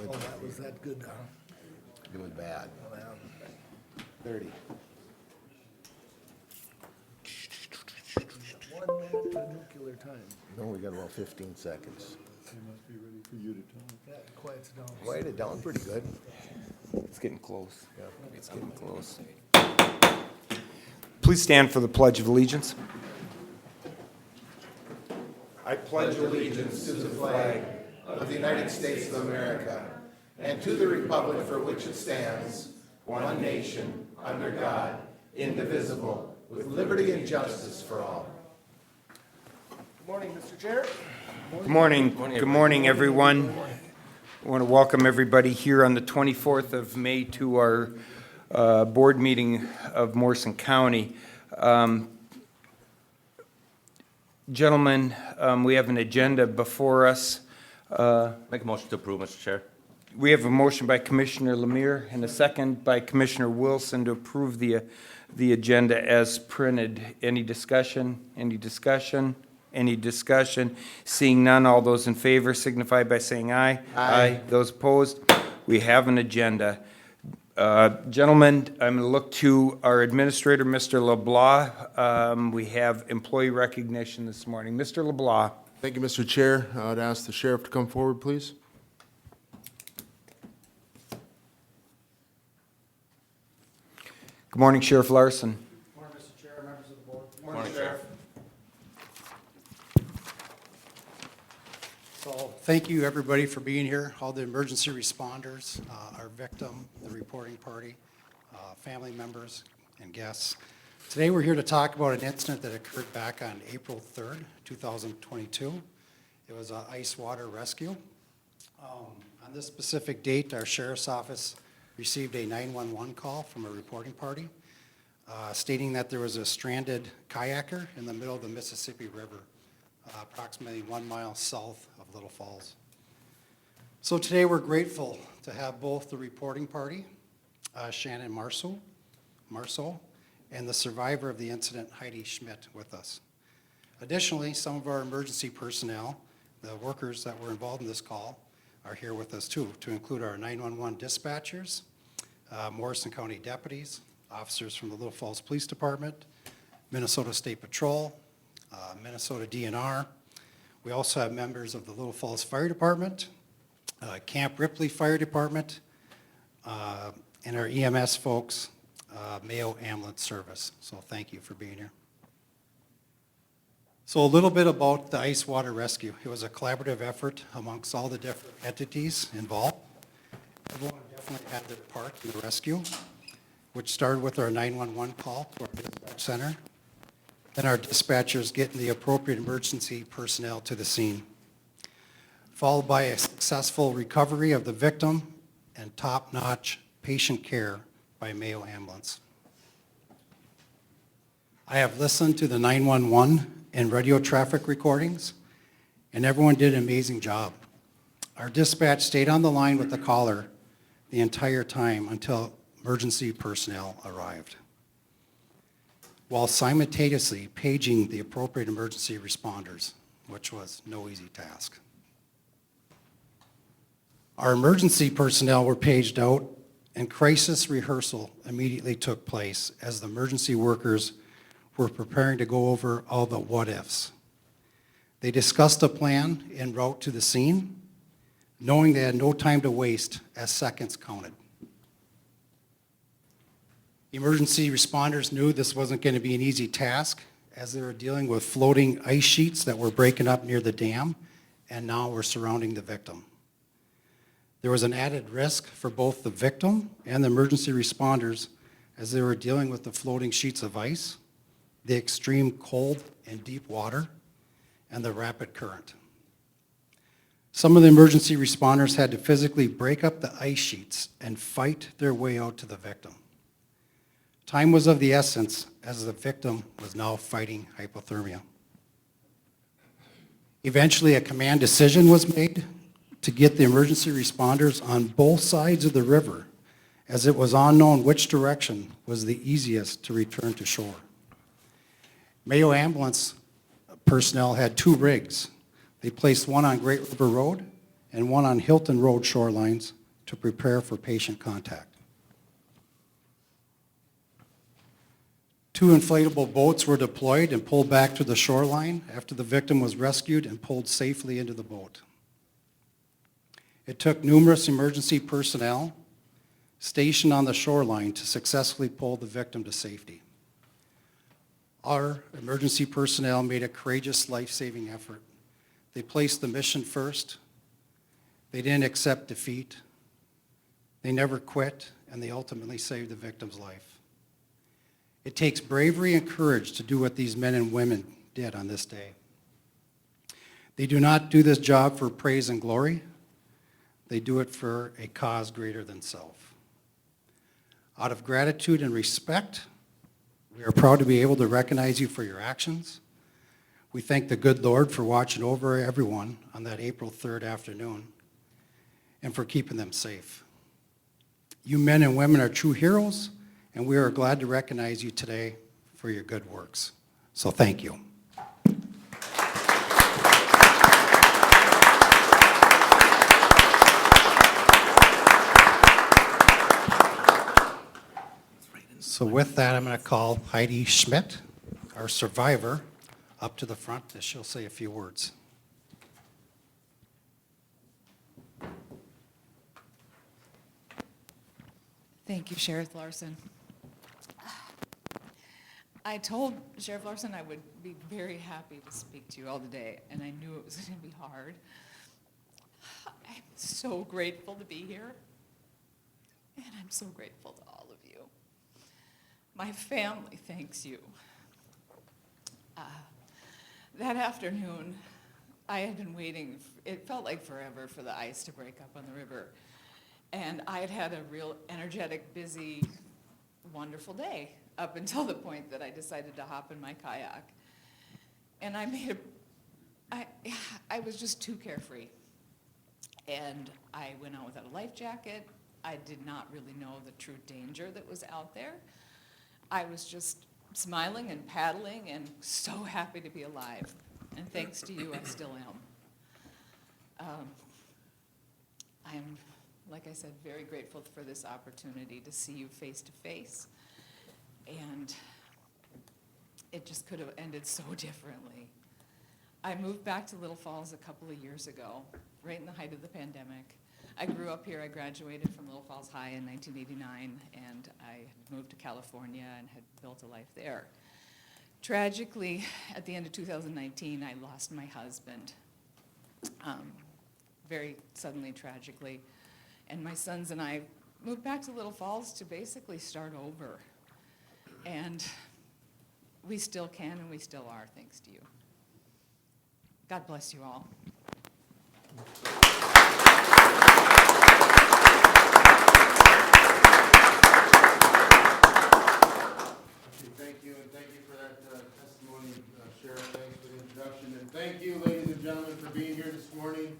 Oh, that was that good, huh? It was bad. Oh, yeah. 30. 1 minute to nuclear time. No, we got about 15 seconds. They must be ready for you to talk. Yeah, it quiets down. Quiet it down pretty good. It's getting close. Yeah. It's getting close. Please stand for the Pledge of Allegiance. I pledge allegiance to the flag of the United States of America and to the republic for which it stands, one nation, under God, indivisible, with liberty and justice for all. Good morning, Mr. Chair. Good morning. Good morning, everyone. I want to welcome everybody here on the 24th of May to our board meeting of Morrison County. Gentlemen, we have an agenda before us. Make a motion to approve, Mr. Chair. We have a motion by Commissioner Lemire and a second by Commissioner Wilson to approve the agenda as printed. Any discussion? Any discussion? Any discussion? Seeing none, all those in favor signify by saying aye. Aye. Those opposed? We have an agenda. Gentlemen, I'm going to look to our administrator, Mr. LeBlanc. We have employee recognition this morning. Mr. LeBlanc. Thank you, Mr. Chair. I'd ask the sheriff to come forward, please. Good morning, Sheriff Larson. Good morning, Mr. Chair, members of the board. Morning, Sheriff. So, thank you, everybody, for being here, all the emergency responders, our victim, the reporting party, family members, and guests. Today, we're here to talk about an incident that occurred back on April 3rd, 2022. It was an ice water rescue. On this specific date, our sheriff's office received a 911 call from a reporting party stating that there was a stranded kayaker in the middle of the Mississippi River, approximately 1 mile south of Little Falls. So today we're grateful to have both the reporting party, Shannon Marceau, and the survivor of the incident, Heidi Schmidt, with us. Additionally, some of our emergency personnel, the workers that were involved in this call, are here with us too, to include our 911 dispatchers, Morrison County deputies, officers from the Little Falls Police Department, Minnesota State Patrol, Minnesota DNR. We also have members of the Little Falls Fire Department, Camp Ripley Fire Department, and our EMS folks, Mayo Ambulance Service. So thank you for being here. So a little bit about the ice water rescue. It was a collaborative effort amongst all the different entities involved. Everyone definitely had their part in the rescue, which started with our 911 call to our dispatch center. Then our dispatchers getting the appropriate emergency personnel to the scene, followed by a successful recovery of the victim and top-notch patient care by Mayo Ambulance. I have listened to the 911 and radio traffic recordings, and everyone did an amazing job. Our dispatch stayed on the line with the caller the entire time until emergency personnel arrived, while simultaneously paging the appropriate emergency responders, which was no easy task. Our emergency personnel were paged out, and crisis rehearsal immediately took place as the emergency workers were preparing to go over all the what-ifs. They discussed a plan en route to the scene, knowing they had no time to waste as seconds counted. Emergency responders knew this wasn't going to be an easy task as they were dealing with floating ice sheets that were breaking up near the dam and now were surrounding the victim. There was an added risk for both the victim and the emergency responders as they were dealing with the floating sheets of ice, the extreme cold and deep water, and the rapid current. Some of the emergency responders had to physically break up the ice sheets and fight their way out to the victim. Time was of the essence as the victim was now fighting hypothermia. Eventually, a command decision was made to get the emergency responders on both sides of the river, as it was unknown which direction was the easiest to return to shore. Mayo Ambulance personnel had 2 rigs. They placed one on Great River Road and one on Hilton Road shorelines to prepare for patient contact. 2 inflatable boats were deployed and pulled back to the shoreline after the victim was rescued and pulled safely into the boat. It took numerous emergency personnel stationed on the shoreline to successfully pull the victim to safety. Our emergency personnel made a courageous life-saving effort. They placed the mission first. They didn't accept defeat. They never quit, and they ultimately saved the victim's life. It takes bravery and courage to do what these men and women did on this day. They do not do this job for praise and glory. They do it for a cause greater than self. Out of gratitude and respect, we are proud to be able to recognize you for your actions. We thank the good Lord for watching over everyone on that April 3rd afternoon and for keeping them safe. You men and women are true heroes, and we are glad to recognize you today for your good works. So thank you. So with that, I'm going to call Heidi Schmidt, our survivor, up to the front, and she'll say a few words. Thank you, Sheriff Larson. I told Sheriff Larson I would be very happy to speak to you all today, and I knew it was going to be hard. I'm so grateful to be here, and I'm so grateful to all of you. My family thanks you. That afternoon, I had been waiting, it felt like forever for the ice to break up on the river. And I had had a real energetic, busy, wonderful day up until the point that I decided to hop in my kayak. And I was just too carefree. And I went out without a life jacket. I did not really know the true danger that was out there. I was just smiling and paddling and so happy to be alive. And thanks to you, I still am. I'm, like I said, very grateful for this opportunity to see you face to face. And it just could have ended so differently. I moved back to Little Falls a couple of years ago, right in the height of the pandemic. I grew up here. I graduated from Little Falls High in 1989, and I had moved to California and had built a life there. Tragically, at the end of 2019, I lost my husband, very suddenly, tragically. And my sons and I moved back to Little Falls to basically start over. And we still can and we still are, thanks to you. God bless you all. Thank you, and thank you for that testimony, Sheriff. Thanks for the introduction. And thank you, ladies and gentlemen, for being here this morning.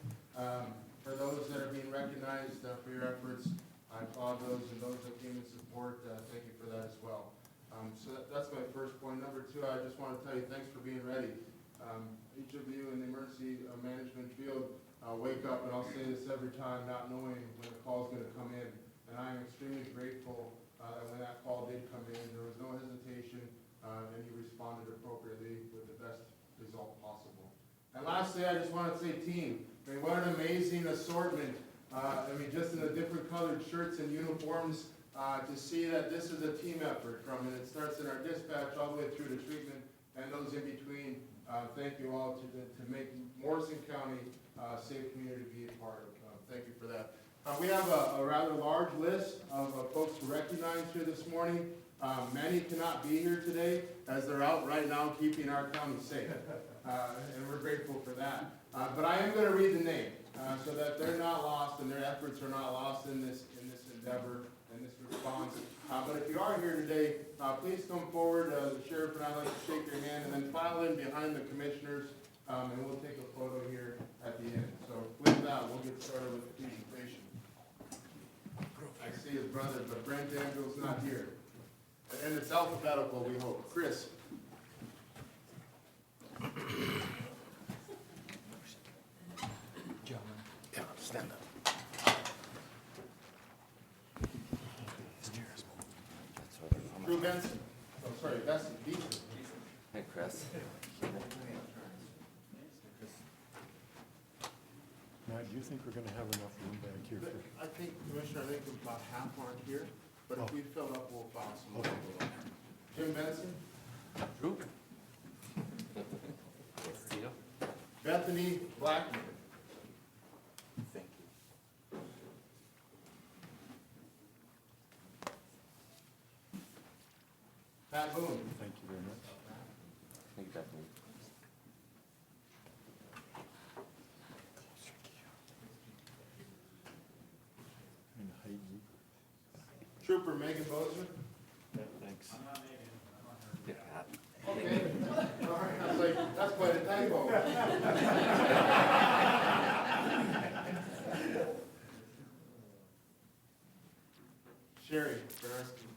For those that are being recognized for your efforts, I applaud those, and those that came in support, thank you for that as well. So that's my first point. Number two, I just want to tell you thanks for being ready. Each of you in the emergency management field wake up, and I'll say this every time, not knowing when the call is going to come in. And I am extremely grateful that when that call did come in, there was no hesitation, and you responded appropriately with the best result possible. And lastly, I just want to say team. I mean, what an amazing assortment. Just in the different colored shirts and uniforms, to see that this is a team effort from, and it starts in our dispatch all the way through to treatment and those in between. Thank you all to make Morrison County a safe community to be a part of. Thank you for that. We have a rather large list of folks to recognize here this morning. Many cannot be here today as they're out right now keeping our county safe, and we're grateful for that. But I am going to read the name so that they're not lost and their efforts are not lost in this endeavor and this response. But if you are here today, please come forward. The sheriff and I like to shake your hand and then file in behind the commissioners, and we'll take a photo here at the end. So with that, we'll get started with the presentation. I see his brother, but Brent Angel's not here. And it's alphabetical, we hope. Chris. stand up. Drew Benson. Oh, sorry, Besson, Beasley. Hey, Chris. Matt, do you think we're gonna have enough room back here for? I think, Commissioner, I think about half aren't here, but if we fill up, we'll bounce them over. Jim Benson, Drew? See you. Bethany Blackman. Thank you. Pat Boone. Thank you very much. Thank you, Bethany. And height you. Trooper Megan Bozeman. Yeah, thanks. Yeah, Pat. Okay. All right, I was like, that's quite a typo. Sherry Bernarski.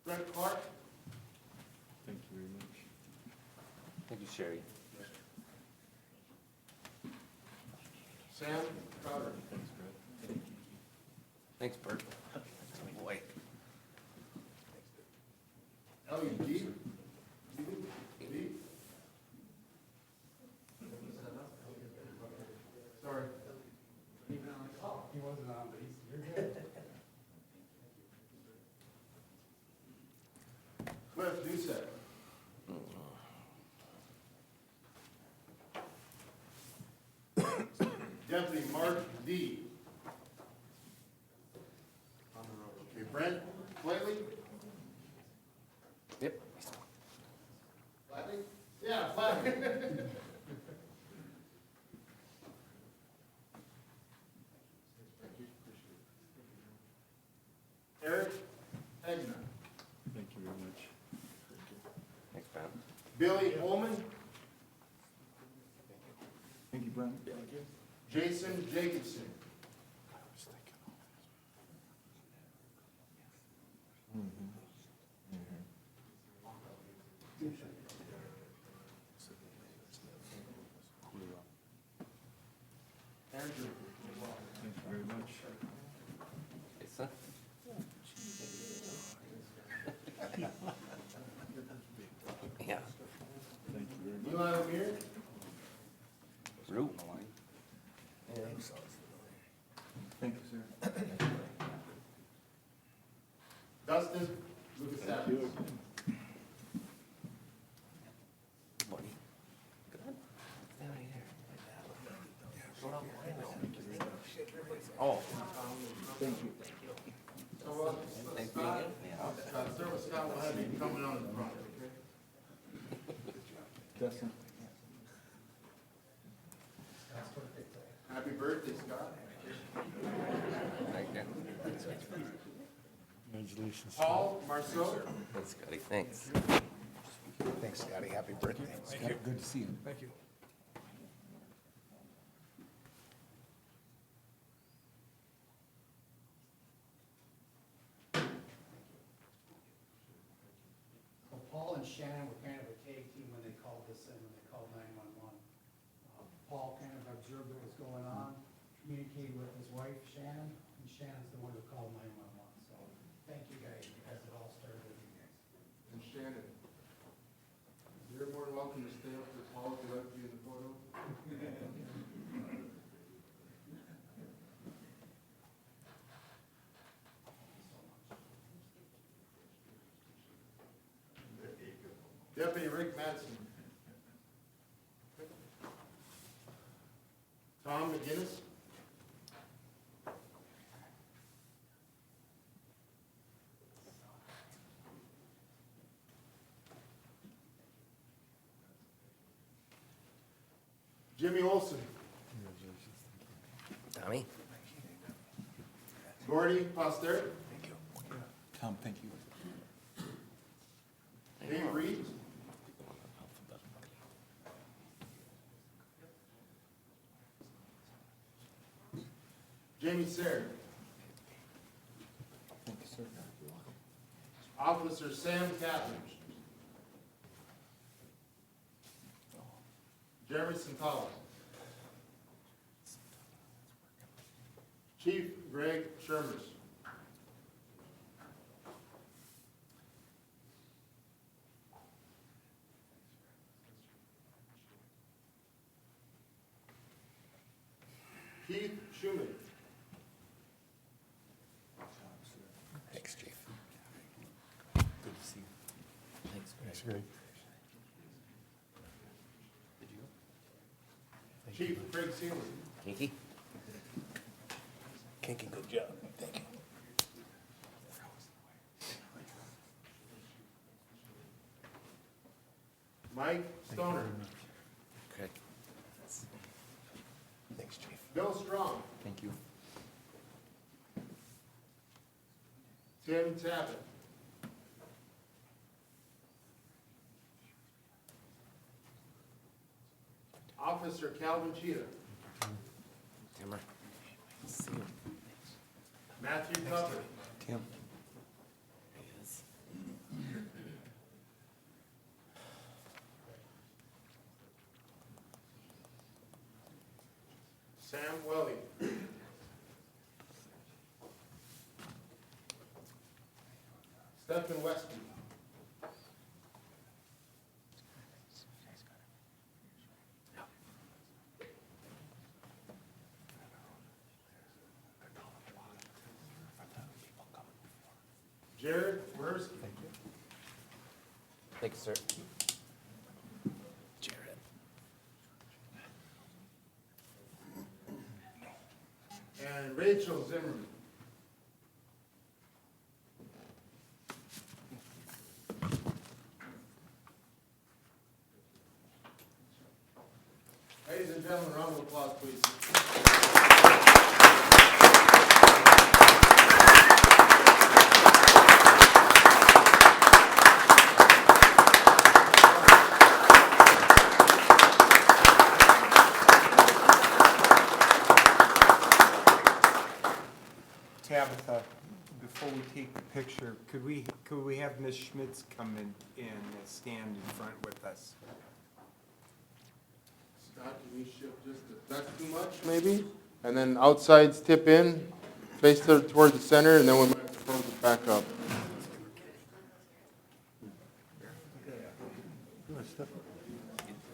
Brett Clark. Thank you very much. Thank you, Sherry. Sam Crowder. Thanks, Brett. Thanks, Bert. Boy. Ellie D. Sorry. He wasn't on, but you're good. Cliff Doucette. Deputy Mark D. Okay, Brent Flatley? Yep. Flatley? Yeah, Flatley. Eric Egner. Thank you very much. Thanks, Pat. Billy Holman. Thank you, Brent. Jason Jacobson. Andrew. Thank you very much. Lisa? Yeah. Thank you very much. Eli Lemire. Drew? Thank you, sir. Dustin Lucas Thank you. Buddy. Good? Down here. Oh. Thank you. So, Thanks, Scott, Yeah. start with Scott, we'll have you coming on the front, okay? Dustin. Happy birthday, Scott. Thank you. Congratulations. Paul Marceau. Thanks, Scotty. Thanks. Thanks, Scotty. Happy birthday. Good to see you. Thank you. So Paul and Shannon were kind of a tag team when they called this in, when they called 911. Paul kind of observed what was going on, communicated with his wife Shannon, and Shannon's the one who called 911. So thank you guys, because it all started with you guys. And Shannon. You're more than welcome to stay up to Paul if you like to be in the photo. Deputy Rick Madsen. Tom McGinnis. Jimmy Olson. Tommy? Gordy Poster. Tom, thank you. Dave Reed. Jamie Sayre. Thank you, sir. Officer Sam Catledge. Jeremy Santala. Chief Greg Shermers. Keith Schuman. Thanks, Chief. Good to see you. Thanks, Greg. Thanks, Greg. Chief Craig Sealy. Kinky? Kinky, good job. Thank you. Mike Stoner. Craig. Thanks, Chief. Bill Strong. Thank you. Tim Tappan. Officer Calvin Cheetah. Timmer. See you. Matthew Tucker. Tim. There he is. Sam Welly. Stephen Westby. Jared Worski. Thank you, sir. Jared. And Rachel Zimmerman. Ladies and gentlemen, round of applause, please. Tabitha, before we take the picture, could we have Ms. Schmitz come in and stand in front with us? Scott, can we shift just, that's too much maybe? And then outsides tip in, face toward the center, and then we might have to close it back up.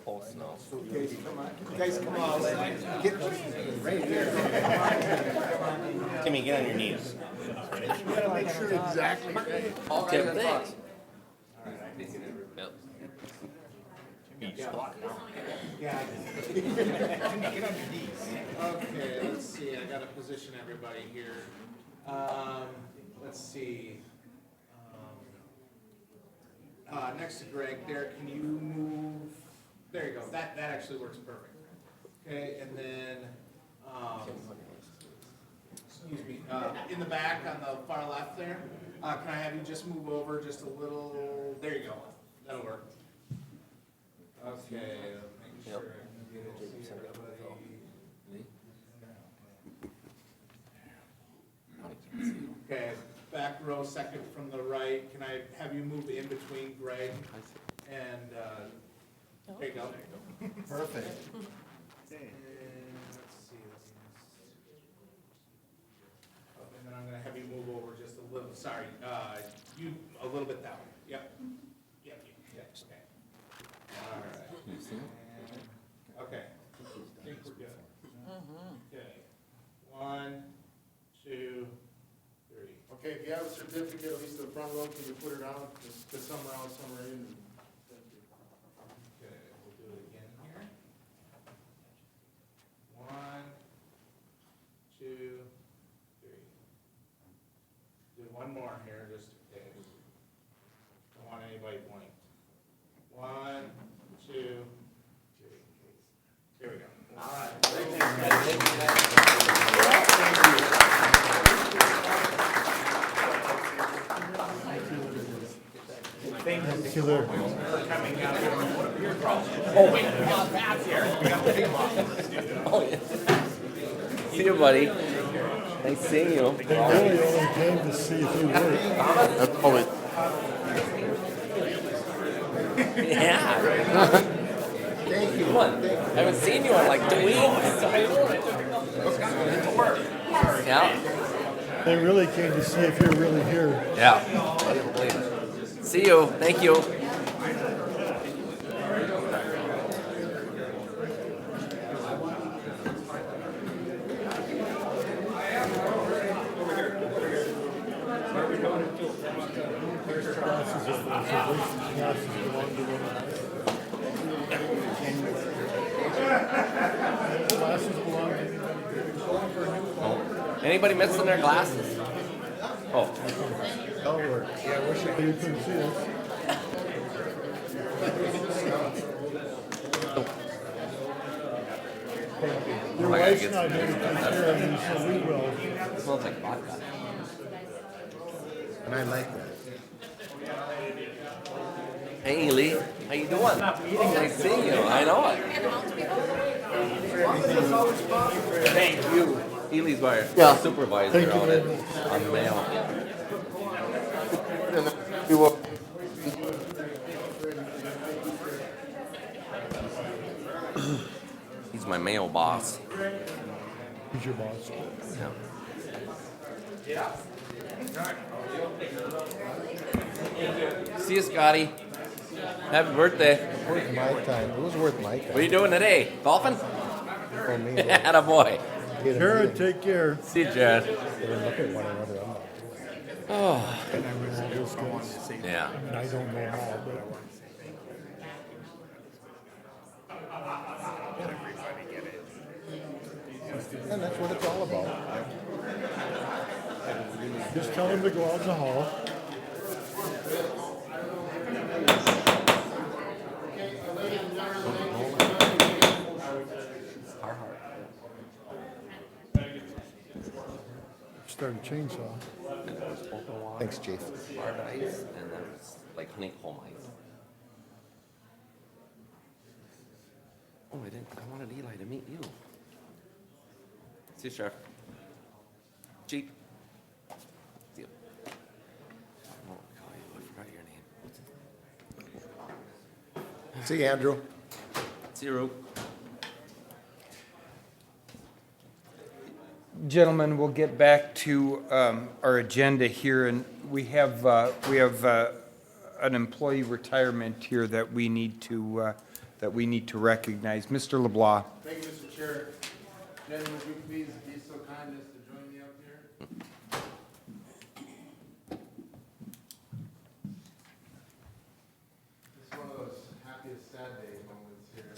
Pulse now. Guys, come on, get right here. Timmy, get on your knees. Exactly. Tim, thanks. Okay, let's see, I gotta position everybody here. Let's see. Next to Greg, Derek, can you move, there you go, that actually works perfect. Okay, and then, excuse me, in the back on the far left there, can I have you just move over just a little, there you go, that'll work. Okay, make sure I can get it, see everybody. Okay, back row, second from the right, can I have you move in between Greg and, there you go. Perfect. And let's see, oh, and then I'm gonna have you move over just a little, sorry, you, a little bit that way, yep. Yep, okay. All right. And- okay, I think we're good. Okay, 1, 2, 3. Okay, if you have a certificate, at least the front row, can you put it on, just somewhere else, somewhere in? Thank you. Okay, we'll do it again here. 1, 2, 3. Do one more here, just in case. Don't want anybody blank. 1, 2, 3. Here we go. All right. Thank you, Larry. See you, buddy. Nice seeing you. They really only came to see if you work. That's, oh, wait. Yeah. Thank you. Come on. I haven't seen you in like 2 weeks. Yeah. They really came to see if you're really here. Yeah. I didn't believe it. See you. Thank you. Anybody missing their glasses? Oh. You couldn't see us. Your I gotta wife's get not some- here to take care of you, so we will. It smells like vodka. And I like that. Hey, Lee. How you doing? Nice seeing you. I know it. Thank you. Ely's our supervisor out on mail. He's my mail boss. He's your boss. Yeah. See you, Scotty. Happy birthday. Worth my time. It was worth my What are time. you doing today? Golfing? For me, Attaboy. Jared, take care. See you, Jared. look at one another. I'm not Oh. And I realized those guys, Yeah. and I don't know how, but And that's what it's all about. just tell him to go out in the hall. Start a chainsaw. Thanks, Chief. Hard ice, and then it's like honeycomb ice. Oh, I wanted Eli to meet you. See you, Sheriff. Chief. See you. Oh, I forgot your name. See you, Andrew. See you, Roop. Gentlemen, we'll get back to our agenda here, and we have an employee retirement here that we need to recognize. Mr. LeBlanc. Thank you, Mr. Chair. Jen, would you please be so kind as to join me up here? This is one of those happiest sad day moments here.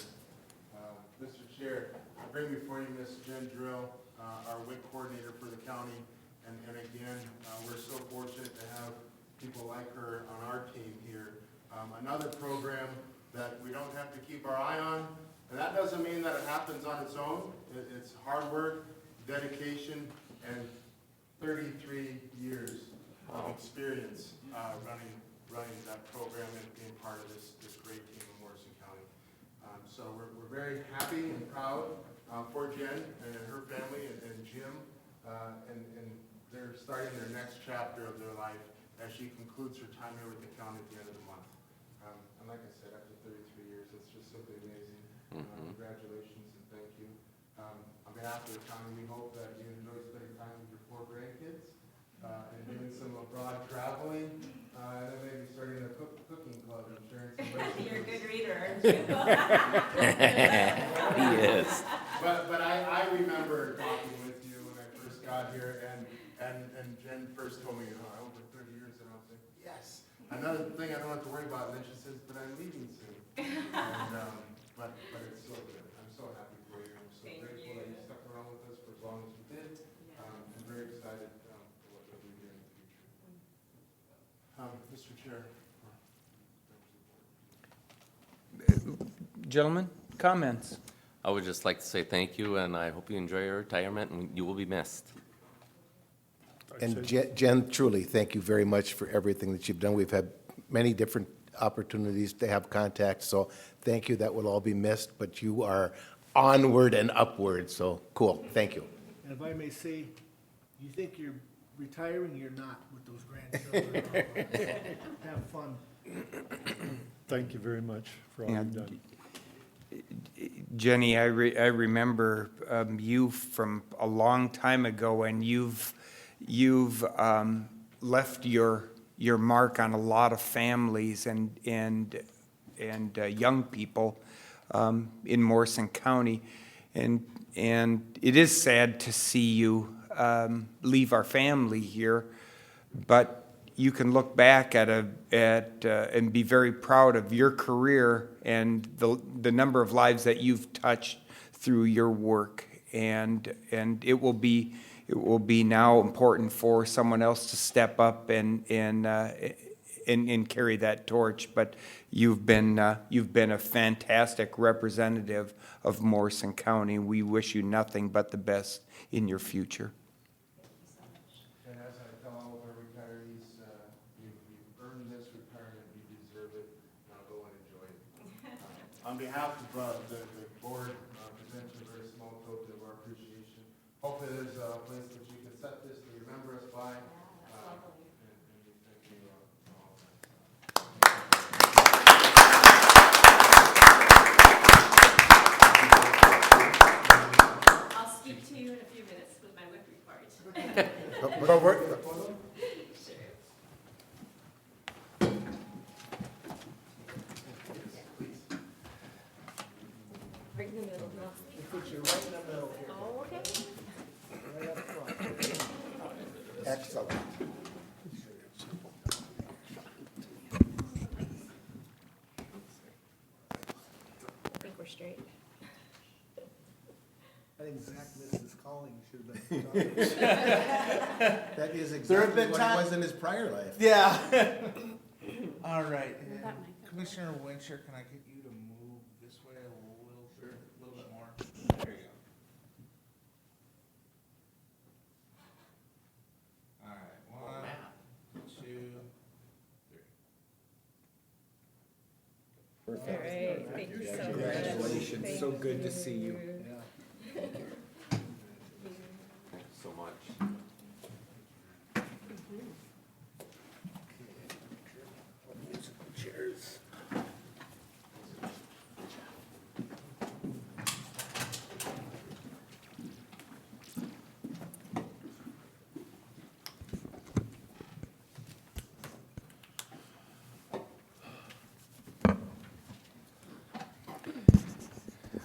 Mr. Chair, I bring before you Ms. Jen Drill, our WIC coordinator for the county. And again, we're so fortunate to have people like her on our team here. Another program that we don't have to keep our eye on. And that doesn't mean that it happens on its own. It's hard work, dedication, and 33 years of experience running that program and being part of this great team in Morrison County. So we're very happy and proud for Jen and her family and Jim, and they're starting their next chapter of their life as she concludes her time here with the county at the end of the month. And like I said, after 33 years, it's just simply amazing. Congratulations and thank you. On behalf of the county, we hope that you enjoy spending time with your 4 grandkids and doing some abroad traveling, and then maybe starting a cooking club and sharing some recipes. You're a good reader, aren't you? He is. But I remember talking with you when I first got here, and Jen first told me, over 30 years, and I was like, yes. Another thing I don't have to worry about, and then she says, but I'm leaving soon. And, but it's so good. I'm so happy for you. I'm so Thank grateful you. that you stuck around with us for as long as you did. I'm very excited for what you'll do here in the future. Mr. Chair. Gentlemen, comments? I would just like to say thank you, and I hope you enjoy your retirement, and you will be missed. And Jen, truly, thank you very much for everything that you've done. We've had many different opportunities to have contact, so thank you. That will all be missed, but you are onward and upward, so cool. Thank you. And if I may say, you think you're retiring, you're not with those grandchildren. Have fun. Thank you very much for all Yeah. you've done. Jenny, I remember you from a long time ago, and you've left your mark on a lot of families and young people in Morrison County, and it is sad to see you leave our family here, but you can look back at and be very proud of your career and the number of lives that you've touched through your work, and it will be now important for someone else to step up and carry that torch. But you've been a fantastic representative of Morrison County. We wish you nothing but the best in your future. And as I tell all of our retirees, you've earned this retirement, you deserve it, now go and enjoy it. On behalf of the board, present you a very small token of our appreciation. Hopefully there's a place that you can set this to remember us by. And we thank you for all of that. I'll speak to you in a few minutes with my Wic report. But we're, Right in the middle, no. Put you right in the middle here, Oh, okay. right up front. excellent. I think we're straight. I think Zach missed his calling, should have been. That is There have exactly been what time- it was in his prior life. Yeah. All right. Well, that might go. Commissioner Wincher, can I get you to move this way a little bit more? There you go. All right, 1, 2, 3. All right, thank you so much. Congratulations. Thank So good to see you. So much. Cheers.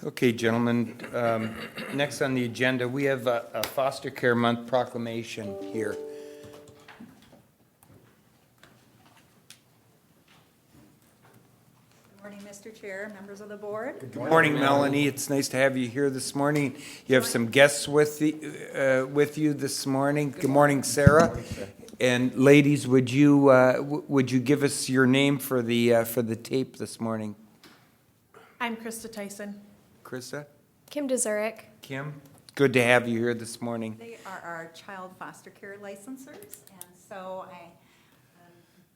Okay, gentlemen, next on the agenda, we have a Foster Care Month proclamation here. Good morning, Mr. Chair, members of the board. Good morning, Melanie. It's nice to have you here this morning. You have some guests with you this morning. Good morning, Sarah. And ladies, would you give us your name for the tape this morning? I'm Krista Tyson. Krista? Kim Dezurek. Kim? Good to have you here this morning. They are our child foster care licensors, and so I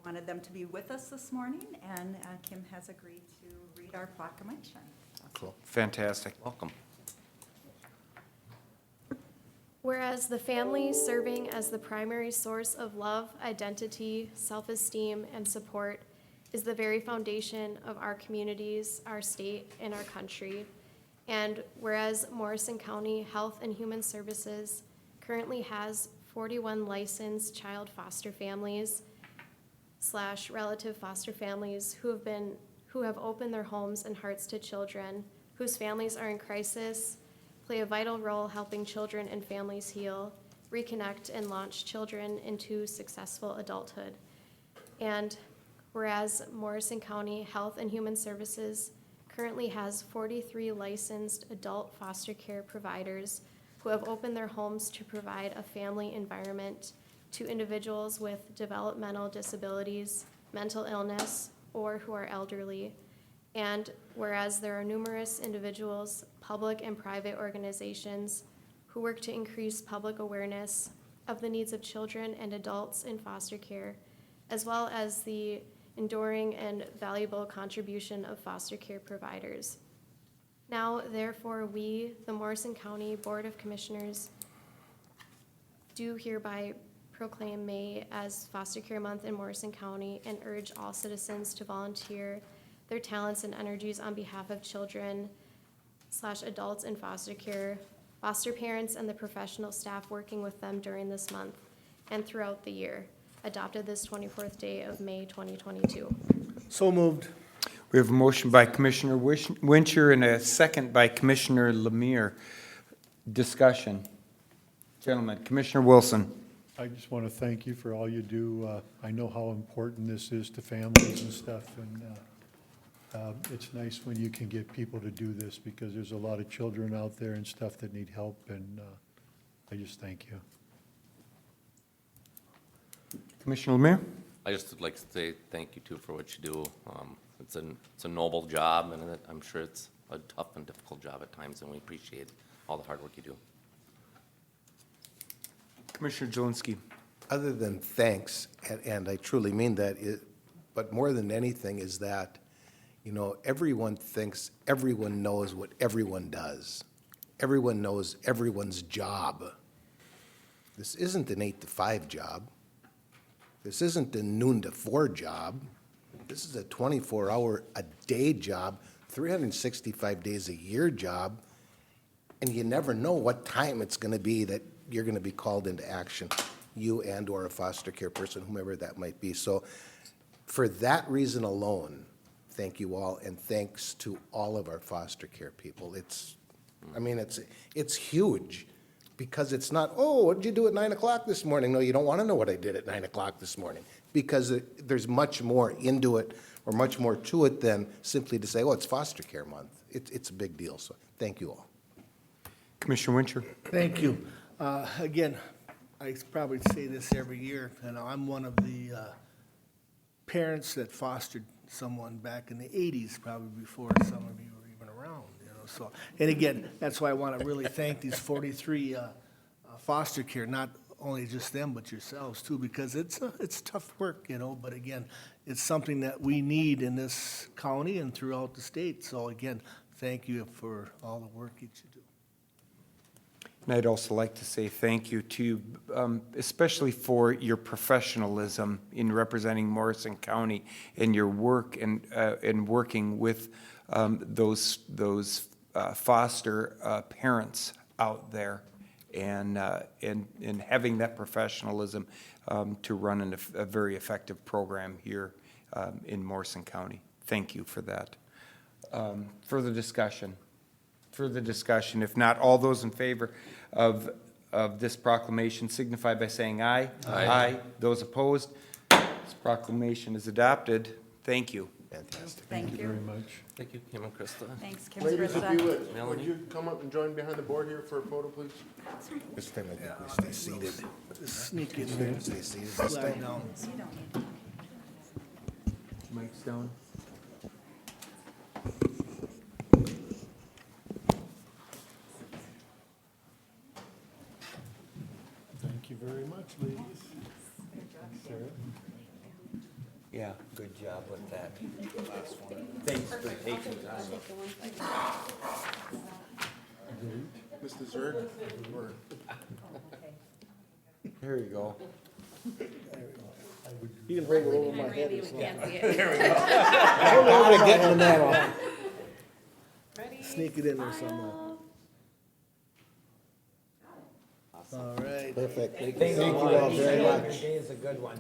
wanted them to be with us this morning, and Kim has agreed to read our proclamation. Cool. Fantastic. Welcome. Whereas the family serving as the primary source of love, identity, self-esteem, and support is the very foundation of our communities, our state, and our country. And whereas Morrison County Health and Human Services currently has 41 licensed child foster families / relative foster families who have opened their homes and hearts to children whose families are in crisis, play a vital role helping children and families heal, reconnect, and launch children into successful adulthood. And whereas Morrison County Health and Human Services currently has 43 licensed adult foster care providers who have opened their homes to provide a family environment to individuals with developmental disabilities, mental illness, or who are elderly. And whereas there are numerous individuals, public and private organizations who work to increase public awareness of the needs of children and adults in foster care, as well as the enduring and valuable contribution of foster care providers. Now, therefore, we, the Morrison County Board of Commissioners, do hereby proclaim May as Foster Care Month in Morrison County and urge all citizens to volunteer their talents and energies on behalf of children/adults in foster care, foster parents, and the professional staff working with them during this month and throughout the year. Adopted this 24th day of May 2022. So moved. We have a motion by Commissioner Wincher and a second by Commissioner Lemire. Discussion. Gentlemen, Commissioner Wilson. I just want to thank you for all you do. I know how important this is to families and stuff, and it's nice when you can get people to do this, because there's a lot of children out there and stuff that need help, and I just thank you. Commissioner Lemire? I just would like to say thank you too for what you do. It's a noble job, and I'm sure it's a tough and difficult job at times, and we appreciate all the hard work you do. Commissioner Jelinski. Other than thanks, and I truly mean that, but more than anything is that, you know, everyone thinks everyone knows what everyone does. Everyone knows everyone's job. This isn't an 8 to 5 job. This isn't a noon to 4 job. This is a 24-hour-a-day job, 365 days a year job, and you never know what time it's going to be that you're going to be called into action, you and/or a foster care person, whomever that might be. So for that reason alone, thank you all, and thanks to all of our foster care people. It's huge, because it's not, oh, what did you do at 9 o'clock this morning? No, you don't want to know what I did at 9 o'clock this morning, because there's much more into it, or much more to it than simply to say, oh, it's foster care month. It's a big deal, so thank you all. Commissioner Wincher. Thank you. Again, I probably say this every year, and I'm one of the parents that fostered someone back in the 80s, probably before some of you were even around, you know. So, and again, that's why I want to really thank these 43 foster care, not only just them, but yourselves too, because it's tough work, you know. But again, it's something that we need in this county and throughout the state. So again, thank you for all the work that you do. And I'd also like to say thank you to you, especially for your professionalism in representing Morrison County and your work and working with those foster parents out there, and having that professionalism to run a very effective program here in Morrison County. Thank you for that. Further discussion? Further discussion? If not, all those in favor of this proclamation signify by saying aye. Aye. Those opposed? This proclamation is adopted. Thank you. Fantastic. Thank you. Very much. Thank you, Kim and Krista. Thanks, Kim Ladies, if you would Melanie? come up and join behind the board here for a photo, please? This time I think we stay seated. Just sneak in there, Stay seated this slide time. down. So you don't need Mike Stone. Thank you very much, ladies. Sarah? Yeah, good job with that. Thanks for taking time. Mr. Zerg? Or- There you go. You can bring it over my head as well. Gotta get in the middle. Sneak it in there somewhere. All right. Perfect. Thank you all very much. Today is a good one.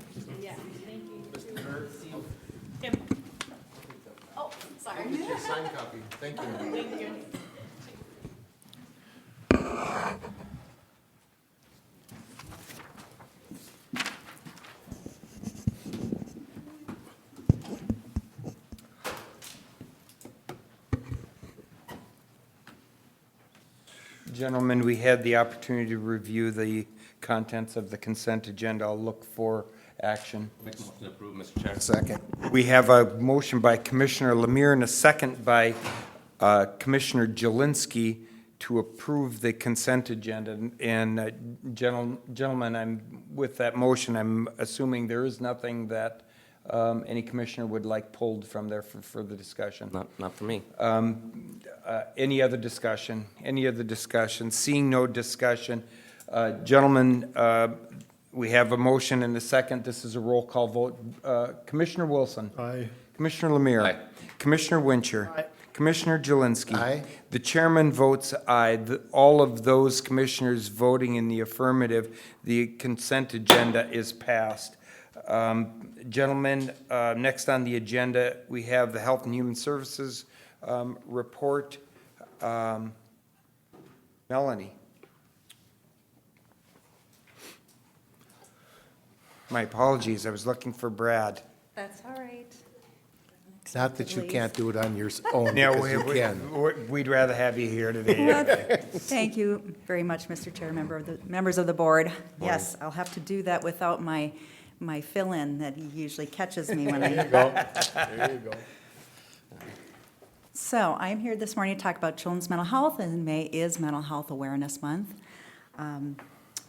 Oh, sorry. Get your signed copy. Thank you. Thank you. Gentlemen, we had the opportunity to review the contents of the consent agenda. I'll look for action. Make a motion to approve, Mr. Chair. Second. We have a motion by Commissioner Lemire and a second by Commissioner Jelinski to approve the consent agenda. And gentlemen, with that motion, I'm assuming there is nothing that any commissioner would like pulled from there for further discussion. Not for me. Any other discussion? Any other discussion? Seeing no discussion, gentlemen, We have a motion and a second. This is a roll call vote. Commissioner Wilson. Aye. Commissioner Lemire. Aye. Commissioner Wincher. Aye. Commissioner Jelinski. Aye. The chairman votes aye. All of those commissioners voting in the affirmative, the consent agenda is passed. Gentlemen, next on the agenda, we have the Health and Human Services report. Melanie. My apologies, I was looking for Brad. That's all right. Not that you can't do it on your own, Yeah, because you can. we'd rather have you here today. Thank you very much, Mr. Chair, members of the board. Yes, I'll have to do that without my fill-in that he usually catches me when I. There you go. So I'm here this morning to talk about children's mental health, and May is Mental Health Awareness Month.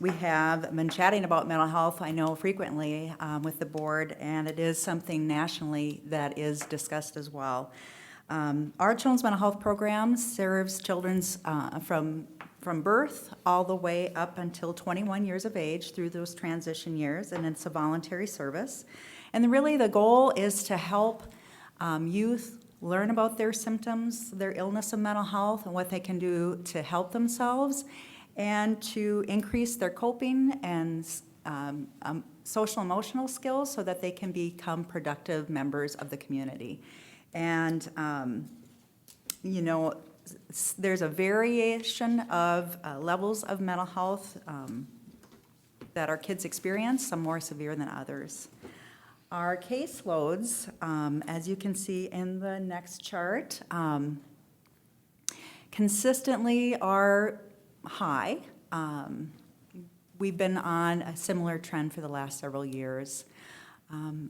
We have been chatting about mental health, I know, frequently with the board, and it is something nationally that is discussed as well. Our children's mental health program serves children's from birth all the way up until 21 years of age through those transition years, and it's a voluntary service. And really the goal is to help youth learn about their symptoms, their illness of mental health, and what they can do to help themselves, and to increase their coping and social emotional skills so that they can become productive members of the community. And, you know, there's a variation of levels of mental health that our kids experience, some more severe than others. Our caseloads, as you can see in the next chart, consistently are high. We've been on a similar trend for the last several years.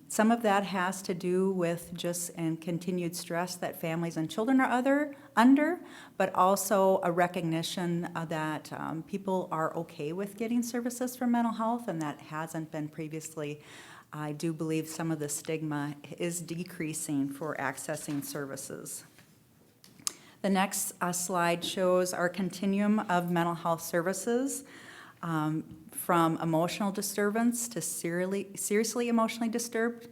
Some of that has to do with just and continued stress that families and children are under, but also a recognition that people are okay with getting services for mental health, and that hasn't been previously. I do believe some of the stigma is decreasing for accessing services. The next slide shows our continuum of mental health services, from emotional disturbance to seriously emotionally disturbed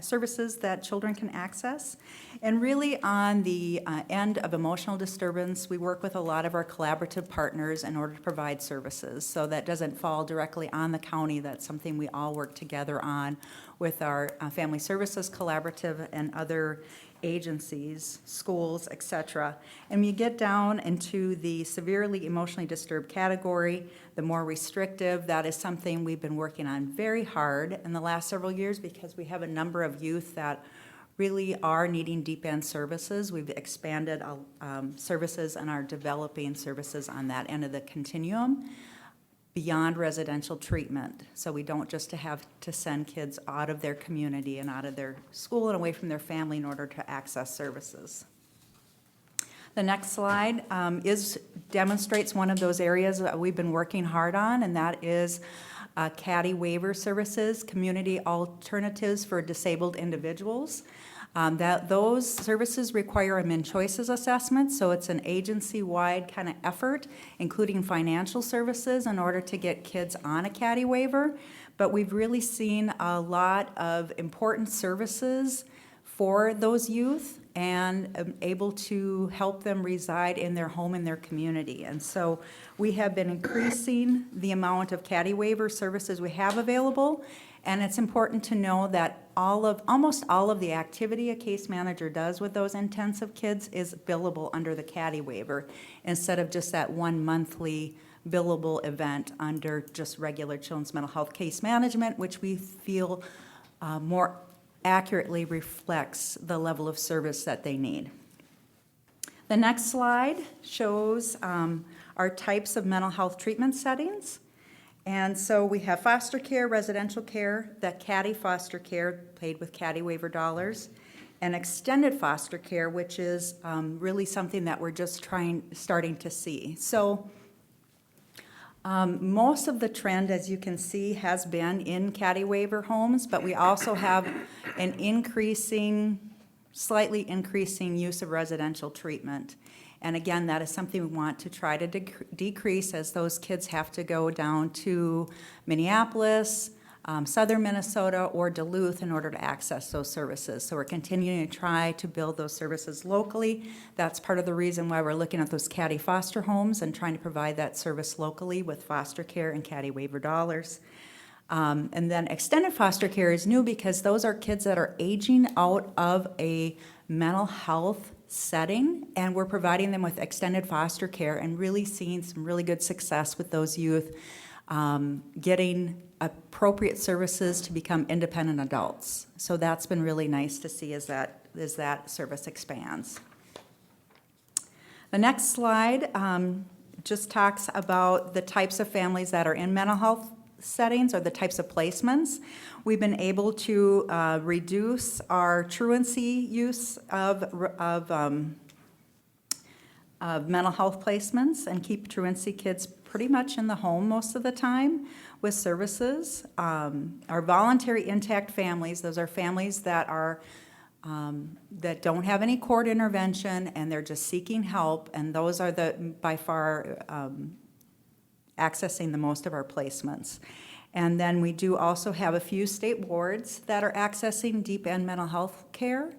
services that children can access. And really on the end of emotional disturbance, we work with a lot of our collaborative partners in order to provide services. So that doesn't fall directly on the county. That's something we all work together on with our Family Services Collaborative and other agencies, schools, etc. And when you get down into the severely emotionally disturbed category, the more restrictive, that is something we've been working on very hard in the last several years because we have a number of youth that really are needing deep end services. We've expanded services and are developing services on that end of the continuum beyond residential treatment. So we don't just have to send kids out of their community and out of their school and away from their family in order to access services. The next slide demonstrates one of those areas that we've been working hard on, and that is CADI waiver services, community alternatives for disabled individuals. Those services require a min-choices assessment, so it's an agency-wide kind of effort, including financial services in order to get kids on a CADI waiver. But we've really seen a lot of important services for those youth and able to help them reside in their home and their community. And so we have been increasing the amount of CADI waiver services we have available. And it's important to know that almost all of the activity a case manager does with those intensive kids is billable under the CADI waiver, instead of just that one monthly billable event under just regular children's mental health case management, which we feel more accurately reflects the level of service that they need. The next slide shows our types of mental health treatment settings. And so we have foster care, residential care, that CADI foster care paid with CADI waiver dollars, and extended foster care, which is really something that we're just starting to see. So most of the trend, as you can see, has been in CADI waiver homes, but we also have an slightly increasing use of residential treatment. And again, that is something we want to try to decrease, as those kids have to go down to Minneapolis, southern Minnesota, or Duluth in order to access those services. So we're continuing to try to build those services locally. That's part of the reason why we're looking at those Caddy foster homes and trying to provide that service locally with foster care and Caddy waiver dollars. And then extended foster care is new because those are kids that are aging out of a mental health setting, and we're providing them with extended foster care and really seeing some really good success with those youth getting appropriate services to become independent adults. So that's been really nice to see as that service expands. The next slide just talks about the types of families that are in mental health settings, or the types of placements. We've been able to reduce our truancy use of mental health placements and keep truancy kids pretty much in the home most of the time with services. Our voluntary intact families, those are families that are that don't have any court intervention and they're just seeking help, and those are by far accessing the most of our placements. And then we do also have a few state wards that are accessing deep end mental health care.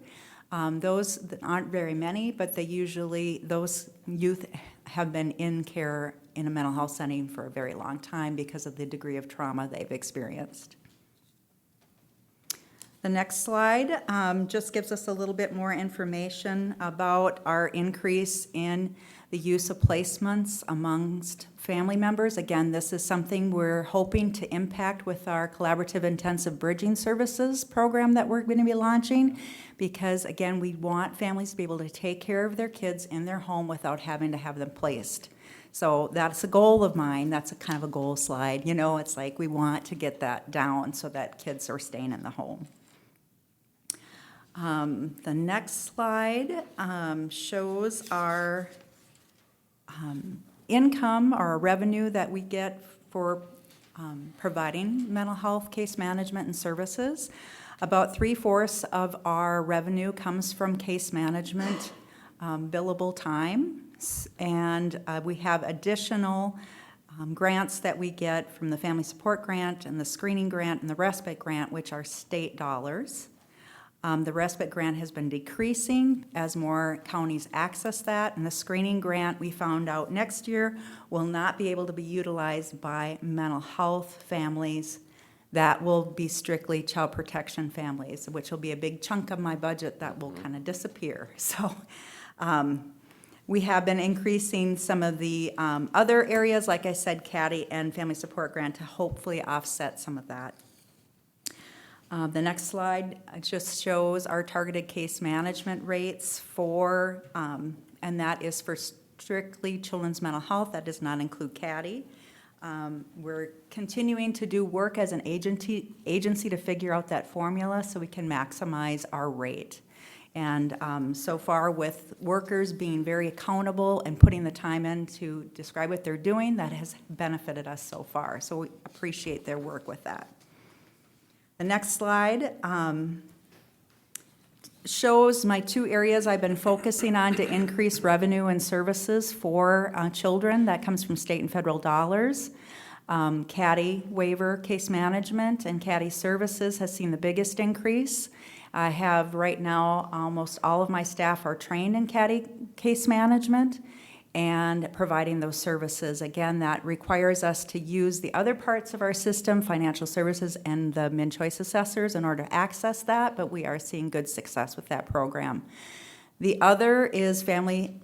Those aren't very many, but those youth have been in care in a mental health setting for a very long time because of the degree of trauma they've experienced. The next slide just gives us a little bit more information about our increase in the use of placements amongst family members. Again, this is something we're hoping to impact with our collaborative intensive bridging services program that we're going to be launching, because again, we want families to be able to take care of their kids in their home without having to have them placed. So that's a goal of mine. That's a kind of a goal slide. You know, it's like we want to get that down so that kids are staying in the home. The next slide shows our income or our revenue that we get for providing mental health case management and services. About 3/4 of our revenue comes from case management billable time, and we have additional grants that we get from the Family Support Grant and the Screening Grant and the Respite Grant, which are state dollars. The respite grant has been decreasing as more counties access that, and the screening grant, we found out next year, will not be able to be utilized by mental health families. That will be strictly child protection families, which will be a big chunk of my budget that will kind of disappear. So we have been increasing some of the other areas, like I said, Caddy and Family Support Grant, to hopefully offset some of that. The next slide just shows our targeted case management rates for, and that is for strictly children's mental health. That does not include Caddy. We're continuing to do work as an agency to figure out that formula so we can maximize our rate. And so far, with workers being very accountable and putting the time in to describe what they're doing, that has benefited us so far. So we appreciate their work with that. The next slide shows my two areas I've been focusing on to increase revenue and services for children. That comes from state and federal dollars. Caddy waiver case management and Caddy services has seen the biggest increase. I have right now almost all of my staff are trained in Caddy case management and providing those services. Again, that requires us to use the other parts of our system, financial services and the min-choice assessors, in order to access that, but we are seeing good success with that program. The other is Family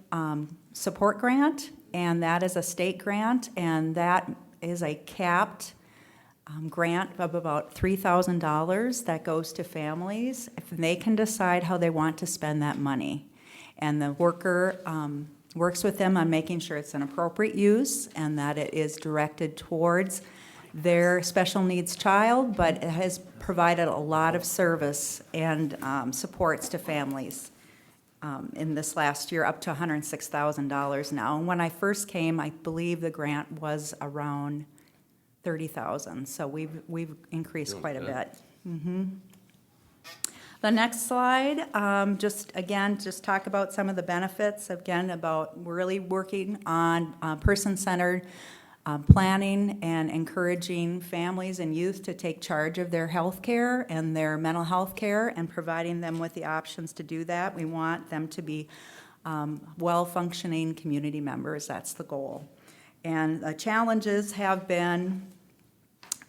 Support Grant, and that is a state grant, and that is a capped grant of about $3,000 that goes to families if they can decide how they want to spend that money. And the worker works with them on making sure it's an appropriate use and that it is directed towards their special needs child, but it has provided a lot of service and supports to families in this last year, up to $106,000 now. And when I first came, I believe the grant was around $30,000, so we've increased quite a bit. The next slide, just talk about some of the benefits, again, about really working on person-centered planning and encouraging families and youth to take charge of their health care and their mental health care and providing them with the options to do that. We want them to be well-functioning community members. That's the goal. And the challenges have been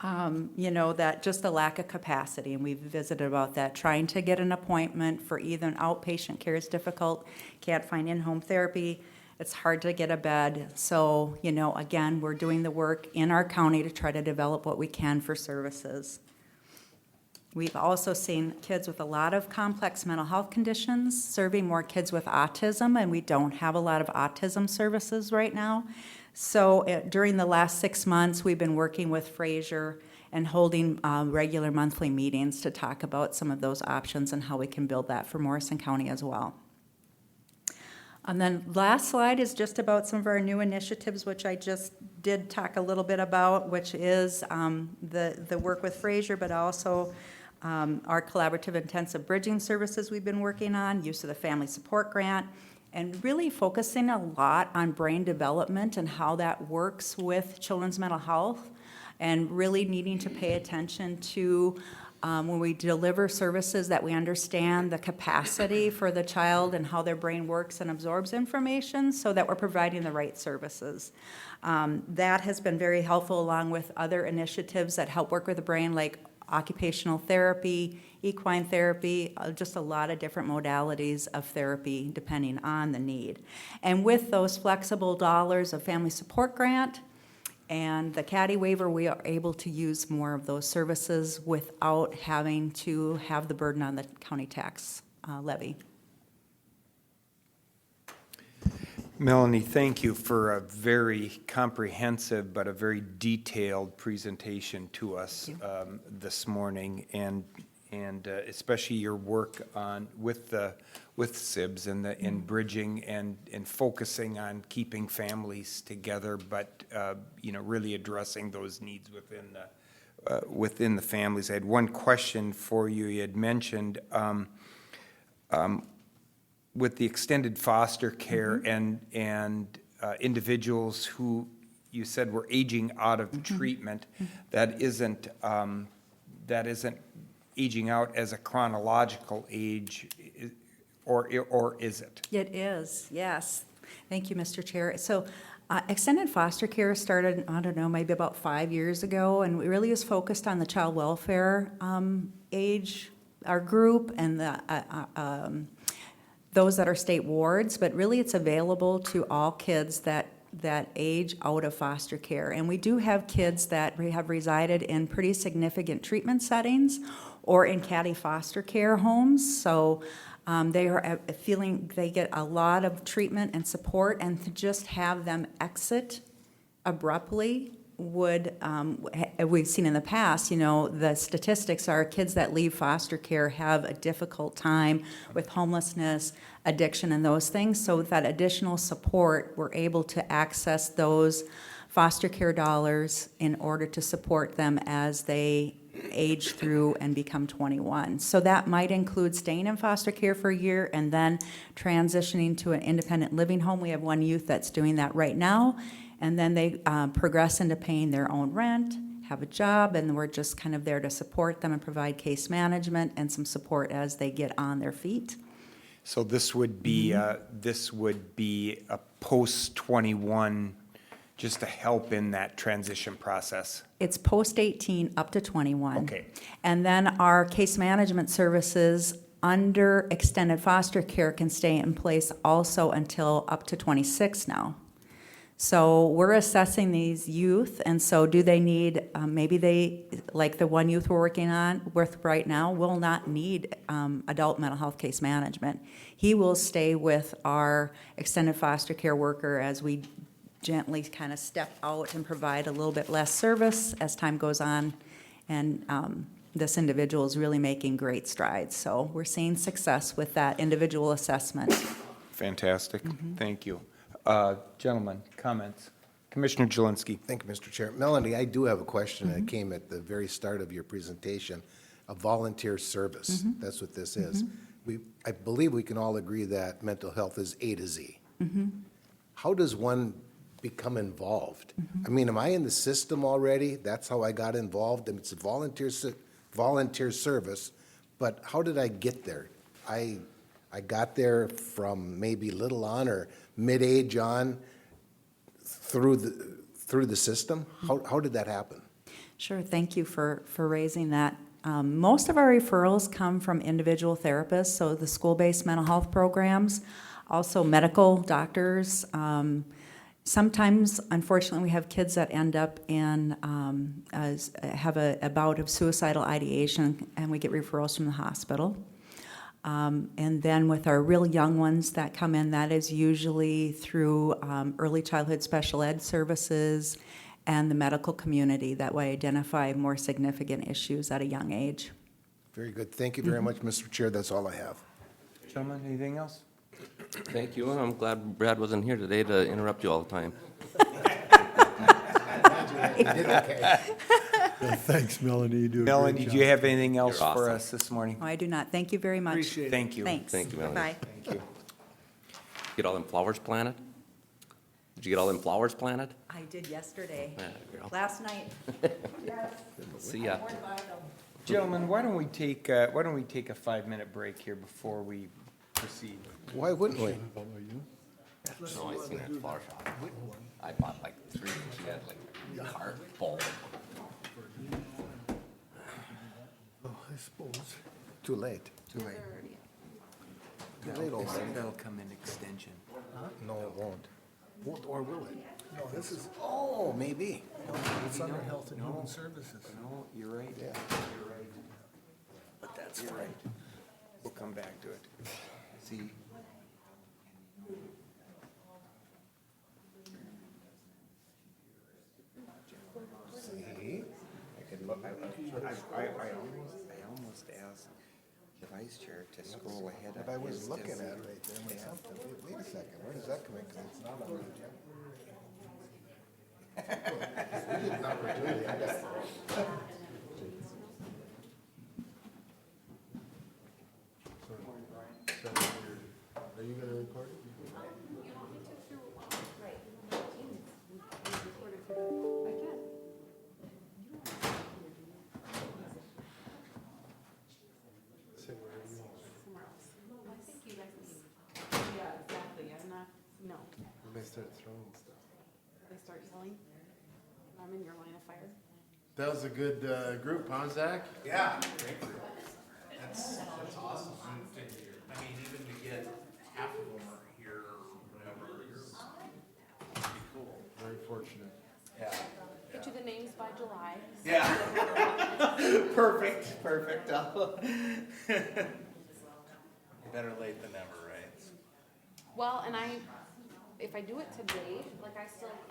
that just the lack of capacity, and we've visited about that. Trying to get an appointment for either an outpatient care is difficult, can't find in-home therapy, it's hard to get a bed. So, again, we're doing the work in our county to try to develop what we can for services. We've also seen kids with a lot of complex mental health conditions, serving more kids with autism, and we don't have a lot of autism services right now. So during the last 6 months, we've been working with Fraser and holding regular monthly meetings to talk about some of those options and how we can build that for Morrison County as well. And then last slide is just about some of our new initiatives, which I just did talk a little bit about, which is the work with Fraser, but also our collaborative intensive bridging services we've been working on, use of the family support grant, and really focusing a lot on brain development and how that works with children's mental health, and really needing to pay attention to when we deliver services that we understand the capacity for the child and how their brain works and absorbs information so that we're providing the right services. That has been very helpful, along with other initiatives that help work with the brain, like occupational therapy, equine therapy, just a lot of different modalities of therapy depending on the need. And with those flexible dollars of family support grant and the CADI waiver, we are able to use more of those services without having to have the burden on the county tax levy. Melanie, thank you for a very comprehensive but a very detailed presentation to us this morning, and especially your work with SIBS and in bridging and focusing on keeping families together, but really addressing those needs within the families. I had one question for you. You had mentioned with the extended foster care and individuals who you said were aging out of treatment, that isn't aging out as a chronological age, or is it? It is, yes. Thank you, Mr. Chair. So extended foster care started, I don't know, maybe about 5 years ago, and it really is focused on the child welfare age, our group, and those that are state wards, but really it's available to all kids that age out of foster care. And we do have kids that have resided in pretty significant treatment settings or in CADI foster care homes. So they are feeling they get a lot of treatment and support, and to just have them exit abruptly would, we've seen in the past, the statistics are kids that leave foster care have a difficult time with homelessness, addiction, and those things. So with that additional support, we're able to access those foster care dollars in order to support them as they age through and become 21. So that might include staying in foster care for a year and then transitioning to an independent living home. We have one youth that's doing that right now. And then they progress into paying their own rent, have a job, and we're just kind of there to support them and provide case management and some support as they get on their feet. So this would be a post-21, just to help in that transition process. It's post-18 up to 21. Okay. And then our case management services under extended foster care can stay in place also until up to 26 now. So we're assessing these youth, and so do they need, maybe they, like the one youth we're working on with right now, will not need adult mental health case management. He will stay with our extended foster care worker as we gently kind of step out and provide a little bit less service as time goes on. And this individual is really making great strides. So we're seeing success with that individual assessment. Fantastic. Thank you. Gentlemen, comments? Commissioner Jelinski. Thank you, Mr. Chair. Melanie, I do have a question that came at the very start of your presentation. a volunteer service. That's what this is. I believe we can all agree that mental health is A to Z. How does one become involved? I mean, am I in the system already? That's how I got involved, and it's a volunteer service, but how did I get there? I got there from maybe little on or mid-age on through the system? How did that happen? Sure, thank you for raising that. Most of our referrals come from individual therapists, so the school-based mental health programs, also medical doctors. Sometimes, unfortunately, we have kids that end up in, have a bout of suicidal ideation, and we get referrals from the hospital. And then with our real young ones that come in, that is usually through early childhood special ed services and the medical community that way identify more significant issues at a young age. Very good. Thank you very much, Mr. Chair. That's all I have. Gentlemen, anything else? Thank you, and I'm glad Brad wasn't here today to interrupt you all the time. Well, thanks, Melanie. You do a great Melanie, job. did you have anything else You're for awesome. us this morning? No, I do not. Thank you very much. Appreciate it. Thank you. Thanks. Thank you, Melanie. Bye. Thank you. Get all them flowers planted? Did you get all them flowers planted? I did yesterday, Yeah, girl. last night. See ya. Gentlemen, why don't we take a 5-minute break here before we proceed? Why wouldn't we? How about you? No, I seen her at flower shop. I bought like 3, and she had like a cart full. Oh, I suppose. Too late. Too late. Too late, old man. That'll come in extension. No, it won't. Won't, or will it? No, this is, Oh, maybe. it's under Health and Human Services. No, you're right. Yeah. You're right. But that's You're right. We'll come back to it. See, See? I could look, I almost asked the vice chair to scroll ahead. But I was looking at it right there myself. Wait a second, where does that come in? 'Cause it's not on the agenda. We get an opportunity. I got. Are you gonna record it? Yeah, exactly, I'm not, no. They start throwing stuff. They start yelling, I'm in your line of fire. That was a good group, huh, Zach? Yeah, great group. That's awesome. I mean, even to get half of them are here or whatever, it's pretty cool. Very fortunate. Yeah. Get you the names by July. Yeah. Perfect. Better late than never, right? Well, and if I do it today, like I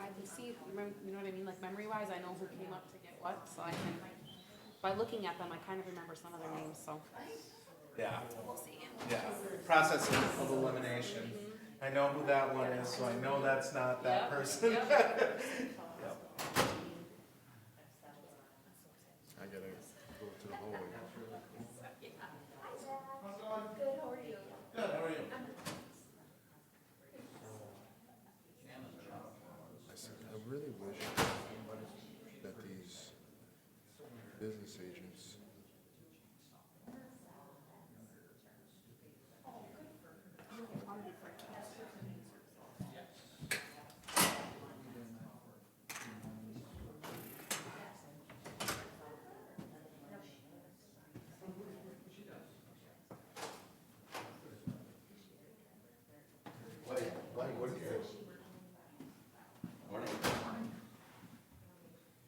can see, you know what I mean, like memory wise, I know who came up to get what, so I can, by looking at them, I kind of remember some of their names, so. Yeah. Yeah. Process of elimination. I know who that one is, so I know that's not that person. I gotta go to the hallway. I said, I really wish that these business agents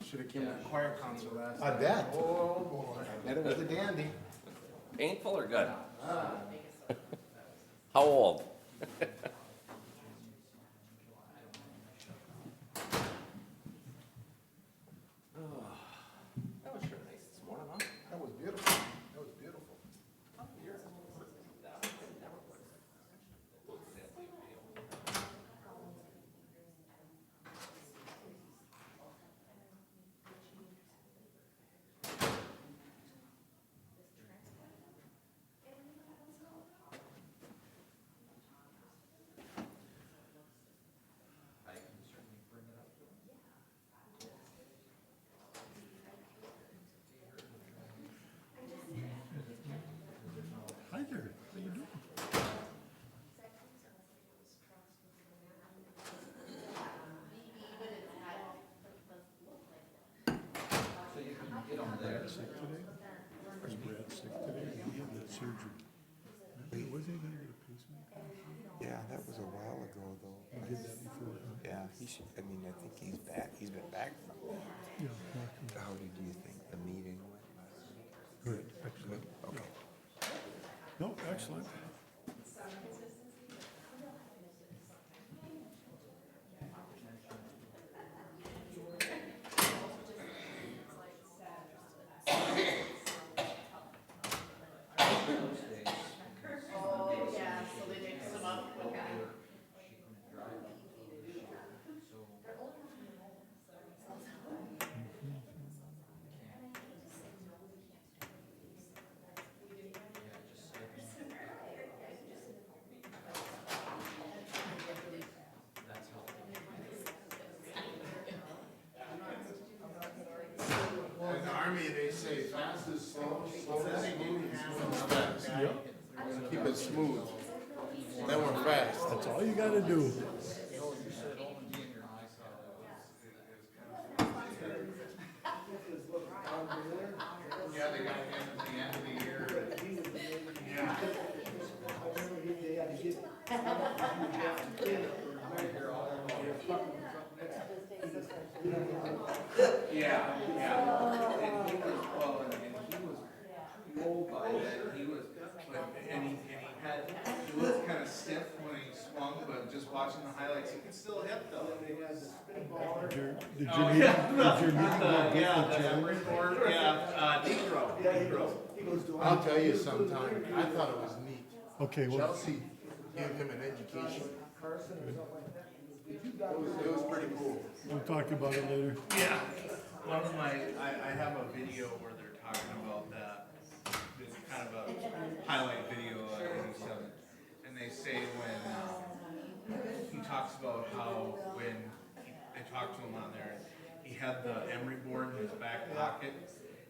should have came to choir concert last I night. bet. Oh, boy. I bet it was a dandy. Painful or good? How old? That was sure nice this morning, huh? That was beautiful. That was beautiful. sick today? Was Brad sick today? He had that surgery. Was he gonna get a pacemaker? Yeah, that was a while ago, though. He did that before, huh? Yeah, he should, I mean, I think he's back, he's been back from that. Yeah, okay. How did you think the meeting went? Good, excellent. Okay. No, excellent. In the Army, they say fast is slow, slow is fast. Keep it smooth. Then we're fast. That's all you gotta do. Yeah, they got him at the end of the year. Yeah. Yeah, yeah. And he was, well, and he was rolled by that, he was, and he had, he looked kind of stiff when he swung, but just watching the highlights, he could still hit though. Did Oh, your meeting, yeah. did your meeting go good Yeah, with the Jeremy? report, yeah, Negro. I'll tell you sometime, I thought it was neat. Okay, well, Chelsea gave him an education. It was pretty cool. we'll talk about it later. Yeah, one of my, I have a video where they're talking about that, it's kind of a highlight video of 87. And they say when, he talks about how when they talked to him on there, he had the emery board in his back pocket,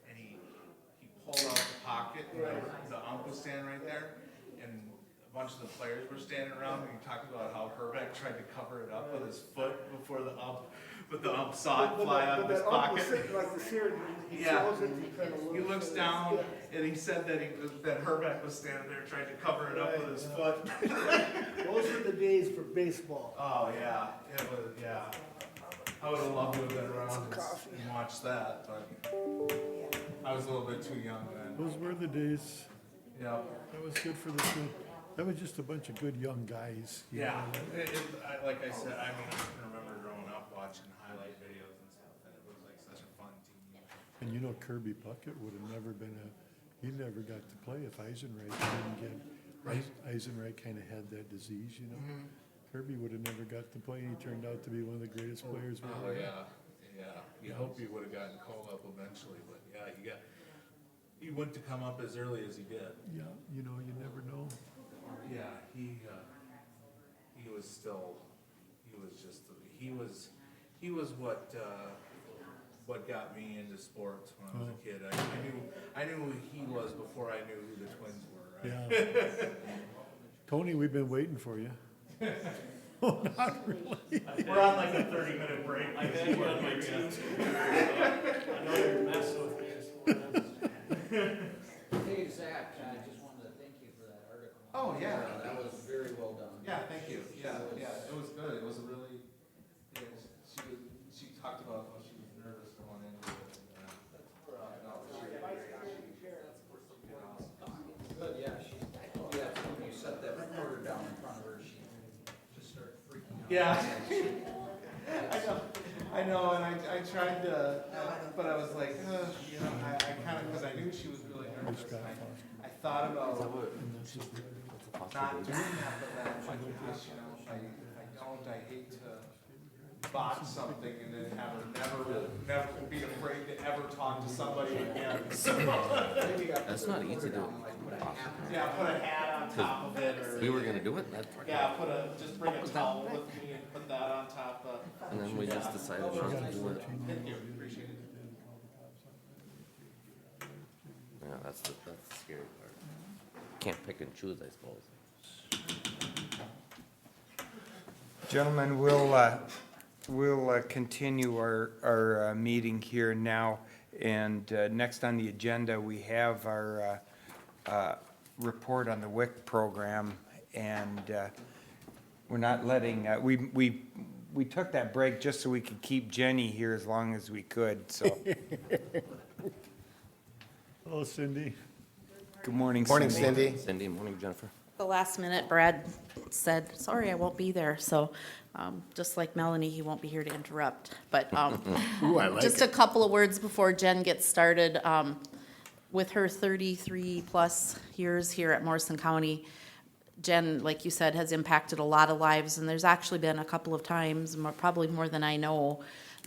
and he pulled out the pocket, and the ump was standing right there, and a bunch of the players were standing around, and he talked about how Herbeck tried to cover it up with his foot before the ump, but the ump saw it fly out of his pocket. Yeah, he looks down, and he said that that Herbeck was standing there trying to cover it up with his foot. Those were the days for baseball. Oh, yeah, it was, yeah. I would have loved to have been around and watched that, but I was a little bit too young then. Those were the days. Yeah. That was good for the team. That was just a bunch of good young guys. you Yeah, know. like I said, I mean, I can remember growing up watching highlight videos and stuff, and it was like such a fun team. And you know Kirby Puckett would have never been he never got to play if Eisenreich didn't get, Eisenreich kind of had that disease, you know? Kirby would have never got to play, and he turned out to be one of the greatest players we Oh, ever had. yeah, yeah. You hope he would have gotten called up eventually, but yeah, he wouldn't have come up as early as he did. Yeah, you know, you never know. Yeah, he was still, he was what got me into sports when I was a kid. I knew who he was before I knew who the Twins were, right? Yeah. Tony, we've been waiting for you. Oh, not really. We're on like a 30-minute break. I bet you on my team. I know you're messing with me. Hey, Zach, I just wanted to thank you for that article. Oh, yeah. That was very well done. Yeah, thank you. Yeah, it was good. It was a really, she talked about how she was nervous going into it. Good, yeah, when you set that recorder down in front of her, she just started freaking out. Yeah. I know, and I tried to, but I was like, you know, I kind of, because I knew she was really nervous. I thought about not doing that, but then I guess, you know, if I don't, I hate to botch something and then have her never be afraid to ever talk to somebody again. That's not easy to, Yeah, put a hat on top of it, or. we were gonna do it, that's, Yeah, just bring a towel with me and put that on top of. and then we just decided not to do it. Thank you, appreciate it. Yeah, that's the scary part. Can't pick and choose, I suppose. Gentlemen, we'll continue our meeting here now. And next on the agenda, we have our report on the Wic program. And we're not letting, we took that break just so we could keep Jenny here as long as we could, so. Hello, Cindy. Good morning, Cindy. Morning, Cindy. Cindy, morning, Jennifer. The last minute, Brad said, sorry, I won't be there, so, just like Melanie, he won't be here to interrupt. But, Ooh, I like just a couple of words before Jen gets started. With her 33-plus years here at Morrison County, Jen, like you said, has impacted a lot of lives, and there's actually been a couple of times, probably more than I know,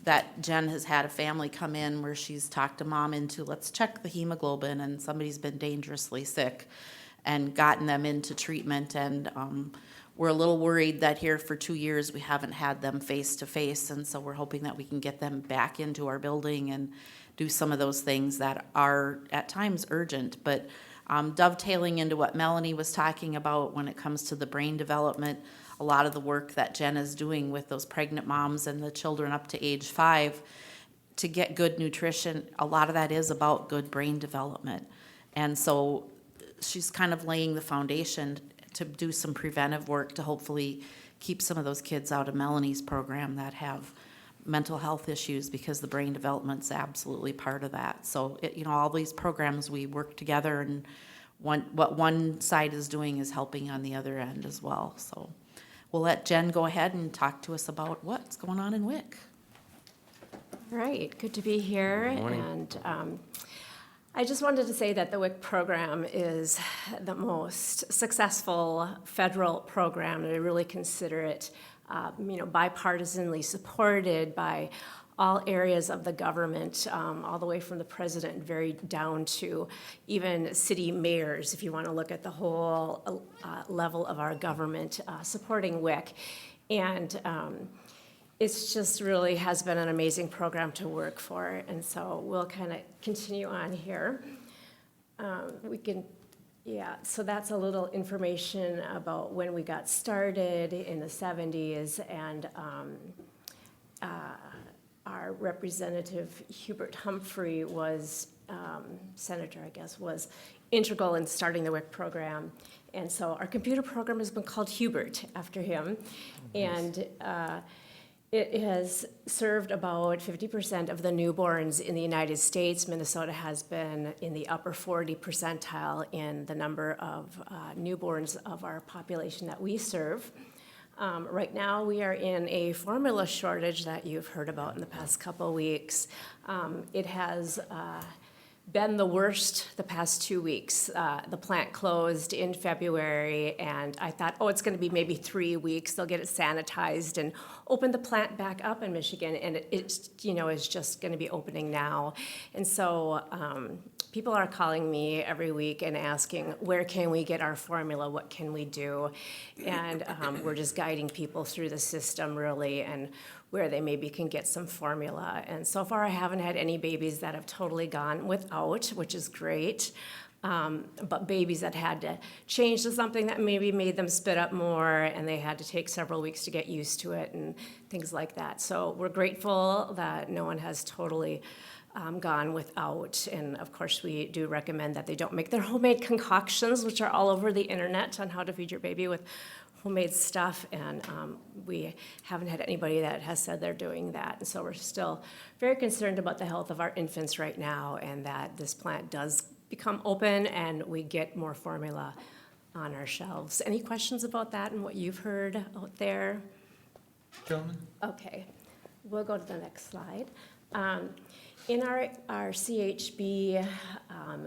that Jen has had a family come in where she's talked to mom into, let's check the hemoglobin, and somebody's been dangerously sick, and gotten them into treatment. And we're a little worried that here for 2 years we haven't had them face to face, and so we're hoping that we can get them back into our building and do some of those things that are at times urgent. But dovetailing into what Melanie was talking about when it comes to the brain development, a lot of the work that Jen is doing with those pregnant moms and the children up to age 5 to get good nutrition, a lot of that is about good brain development. And so she's kind of laying the foundation to do some preventive work to hopefully keep some of those kids out of Melanie's program that have mental health issues, because the brain development's absolutely part of that. So, all these programs, we work together, and what one side is doing is helping on the other end as well. So we'll let Jen go ahead and talk to us about what's going on in Wic. All right, good to be here. Good morning. And I just wanted to say that the Wic program is the most successful federal program, and I really consider it, bipartisanly supported by all areas of the government, all the way from the president very down to even city mayors, if you want to look at the whole level of our government supporting Wic. And it's just really has been an amazing program to work for, and so we'll kind of continue on here. So that's a little information about when we got started in the 70s, and our representative Hubert Humphrey was, senator, I guess, was integral in starting the Wic program. And so our computer program has been called Hubert after him. And it has served about 50% of the newborns in the United States. Minnesota has been in the upper 40 percentile in the number of newborns of our population that we serve. Right now, we are in a formula shortage that you've heard about in the past couple weeks. It has been the worst the past 2 weeks. The plant closed in February, and I thought, it's going to be maybe 3 weeks. They'll get it sanitized and open the plant back up in Michigan, and it is just going to be opening now. And so people are calling me every week and asking, where can we get our formula? What can we do? And we're just guiding people through the system, really, and where they maybe can get some formula. And so far, I haven't had any babies that have totally gone without, which is great. But babies that had to change to something that maybe made them spit up more, and they had to take several weeks to get used to it and things like that. So we're grateful that no one has totally gone without. And of course, we do recommend that they don't make their homemade concoctions, which are all over the internet on how to feed your baby with homemade stuff, and we haven't had anybody that has said they're doing that. And so we're still very concerned about the health of our infants right now, and that this plant does become open and we get more formula on our shelves. Any questions about that and what you've heard out there? Gentlemen? Okay, we'll go to the next slide. In our CHB,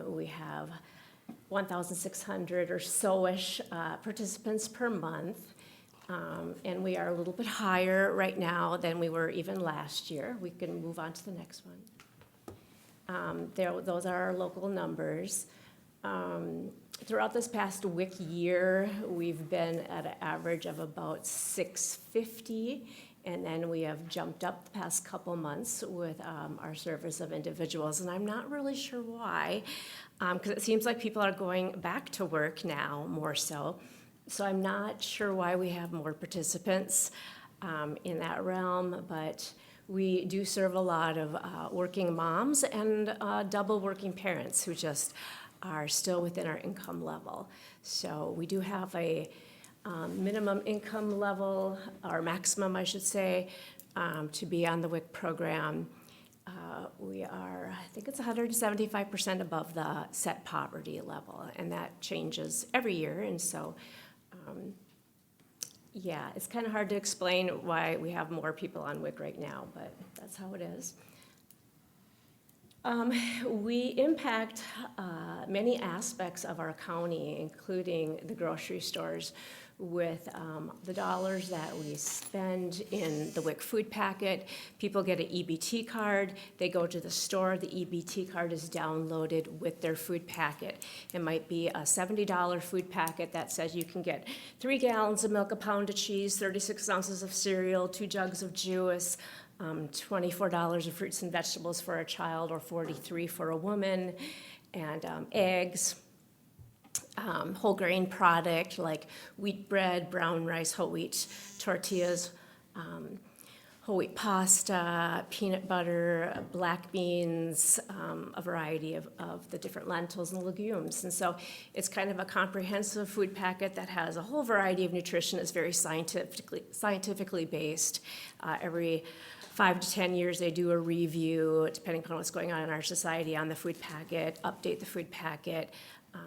we have 1,600 or so-ish participants per month, and we are a little bit higher right now than we were even last year. We can move on to the next one. Those are our local numbers. Throughout this past Wic year, we've been at an average of about 650, and then we have jumped up the past couple months with our service of individuals, and I'm not really sure why, because it seems like people are going back to work now more so. So I'm not sure why we have more participants in that realm, but We do serve a lot of working moms and double working parents who just are still within our income level. So we do have a minimum income level, or maximum, I should say, to be on the WIC program. We are, I think it's 175% above the set poverty level, and that changes every year. And so, yeah, it's kind of hard to explain why we have more people on WIC right now, but that's how it is. We impact many aspects of our county, including the grocery stores, with the dollars that we spend in the WIC food packet. People get an EBT card. They go to the store. The EBT card is downloaded with their food packet. It might be a $70 food packet that says you can get 3 gallons of milk, a pound of cheese, 36 ounces of cereal, 2 jugs of juice, $24 of fruits and vegetables for a child, or $43 for a woman, and eggs. Whole grain product like wheat bread, brown rice, whole wheat tortillas, whole wheat pasta, peanut butter, black beans, a variety of the different lentils and legumes. And so it's kind of a comprehensive food packet that has a whole variety of nutrition. It's very scientifically based. Every 5 to 10 years, they do a review, depending on what's going on in our society, on the food packet, update the food packet,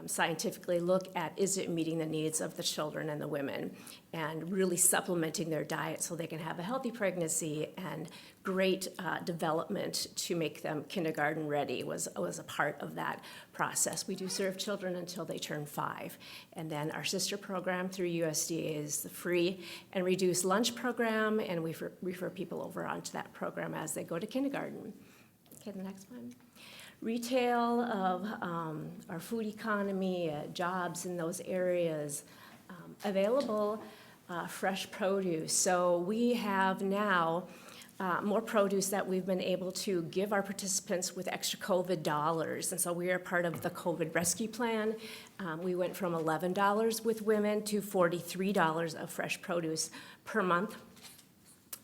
scientifically look at, is it meeting the needs of the children and the women, and really supplementing their diet so they can have a healthy pregnancy and great development to make them kindergarten ready was a part of that process. We do serve children until they turn 5. And then our sister program through USDA is the free and reduced lunch program, and we refer people over onto that program as they go to kindergarten. Okay, the next one. Retail of our food economy, jobs in those areas, available fresh produce. So we have now more produce that we've been able to give our participants with extra COVID dollars. And so we are part of the COVID rescue plan. We went from $11 with women to $43 of fresh produce per month.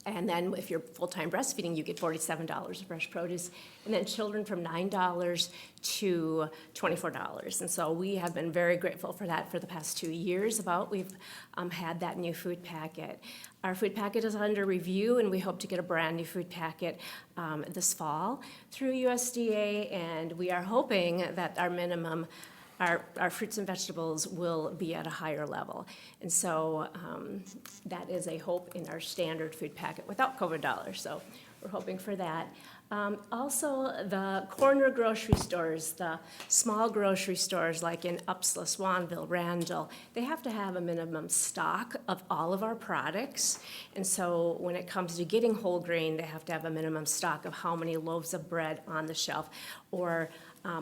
And then if you're full-time breastfeeding, you get $47 of fresh produce. And then children from $9 to $24. And so we have been very grateful for that for the past 2 years we've had that new food packet. Our food packet is under review, and we hope to get a brand new food packet this fall through USDA. And we are hoping that our minimum our fruits and vegetables will be at a higher level. And so that is a hope in our standard food packet without COVID dollars. So we're hoping for that. Also, the corner grocery stores, the small grocery stores like in Upsala, Swanville, Randall, they have to have a minimum stock of all of our products. And so when it comes to getting whole grain, they have to have a minimum stock of how many loaves of bread on the shelf, or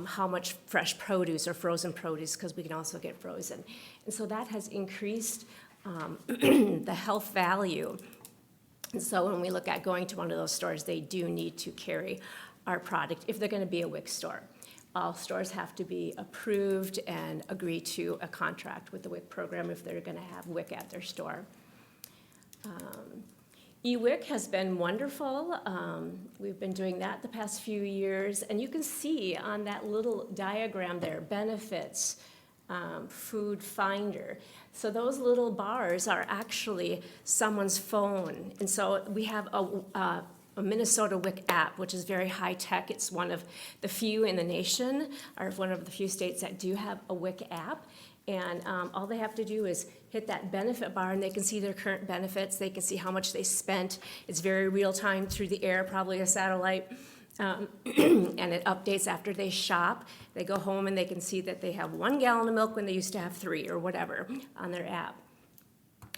how much fresh produce or frozen produce, because we can also get frozen. And so that has increased the health value. And so when we look at going to one of those stores, they do need to carry our product if they're going to be a WIC store. All stores have to be approved and agree to a contract with the WIC program if they're going to have WIC at their store. eWIC has been wonderful. We've been doing that the past few years, and you can see on that little diagram there, benefits, food finder. So those little bars are actually someone's phone. And so we have a Minnesota WIC app, which is very high tech. It's one of the few in the nation, or one of the few states that do have a WIC app. And all they have to do is hit that benefit bar, and they can see their current benefits. They can see how much they spent. It's very real time through the air, probably a satellite. And it updates after they shop. They go home and they can see that they have 1 gallon of milk when they used to have 3 or whatever on their app.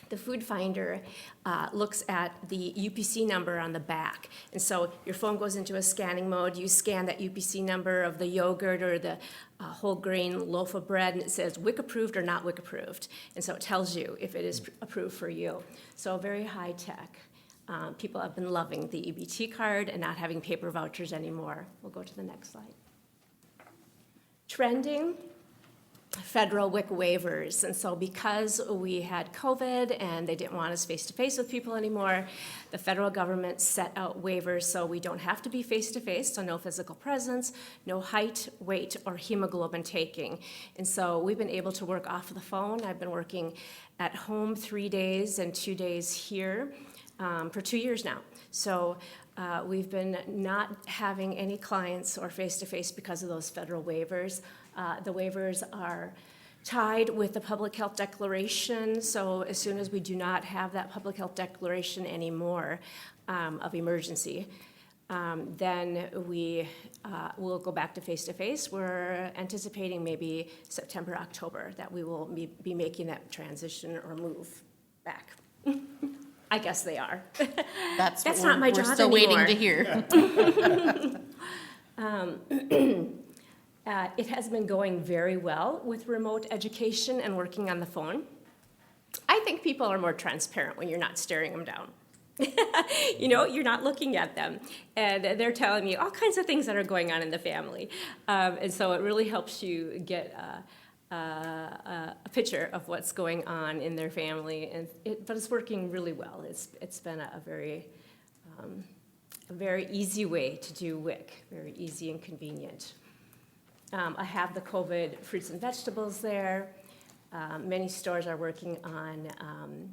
The food finder looks at the UPC number on the back. And so your phone goes into a scanning mode. You scan that UPC number of the yogurt or the whole grain loaf of bread, and it says WIC approved or not WIC approved. And so it tells you if it is approved for you. So very high tech. People have been loving the EBT card and not having paper vouchers anymore. We'll go to the next slide. Trending. federal WIC waivers. And so because we had COVID and they didn't want us face-to-face with people anymore, the federal government set out waivers so we don't have to be face-to-face, so no physical presence, no height, weight, or hemoglobin taking. And so we've been able to work off of the phone. I've been working at home 3 days and 2 days here for 2 years now. So we've been not having any clients or face-to-face because of those federal waivers. The waivers are tied with the public health declaration, so as soon as we do not have that public health declaration anymore of emergency, then we will go back to face-to-face. We're anticipating maybe September, October, that we will be making that transition or move back. I guess they are. That's what not my we're job still anymore. waiting to hear. It has been going very well with remote education and working on the phone. I think people are more transparent when you're not staring them down. You know, you're not looking at them, and they're telling me all kinds of things that are going on in the family. And so it really helps you get a picture of what's going on in their family, but it's working really well. It's been a very easy way to do WIC, very easy and convenient. I have the COVID fruits and vegetables there. Many stores are working on,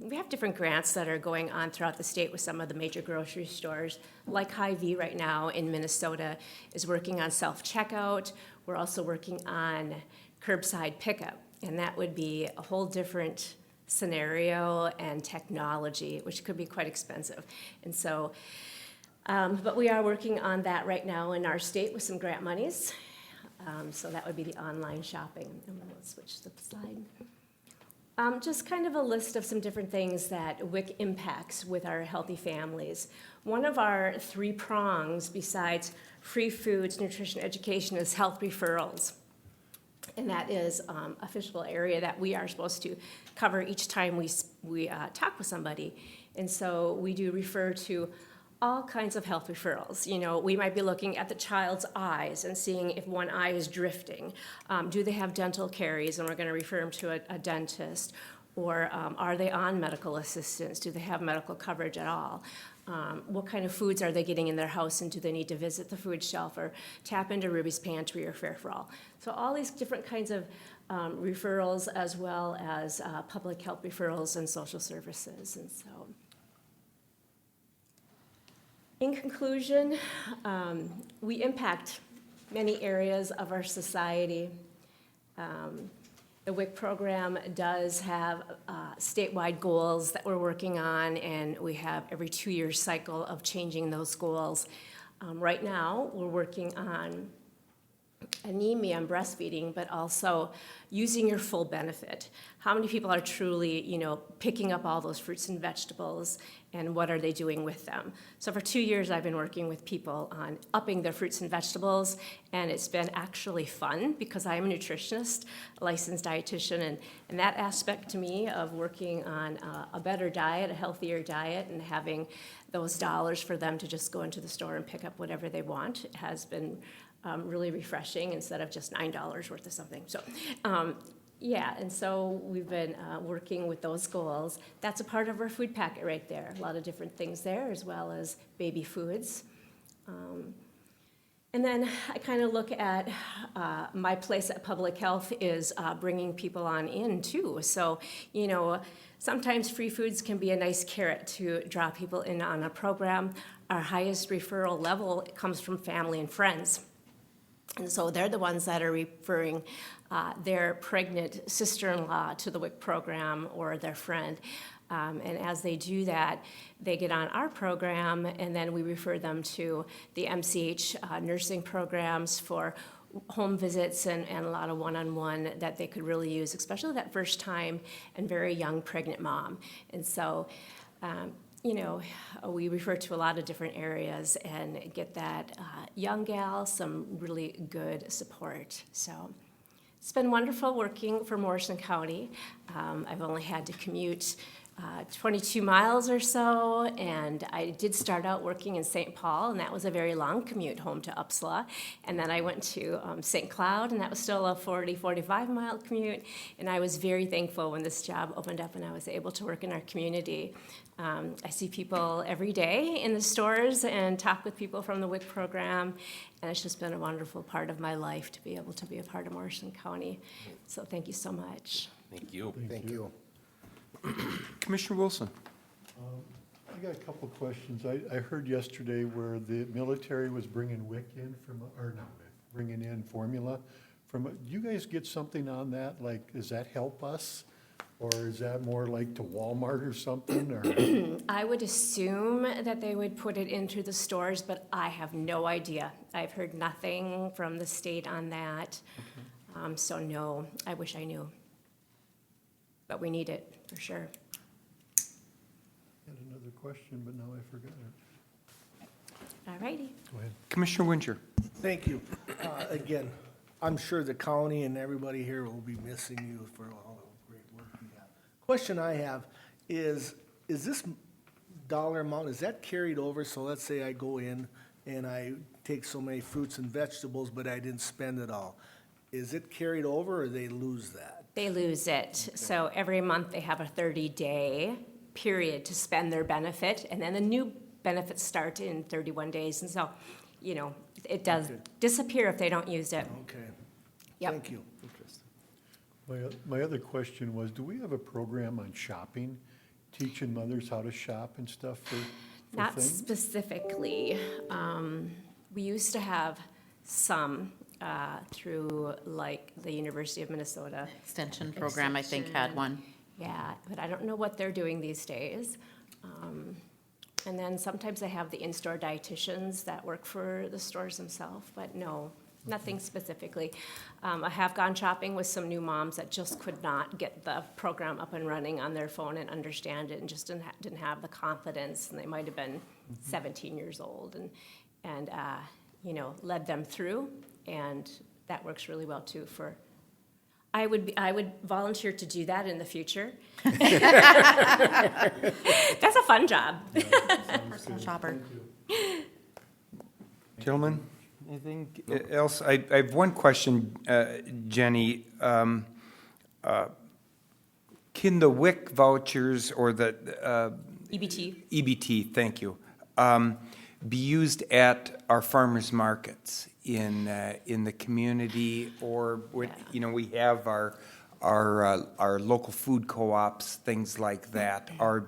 we have different grants that are going on throughout the state with some of the major grocery stores, like Hy-Vee right now in Minnesota is working on self-checkout. We're also working on curbside pickup, and that would be a whole different scenario and technology, which could be quite expensive. And so, but we are working on that right now in our state with some grant monies. So that would be the online shopping. And we'll switch the slide. Just kind of a list of some different things that WIC impacts with our healthy families. One of our 3 prongs, besides free foods, nutrition, education, is health referrals. And that is a physical area that we are supposed to cover each time we talk with somebody. And so we do refer to all kinds of health referrals. You know, we might be looking at the child's eyes and seeing if one eye is drifting. Do they have dental caries? And we're going to refer them to a dentist. Or are they on medical assistance? Do they have medical coverage at all? What kind of foods are they getting in their house, and do they need to visit the food shelf or tap into Ruby's Pantry or Fare for All? So all these different kinds of referrals, as well as public health referrals and social services. And so, in conclusion, we impact many areas of our society. The WIC program does have statewide goals that we're working on, and we have every 2-year cycle of changing those goals. Right now, we're working on anemia and breastfeeding, but also using your full benefit. How many people are truly, you know, picking up all those fruits and vegetables, and what are they doing with them? So for 2 years, I've been working with people on upping their fruits and vegetables, and it's been actually fun because I'm a nutritionist, a licensed dietitian, and that aspect to me of working on a better diet, a healthier diet, and having those dollars for them to just go into the store and pick up whatever they want has been really refreshing instead of just $9 worth of something. So, yeah, and so we've been working with those goals. That's a part of our food packet right there. A lot of different things there, as well as baby foods. And then I kind of look at my place at public health is bringing people on in too. So, you know, sometimes free foods can be a nice carrot to draw people in on a program. Our highest referral level comes from family and friends. And so they're the ones that are referring their pregnant sister-in-law to the WIC program or their friend. And as they do that, they get on our program, and then we refer them to the MCH nursing programs for home visits and a lot of one-on-one that they could really use, especially that first time and very young pregnant mom. And so, you know, we refer to a lot of different areas and get that young gal some really good support. So it's been wonderful working for Morrison County. I've only had to commute 22 miles or so, and I did start out working in St. Paul, and that was a very long commute home to Upsala. And then I went to St. Cloud, and that was still a 45-mile commute. And I was very thankful when this job opened up and I was able to work in our community. I see people every day in the stores and talk with people from the Wic Program, and it's just been a wonderful part of my life to be able to be a part of Morrison County. So thank you so much. Thank you. Thank you. Commissioner Wilson? I got a couple of questions. I heard yesterday where the military was bringing WIC in from, or not WIC, bringing in formula from, do you guys get something on that? Like, does that help us? Or is that more like to Walmart or something, or? I would assume that they would put it into the stores, but I have no idea. I've heard nothing from the state on that. So no, I wish I knew. But we need it, for sure. I had another question, but now I forgot it. All righty. Go ahead. Commissioner Winger? Thank you. Again, I'm sure the county and everybody here will be missing you for all the great work you got. Question I have is this dollar amount, is that carried over? So let's say I go in and I take so many fruits and vegetables, but I didn't spend it all. Is it carried over or they lose that? They lose it. So every month they have a 30-day period to spend their benefit, and then the new benefits start in 31 days. And so, you know, it does disappear if they don't use it. Okay. Yep. Thank you. My other question was, do we have a program on shopping, teaching mothers how to shop and stuff for Not things? specifically. We used to have some through like the University of Minnesota. Extension program, I think, had one. Yeah, but I don't know what they're doing these days. And then sometimes they have the in-store dietitians that work for the stores themselves, but no, nothing specifically. I have gone shopping with some new moms that just could not get the program up and running on their phone and understand it, and just didn't have the confidence, and they might have been 17 years old, and you know, led them through, and that works really well too for. I would volunteer to do that in the future. That's a fun job. Personal shopper. Gentlemen, anything else? I have one question, Jenny. Can the WIC vouchers or the EBT, thank you, be used at our farmers markets in the community, or you know, we have our local food co-ops, things like that. Are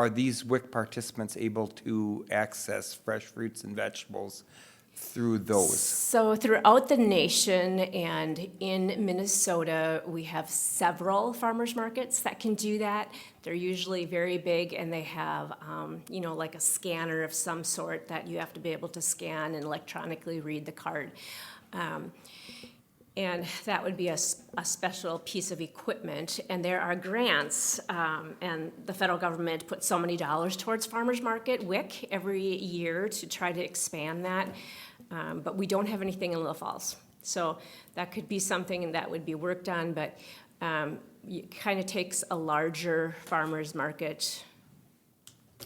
these WIC participants able to access fresh fruits and vegetables through those? So throughout the nation and in Minnesota, we have several farmers markets that can do that. They're usually very big, and they have, you know, like a scanner of some sort that you have to be able to scan and electronically read the card. And that would be a special piece of equipment. And there are grants, and the federal government puts so many dollars towards farmers market, WIC, every year to try to expand that. But we don't have anything in Little Falls. So that could be something that would be worked on, but it kind of takes a larger farmers market.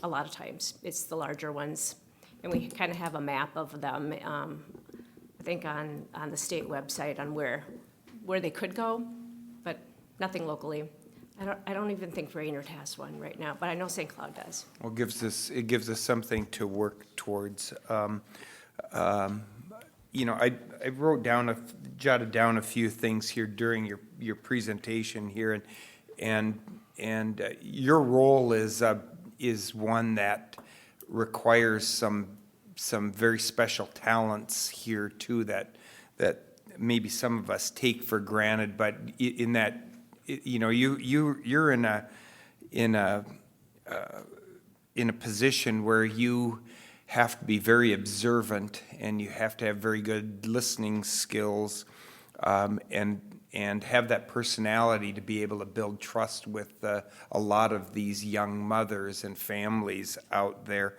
A lot of times, it's the larger ones. And we kind of have a map of them, I think on the state website on where they could go, but nothing locally. I don't even think Raynard has one right now, but I know St. Cloud does. Well, it gives us something to work towards. You know, I jotted down a few things here during your presentation here, and your role is one that requires some very special talents here too that maybe some of us take for granted, but in that, you know, you're in a position where you have to be very observant, and you have to have very good listening skills, and have that personality to be able to build trust with a lot of these young mothers and families out there,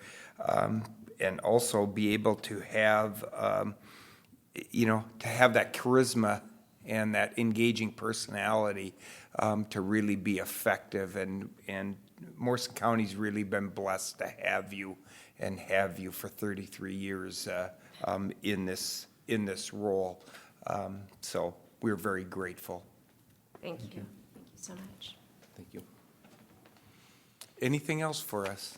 and also be able to have, you know, to have that charisma and that engaging personality to really be effective. And Morrison County's really been blessed to have you for 33 years in this role. So we're very grateful. Thank you. Thank you so much. Thank you. Anything else for us?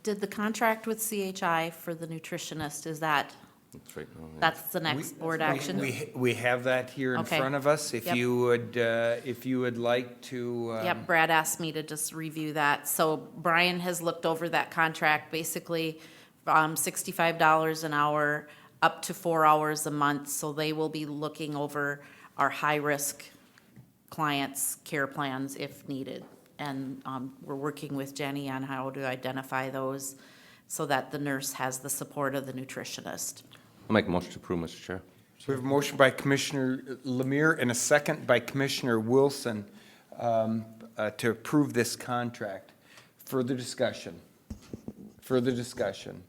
Did the contract with CHI for the nutritionist, is that, That's right. Oh, yeah. that's the next board action? We have that here in Okay. front of us. If Yep. you would like to. Yep, Brad asked me to just review that. So Brian has looked over that contract, basically $65 an hour, up to 4 hours a month. So they will be looking over our high-risk clients' care plans if needed. And we're working with Jenny on how to identify those so that the nurse has the support of the nutritionist. I'll make a motion to approve, Mr. Chair. So we have a motion by Commissioner Lemire and a second by Commissioner Wilson to approve this contract. Further discussion? Further discussion?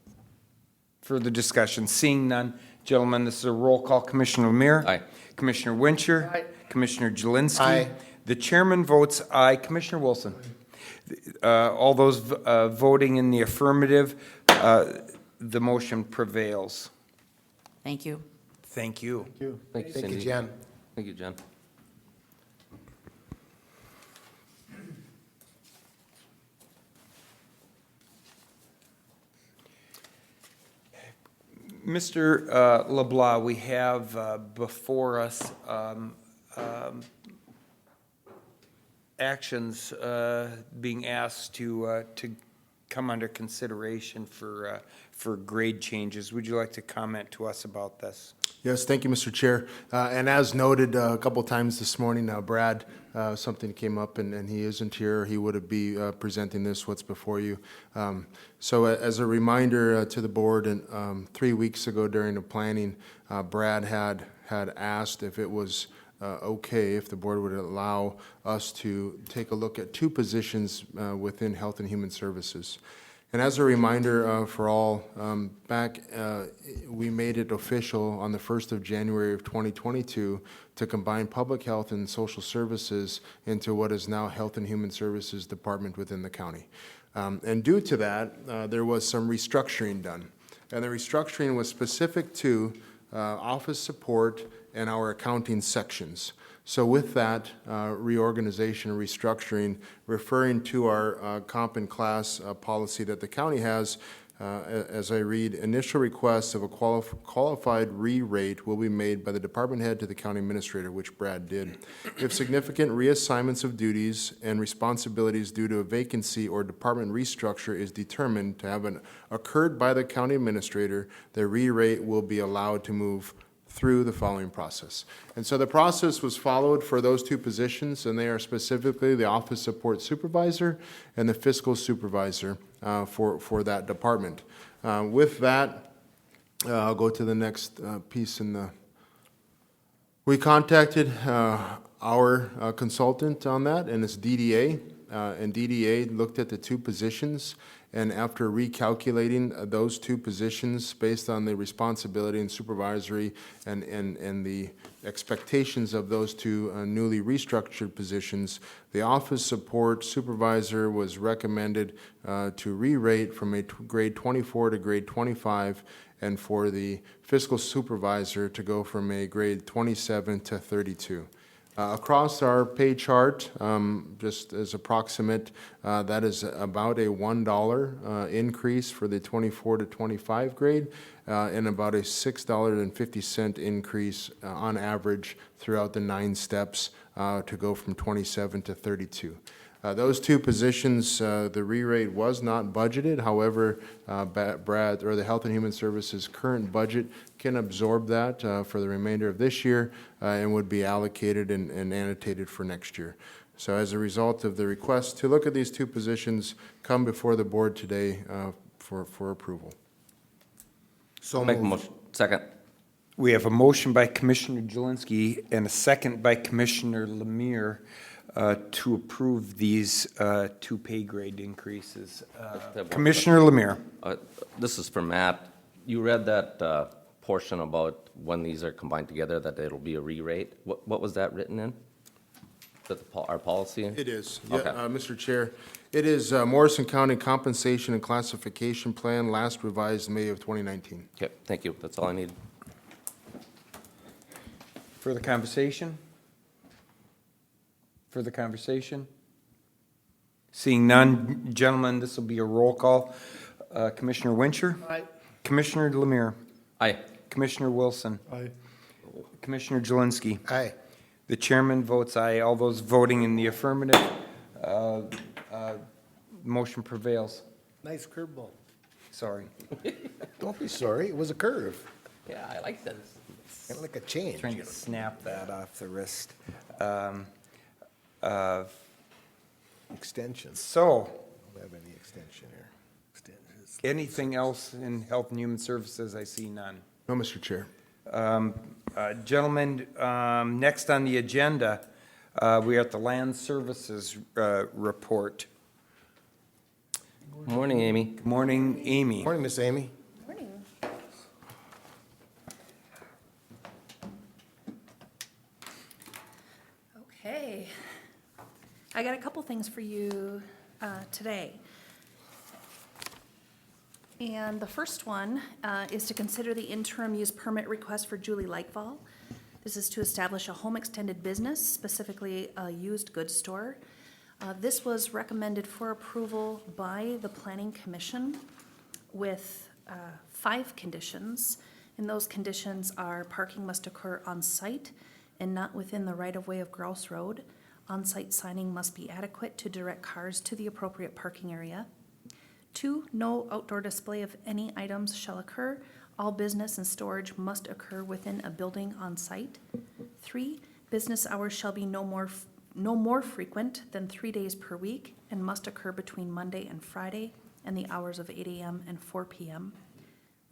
Further discussion? Seeing none, gentlemen, this is a roll call. Commissioner Lemire? Aye. Commissioner Wincher? Aye. Commissioner Jelinski? Aye. The chairman votes aye. Commissioner Wilson? All those voting in the affirmative, the motion prevails. Thank you. Thank you. Thank you, Thank you, Cindy. Jen. Thank you, Jen. Mr. LeBlanc, we have before us actions being asked to come under consideration for grade changes. Would you like to comment to us about this? Yes, thank you, Mr. Chair. And as noted a couple times this morning, Brad, something came up and he isn't here. He would be presenting what's before you. So as a reminder to the board, 3 weeks ago during the planning, Brad had asked if it was okay if the board would allow us to take a look at 2 positions within Health and Human Services. And as a reminder for all, we made it official on the 1st of January of 2022 to combine Public Health and Social Services into what is now Health and Human Services Department within the county. And due to that, there was some restructuring done. And the restructuring was specific to office support and our accounting sections. So with that reorganization and restructuring, referring to our comp and class policy that the county has, as I read, initial requests of a qualified re-rate will be made by the department head to the county administrator, which Brad did. If significant reassignments of duties and responsibilities due to a vacancy or department restructure is determined to have occurred by the county administrator, the re-rate will be allowed to move through the following process. And so the process was followed for those 2 positions, and they are specifically the Office Support Supervisor and the Fiscal Supervisor for that department. With that, I'll go to the next piece in the... We contacted our consultant on that, and it's DDA, and DDA looked at the 2 positions, and after recalculating those 2 positions based on the responsibility and supervisory and the expectations of those 2 newly restructured positions, the Office Support Supervisor was recommended to re-rate from a grade 24 to grade 25, and for the Fiscal Supervisor to go from a grade 27 to 32. Across our pay chart, just as approximate, that is about a $1 increase for the 24 to 25 grade, and about a $6.50 increase on average throughout the 9 steps to go from 27 to 32. Those 2 positions, the re-rate was not budgeted. However, Brad, or the Health and Human Services current budget can absorb that for the remainder of this year and would be allocated and annotated for next year. So as a result of the request to look at these 2 positions, come before the board today for approval. So Make a moved. motion. Second. We have a motion by Commissioner Jelinski and a second by Commissioner Lemire to approve these 2 pay grade increases. Commissioner Lemire. This is for Matt. You read that portion about when these are combined together, that it'll be a re-rate. What was that written in? Our policy? It is. Okay. Yeah, Mr. Chair, it is Morrison County Compensation and Classification Plan, last revised May of 2019. Okay, thank you. That's all I need. Further conversation? Further conversation? Seeing none, gentlemen, this will be a roll call. Commissioner Wincher? Aye. Commissioner Lemire? Aye. Commissioner Wilson? Aye. Commissioner Jelinski? Aye. The chairman votes aye. All those voting in the affirmative, motion prevails. Nice curveball. Sorry. Don't be sorry, it was a curve. Yeah, I like this. Kind of like a change. Trying to snap that off the wrist. Extensions. So, Don't have any extension here. anything else in Health and Human Services? I see none. No, Mr. Chair. Gentlemen, next on the agenda, we are at the Land Services report. Morning, Amy. Good morning, Amy. Morning, Miss Amy. Morning. Okay. I got a couple things for you today. And the first one is to consider the interim use permit request for Julie Lightfall. This is to establish a home extended business, specifically a used goods store. This was recommended for approval by the Planning Commission with 5 conditions. And those conditions are parking must occur on site and not within the right-of-way of Grouse Road. On-site signing must be adequate to direct cars to the appropriate parking area. 2, no outdoor display of any items shall occur. All business and storage must occur within a building on site. 3, business hours shall be no more frequent than 3 days per week and must occur between Monday and Friday and the hours of 8 a.m. and 4 p.m.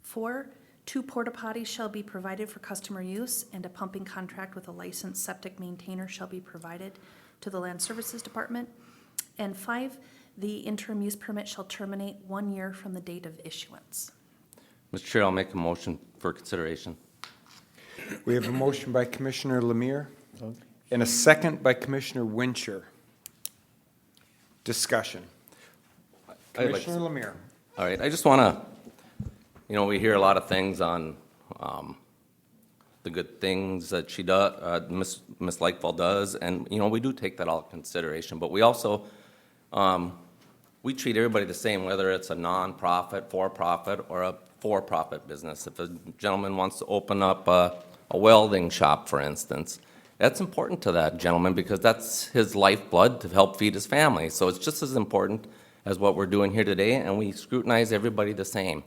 4, 2 porta potties shall be provided for customer use, and a pumping contract with a licensed septic maintainer shall be provided to the Land Services Department. And 5, the interim use permit shall terminate 1 year from the date of issuance. Mr. Chair, I'll make a motion for consideration. We have a motion by Commissioner Lemire and a second by Commissioner Wincher. Discussion. Commissioner Lemire. All right, I just want to, we hear a lot of things on the good things that she does, Ms. Lightfall does, and, we do take that all into consideration, but we also, we treat everybody the same, whether it's a nonprofit, for-profit, or a for-profit business. If a gentleman wants to open up a welding shop, for instance, that's important to that gentleman because that's his lifeblood to help feed his family. So it's just as important as what we're doing here today, and we scrutinize everybody the same.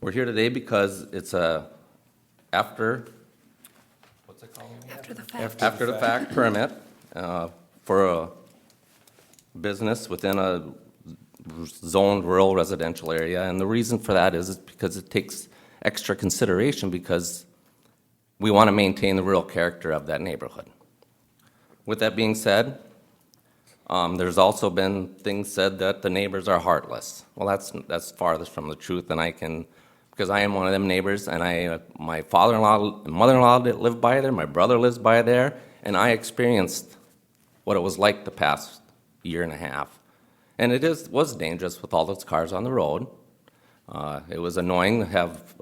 We're here today because it's what's it called? After the fact. After the fact permit for a business within a zoned rural residential area. And the reason for that is because it takes extra consideration because we want to maintain the rural character of that neighborhood. With that being said, there's also been things said that the neighbors are heartless. Well, that's farthest from the truth, and I can, because I am one of them neighbors, and my father-in-law and mother-in-law live by there, my brother lives by there, and I experienced what it was like the past year and a half. And it was dangerous with all those cars on the road. It was annoying to have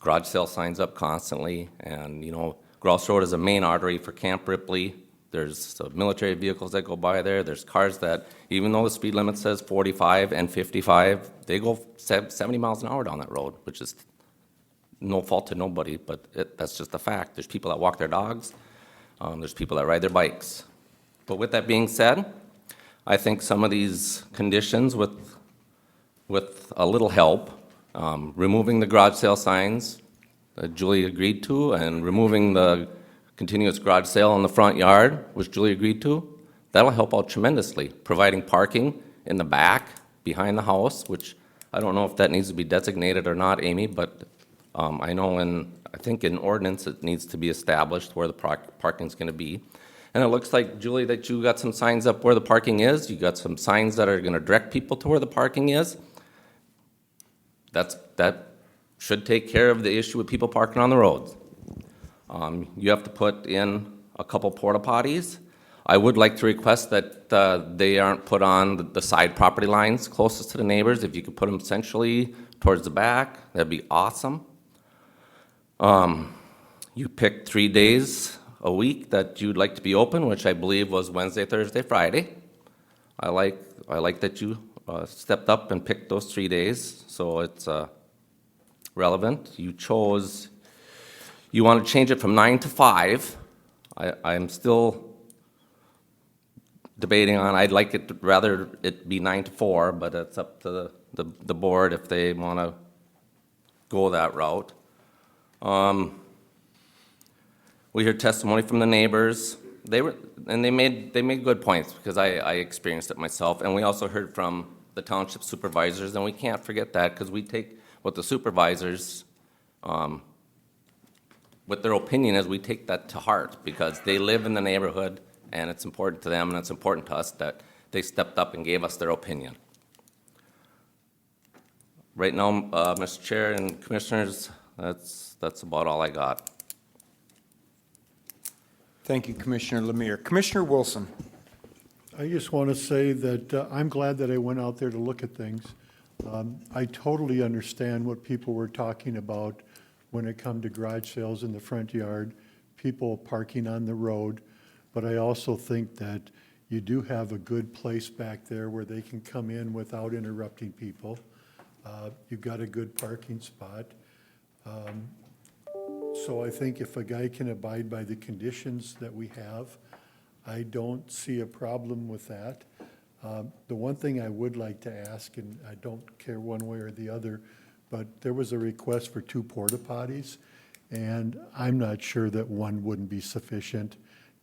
garage sale signs up constantly, and Grouse Road is a main artery for Camp Ripley. There's military vehicles that go by there. There's cars that, even though the speed limit says 45 and 55, they go 70 miles an hour down that road, which is no fault to nobody, but that's just a fact. There's people that walk their dogs. There's people that ride their bikes. But with that being said, I think some of these conditions with a little help, removing the garage sale signs that Julie agreed to, and removing the continuous garage sale in the front yard, which Julie agreed to, that'll help out tremendously. Providing parking in the back, behind the house, which I don't know if that needs to be designated or not, Amy, but I know I think in ordinance it needs to be established where the parking's going to be. And it looks like, Julie, that you got some signs up where the parking is. You got some signs that are going to direct people to where the parking is. That should take care of the issue with people parking on the roads. You have to put in a couple porta potties. I would like to request that they aren't put on the side property lines closest to the neighbors. If you could put them centrally towards the back, that'd be awesome. You picked 3 days a week that you'd like to be open, which I believe was Wednesday, Thursday, Friday. I like that you stepped up and picked those 3 days, so it's relevant. You want to change it from 9 to 5. I'm still debating on, I'd like it, rather it be 9 to 4, but it's up to the board if they want to go that route. We heard testimony from the neighbors. They made good points, because I experienced it myself, and we also heard from the township supervisors, and we can't forget that, because we take what the supervisors, what their opinion is, we take that to heart, because they live in the neighborhood, and it's important to them, and it's important to us that they stepped up and gave us their opinion. Right now, Mr. Chair and Commissioners, that's about all I got. Thank you, Commissioner Lemire. Commissioner Wilson. I just want to say that I'm glad that I went out there to look at things. I totally understand what people were talking about when it come to garage sales in the front yard, people parking on the road, but I also think that you do have a good place back there where they can come in without interrupting people. You've got a good parking spot. So I think if a guy can abide by the conditions that we have, I don't see a problem with that. The one thing I would like to ask, and I don't care one way or the other, but there was a request for 2 porta potties, and I'm not sure that one wouldn't be sufficient.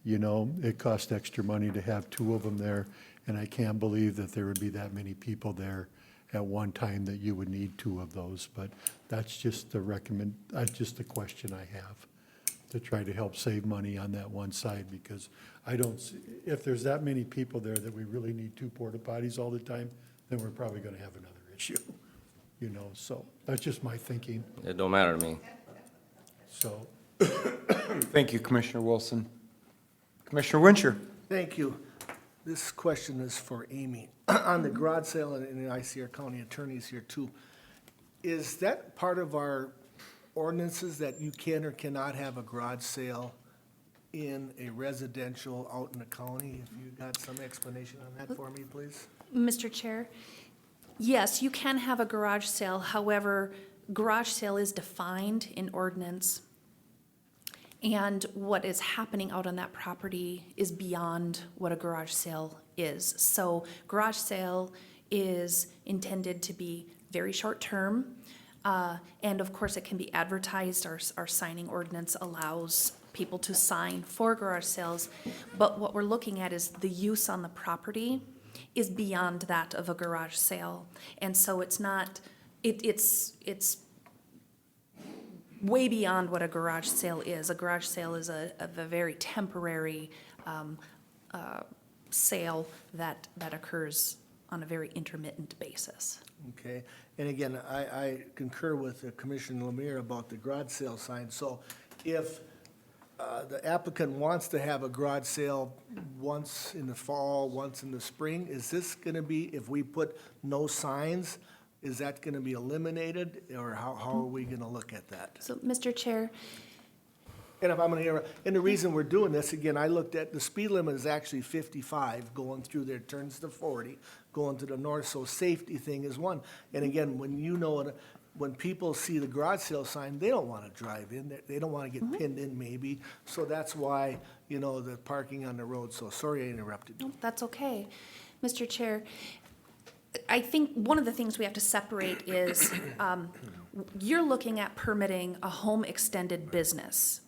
You know, it costs extra money to have 2 of them there, and I can't believe that there would be that many people there at one time that you would need 2 of those. But that's just that's just a question I have, to try to help save money on that one side, because I don't see, if there's that many people there that we really need 2 porta potties all the time, then we're probably gonna have another issue, you know, so that's just my thinking, It don't matter to me. so. Thank you, Commissioner Wilson. Commissioner Wincher. Thank you. This question is for Amy. On the garage sale, and I see our county attorneys here too, is that part of our ordinances that you can or cannot have a garage sale in a residential out in the county? If you got some explanation on that for me, please? Mr. Chair, yes, you can have a garage sale. However, garage sale is defined in ordinance. And what is happening out on that property is beyond what a garage sale is. So garage sale is intended to be very short-term. And of course, it can be advertised. Our signing ordinance allows people to sign for garage sales. But what we're looking at is the use on the property is beyond that of a garage sale. And so it's not, it's way beyond what a garage sale is. A garage sale is a very temporary sale that occurs on a very intermittent basis. Okay, and again, I concur with Commissioner Lemire about the garage sale sign. So if the applicant wants to have a garage sale once in the fall, once in the spring, is this gonna be, if we put no signs, is that gonna be eliminated, or how are we gonna look at that? So, Mr. Chair, And if I'm gonna hear, and the reason we're doing this, again, I looked at, the speed limit is actually 55 going through there, turns to 40, going to the north, so safety thing is one. And again, when people see the garage sale sign, they don't wanna drive in, they don't wanna get pinned in maybe, so that's why, the parking on the road, so sorry I interrupted. no, that's okay. Mr. Chair, I think one of the things we have to separate is you're looking at permitting a home extended business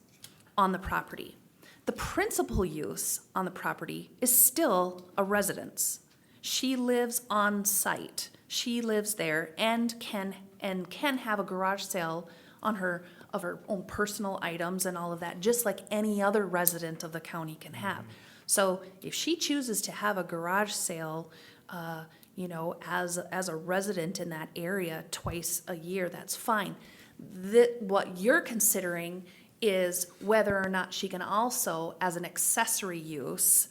on the property. The principal use on the property is still a residence. She lives on site. She lives there and can have a garage sale of her own personal items and all of that, just like any other resident of the county can have. So if she chooses to have a garage sale, as a resident in that area twice a year, that's fine. What you're considering is whether or not she can also, as an accessory use,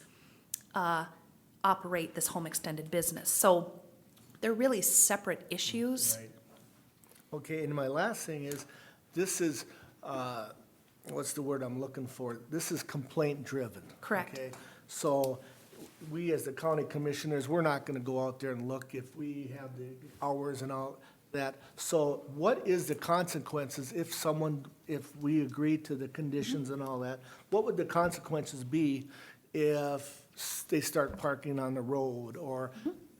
operate this home extended business. So they're really separate issues. Right. Okay, and my last thing is, this is, what's the word I'm looking for? This is complaint-driven. Correct. Okay? So we, as the county commissioners, we're not gonna go out there and look if we have the hours and all that. So what is the consequences if we agree to the conditions and all that? What would the consequences be if they start parking on the road, or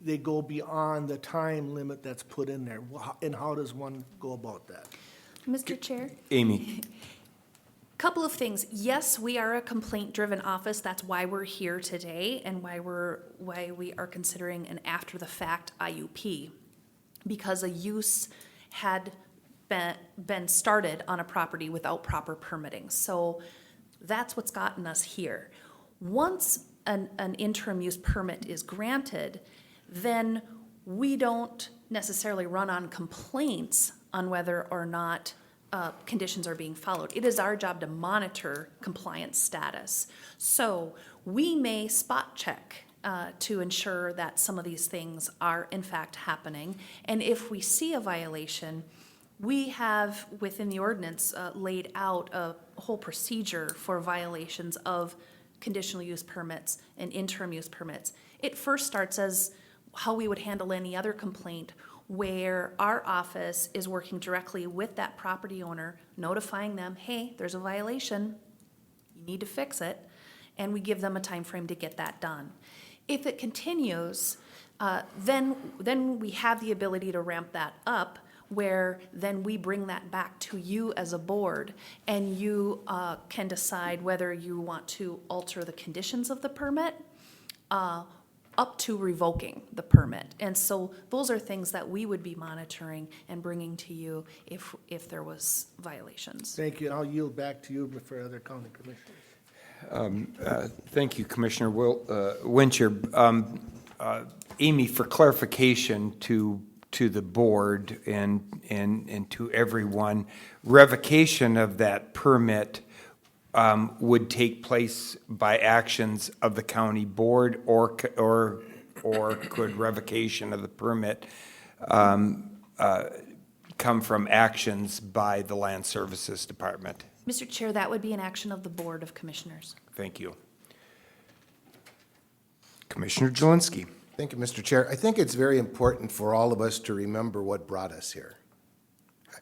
they go beyond the time limit that's put in there? And how does one go about that? Mr. Chair? Amy? Couple of things. Yes, we are a complaint-driven office. That's why we're here today and why we are considering an after-the-fact IUP, because a use had been started on a property without proper permitting. So that's what's gotten us here. Once an interim use permit is granted, then we don't necessarily run on complaints on whether or not conditions are being followed. It is our job to monitor compliance status. So we may spot check to ensure that some of these things are in fact happening. And if we see a violation, we have within the ordinance laid out a whole procedure for violations of conditional use permits and interim use permits. It first starts as how we would handle any other complaint, where our office is working directly with that property owner, notifying them, hey, there's a violation, you need to fix it, and we give them a time frame to get that done. If it continues, then we have the ability to ramp that up, where then we bring that back to you as a board, and you can decide whether you want to alter the conditions of the permit up to revoking the permit. And so those are things that we would be monitoring and bringing to you if there was violations. Thank you, and I'll yield back to you for other county commissioners. Thank you, Commissioner Wincher. Amy, for clarification to the board and to everyone, revocation of that permit would take place by actions of the county board, or could revocation of the permit come from actions by the Land Services Department? Mr. Chair, that would be an action of the Board of Commissioners. Thank you. Commissioner Jelinski. Thank you, Mr. Chair. I think it's very important for all of us to remember what brought us here.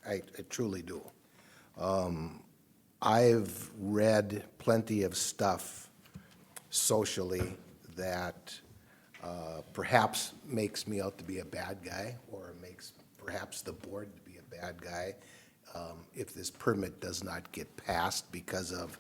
I truly do. I've read plenty of stuff socially that perhaps makes me out to be a bad guy, or makes perhaps the board to be a bad guy if this permit does not get passed because of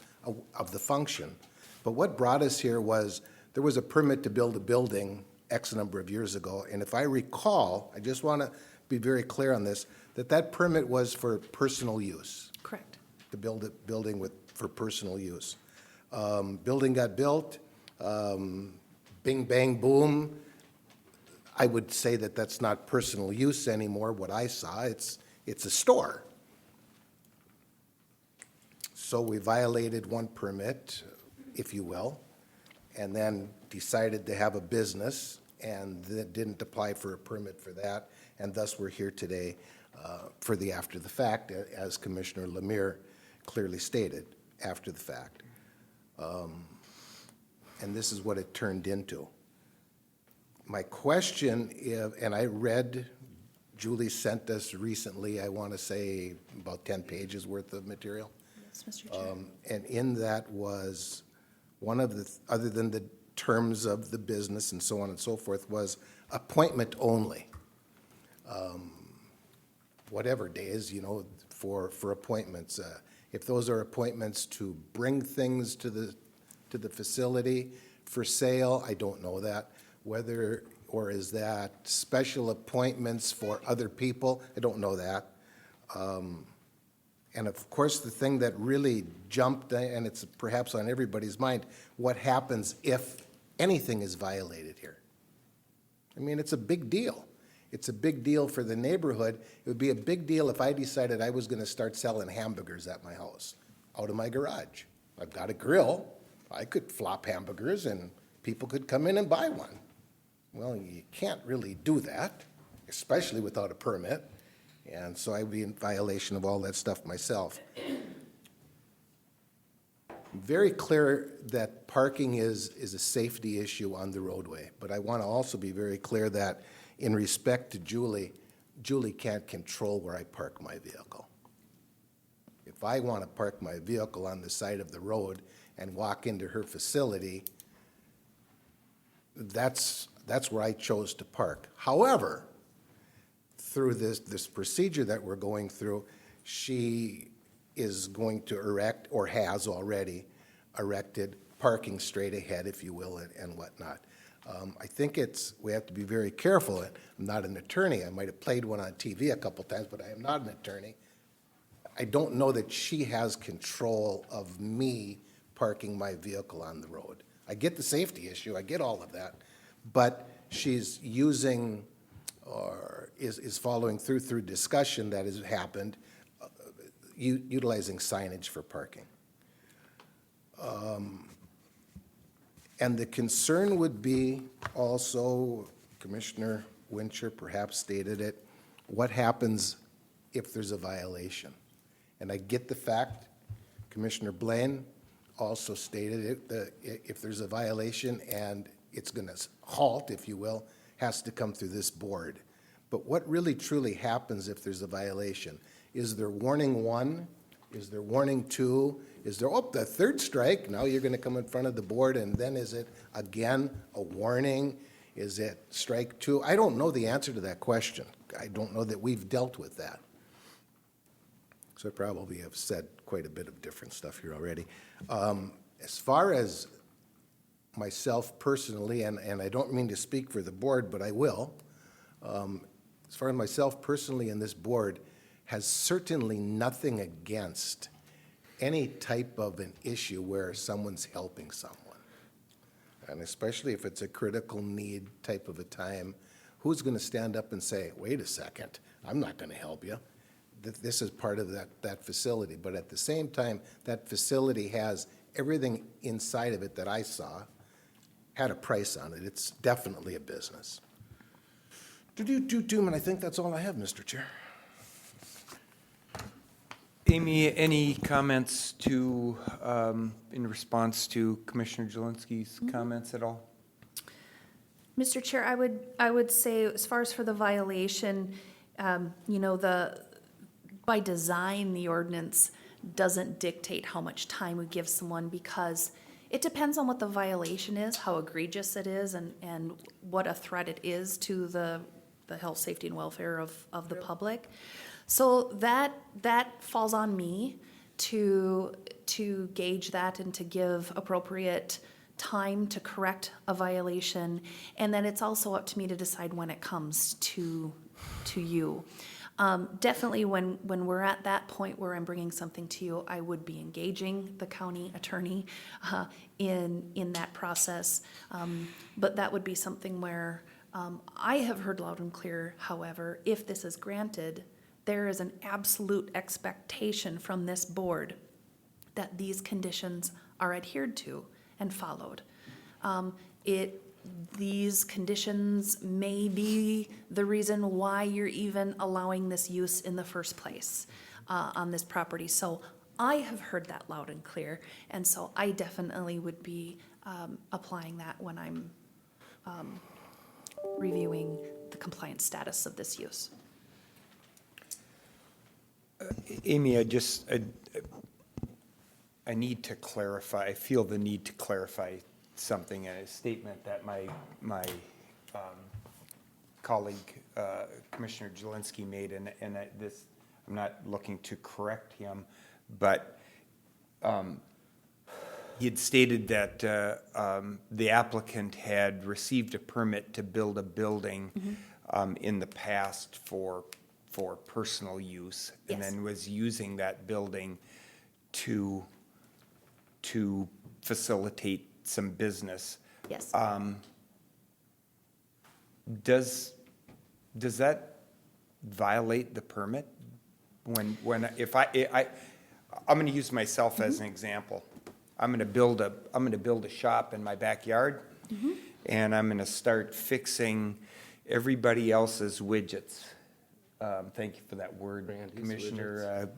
the function. But what brought us here was there was a permit to build a building X number of years ago, and if I recall, I just want to be very clear on this, that permit was for personal use. Correct. To build a building for personal use. Building got built, bing, bang, boom. I would say that that's not personal use anymore, what I saw. It's a store. So we violated one permit, if you will, and then decided to have a business, and that didn't apply for a permit for that, and thus we're here today for the after the fact, as Commissioner Lemire clearly stated, after the fact. And this is what it turned into. My question, and I read, Julie sent us recently, I want to say about 10 pages worth of material. Yes, Mr. Chair. And in that was one of the, other than the terms of the business and so on and so forth, was appointment only. Whatever days, for appointments. If those are appointments to bring things to the facility for sale, I don't know that. Whether, or is that special appointments for other people? I don't know that. And of course, the thing that really jumped, and it's perhaps on everybody's mind, what happens if anything is violated here? I mean, it's a big deal. It's a big deal for the neighborhood. It would be a big deal if I decided I was gonna start selling hamburgers at my house, out of my garage. I've got a grill. I could flop hamburgers and people could come in and buy one. Well, you can't really do that, especially without a permit. And so I'd be in violation of all that stuff myself. I'm very clear that parking is a safety issue on the roadway, but I want to also be very clear that in respect to Julie, Julie can't control where I park my vehicle. If I want to park my vehicle on the side of the road and walk into her facility, that's where I chose to park. However, through this procedure that we're going through, she is going to erect, or has already erected, parking straight ahead, if you will, and whatnot. I think we have to be very careful. I'm not an attorney. I might have played one on TV a couple times, but I am not an attorney. I don't know that she has control of me parking my vehicle on the road. I get the safety issue, I get all of that, but she's using, or is following through discussion that has happened, utilizing signage for parking. And the concern would be also, Commissioner Wincher perhaps stated it, what happens if there's a violation? And I get the fact, Commissioner Blaine also stated it, that if there's a violation and it's going to halt, if you will, has to come through this board. But what really truly happens if there's a violation? Is there warning 1? Is there warning 2? Is there, the third strike, now you're going to come in front of the board, and then is it again a warning? Is it strike 2? I don't know the answer to that question. I don't know that we've dealt with that. So I probably have said quite a bit of different stuff here already. As far as myself personally, and I don't mean to speak for the board, but I will, as far as myself personally and this board has certainly nothing against any type of an issue where someone's helping someone. And especially if it's a critical need type of a time, who's going to stand up and say, wait a second, I'm not going to help you. This is part of that facility. But at the same time, that facility has everything inside of it that I saw, had a price on it. It's definitely a business. And I think that's all I have, Mr. Chair. Amy, any comments to, in response to Commissioner Jelinski's comments at all? Mr. Chair, I would say, as far as for the violation, by design, the ordinance doesn't dictate how much time we give someone, because it depends on what the violation is, how egregious it is, and what a threat it is to the health, safety, and welfare of the public. So that falls on me to gauge that and to give appropriate time to correct a violation. And then it's also up to me to decide when it comes to you. Definitely when we're at that point where I'm bringing something to you, I would be engaging the county attorney in that process. But that would be something where I have heard loud and clear, however, if this is granted, there is an absolute expectation from this board that these conditions are adhered to and followed. These conditions may be the reason why you're even allowing this use in the first place on this property. So I have heard that loud and clear, and so I definitely would be applying that when I'm reviewing the compliance status of this use. Amy, I need to clarify, I feel the need to clarify something in a statement that my colleague, Commissioner Jelinski made, and I'm not looking to correct him, but he had stated that the applicant had received a permit to build a building in the past for personal use, and then was using that building to facilitate some business. Yes. does that violate the permit? I'm gonna use myself as an example. I'm gonna build a shop in my backyard, and I'm gonna start fixing everybody else's widgets. Thank you for that word, Commissioner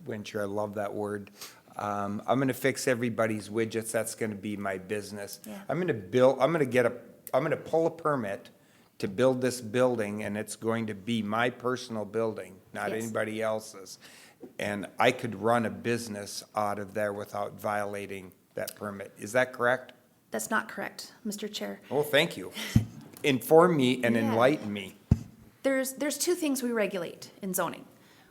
Wincher, I love that word. I'm gonna fix everybody's widgets, that's gonna be my business. Yeah. I'm gonna pull a permit to build this building, and it's going to be my personal building, not Yes. anybody else's. And I could run a business out of there without violating that permit. Is that correct? That's not correct, Mr. Chair. Oh, thank you. Inform me and Yeah. enlighten me. There's two things we regulate in zoning.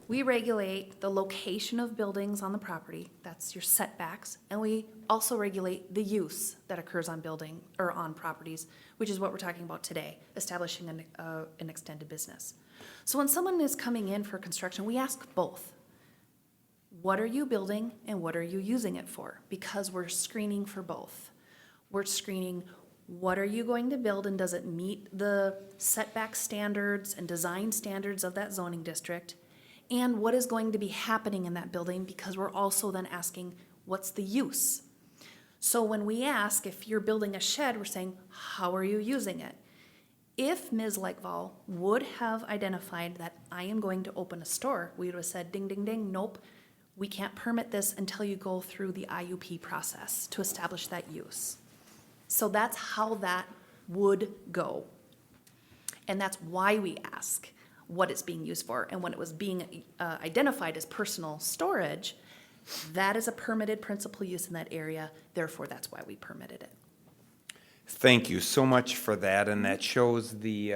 We regulate the location of buildings on the property, that's your setbacks, and we also regulate the use that occurs on building, or on properties, which is what we're talking about today, establishing an extended business. So when someone is coming in for construction, we ask both. What are you building and what are you using it for? Because we're screening for both. We're screening, what are you going to build and does it meet the setback standards and design standards of that zoning district? And what is going to be happening in that building, because we're also then asking, what's the use? So when we ask if you're building a shed, we're saying, how are you using it? If Ms. Leichval would have identified that I am going to open a store, we would have said, ding, ding, ding, nope, we can't permit this until you go through the IUP process to establish that use. So that's how that would go. And that's why we ask what it's being used for. And when it was being identified as personal storage, that is a permitted principal use in that area. Therefore, that's why we permitted it. Thank you so much for that, and that shows the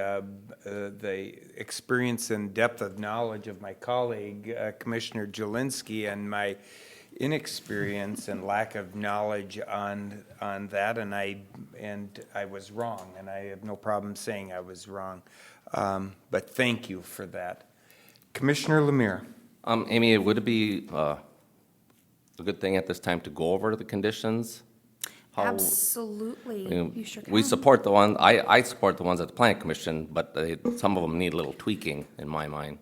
experience and depth of knowledge of my colleague, Commissioner Jelinski, and my inexperience and lack of knowledge on that, and I was wrong, and I have no problem saying I was wrong. But thank you for that. Commissioner Lemire. Amy, would it be a good thing at this time to go over the conditions? Absolutely, you sure can. We support the one, I support the ones at the Planning Commission, but some of them need a little tweaking in my mind.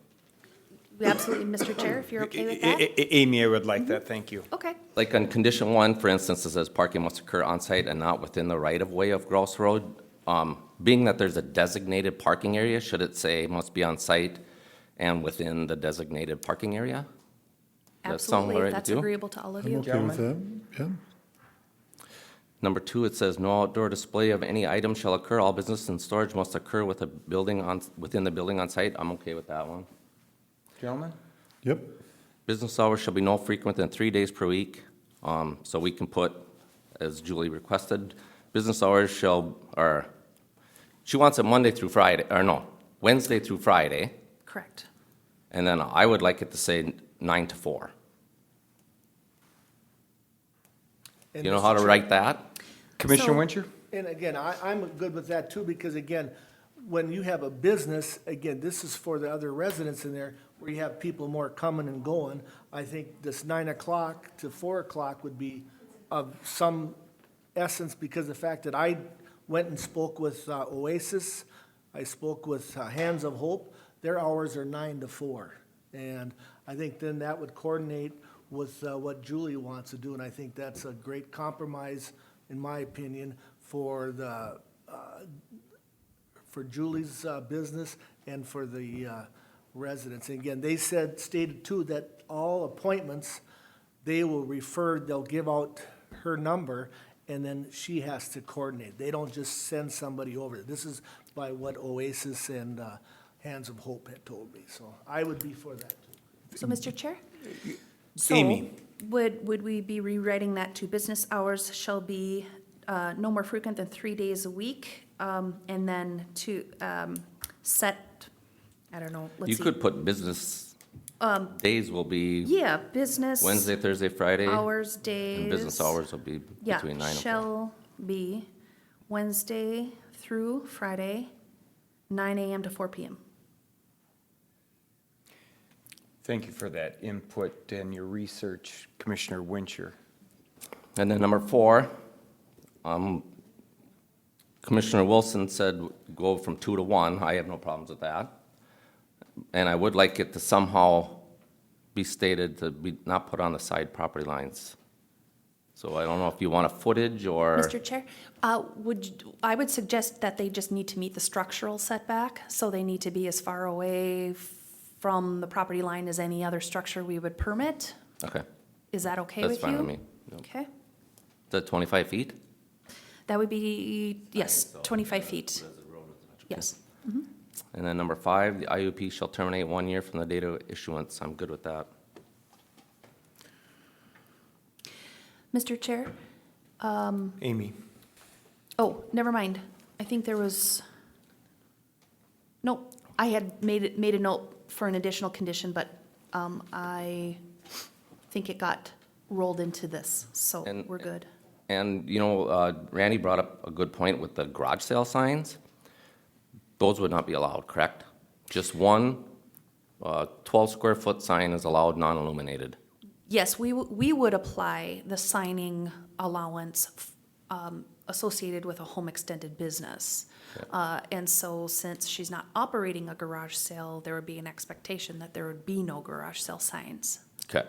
Absolutely, Mr. Chair, if you're okay with that. Amy, I would like that, thank you. Okay. Like on condition 1, for instance, it says parking must occur on-site and not within the right-of-way of Grouse Road. Being that there's a designated parking area, should it say must be on-site and within the designated parking area? Does that sound all Absolutely, right if that's with you? agreeable to all of I'm you. okay with that, yeah. Number 2, it says no outdoor display of any item shall occur. All business and storage must occur with within the building on site. I'm okay with that one. Gentlemen? Yep, Business hours shall be no frequent than 3 days per week. So we can put, as Julie requested, business hours she wants it Monday through Friday, or no, Wednesday through Friday. Correct. And then I would like it to say 9 to 4. And You know Mr. how to Chair- write that? Commissioner So- Wincher? And again, I'm good with that too, because again, when you have a business, again, this is for the other residents in there, where you have people more coming and going. I think this 9 o'clock to 4 o'clock would be of some essence, because the fact that I went and spoke with Oasis, I spoke with Hands of Hope, their hours are 9 to 4. And I think then that would coordinate with what Julie wants to do, and I think that's a great compromise, in my opinion, for Julie's business and for the residents. And again, they stated too that all appointments, they'll give out her number, and then she has to coordinate. They don't just send somebody over. This is by what Oasis and Hands of Hope had told me, so I would be for that too. So, Mr. Chair? Amy. So, would we be rewriting that to business hours shall be no more frequent than 3 days a week? And then to set, I don't know, let's You see. could put business days will be Yeah, business. Wednesday, Thursday, Friday. Hours, days. And business hours will be Yeah, between 9 and 4. shall be Wednesday through Friday, 9 AM to 4 PM. Thank you for that input and your research, Commissioner Wincher. And then number 4, Commissioner Wilson said go from 2 to 1. I have no problems with that. And I would like it to somehow be stated to be not put on the side property lines. So I don't know if you want a footage or. Mr. Chair, I would suggest that they just need to meet the structural setback, so they need to be as far away from the property line as any other structure we would permit. Okay, Is that okay with you? that's fine with me. Yep. Okay. Is that 25 feet? That would be, yes, 25 feet. Yes. And then number 5, the IUP shall terminate 1 year from the date of issuance. I'm good with that. Mr. Chair? Amy? Oh, never mind. I think there was, nope, I had made a note for an additional condition, but I think it got rolled into this, so And- we're good. And, you know, Randy brought up a good point with the garage sale signs. Those would not be allowed, correct? Just one 12-square-foot sign is allowed, non-illuminated. Yes, we would apply the signing allowance associated with a home extended business. And so since she's not operating a garage sale, there would be an expectation that there would be no garage sale signs. Okay.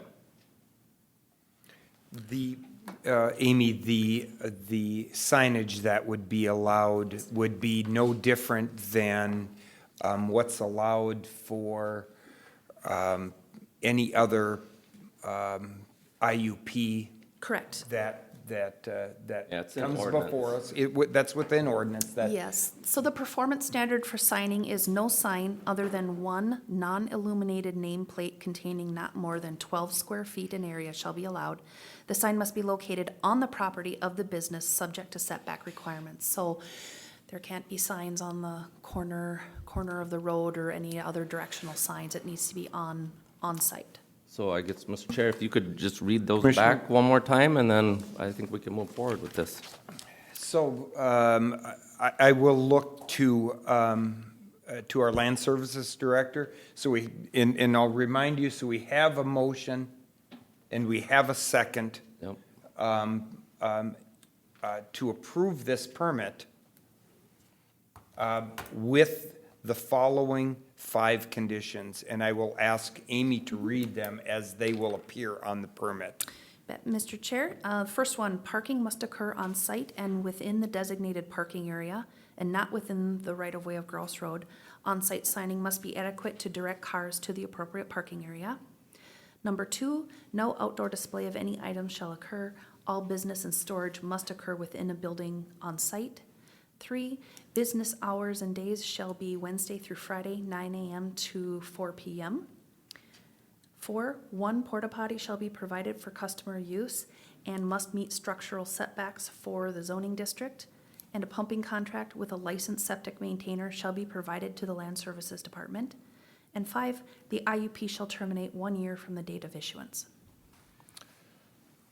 Amy, the signage that would be allowed would be no different than what's allowed for any other IUP Correct. that Yeah, it's in comes ordinance. before us. That's within ordinance, that. Yes, so the performance standard for signing is no sign other than one non-illuminated nameplate containing not more than 12 square feet in area shall be allowed. The sign must be located on the property of the business, subject to setback requirements. So there can't be signs on the corner of the road or any other directional signs. It needs to be on site. So I guess, Mr. Chair, if you could just read those Commissioner- back one more time, and then I think we can move forward with this. So I will look to our Land Services Director. So and I'll remind you, so we have a motion and we have a second Yep. to approve this permit with the following 5 conditions, and I will ask Amy to read them as they will appear on the permit. Mr. Chair, first one, parking must occur on site and within the designated parking area and not within the right-of-way of Gross Road. On-site signing must be adequate to direct cars to the appropriate parking area. Number 2, no outdoor display of any items shall occur. All business and storage must occur within a building on site. 3, business hours and days shall be Wednesday through Friday, 9 a.m. to 4 p.m. 4, 1 porta potty shall be provided for customer use and must meet structural setbacks for the zoning district. And a pumping contract with a licensed septic maintainer shall be provided to the Land Services Department. And 5, the IUP shall terminate 1 year from the date of issuance.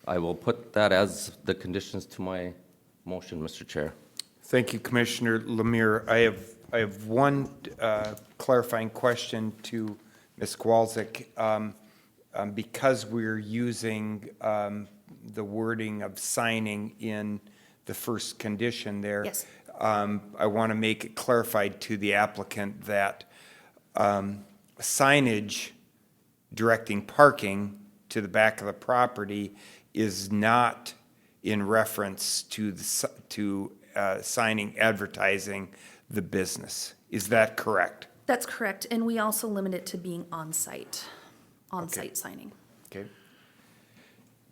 I will put that as the conditions to my motion, Mr. Chair. Thank you, Commissioner Lemire. I have one clarifying question to Ms. Kowalczyk. Because we're using the wording of signing in the first condition there. Yes. I want to make it clarified to the applicant that signage directing parking to the back of the property is not in reference to signing advertising the business. Is that correct? That's correct, and we also limit it to being on-site signing. Okay.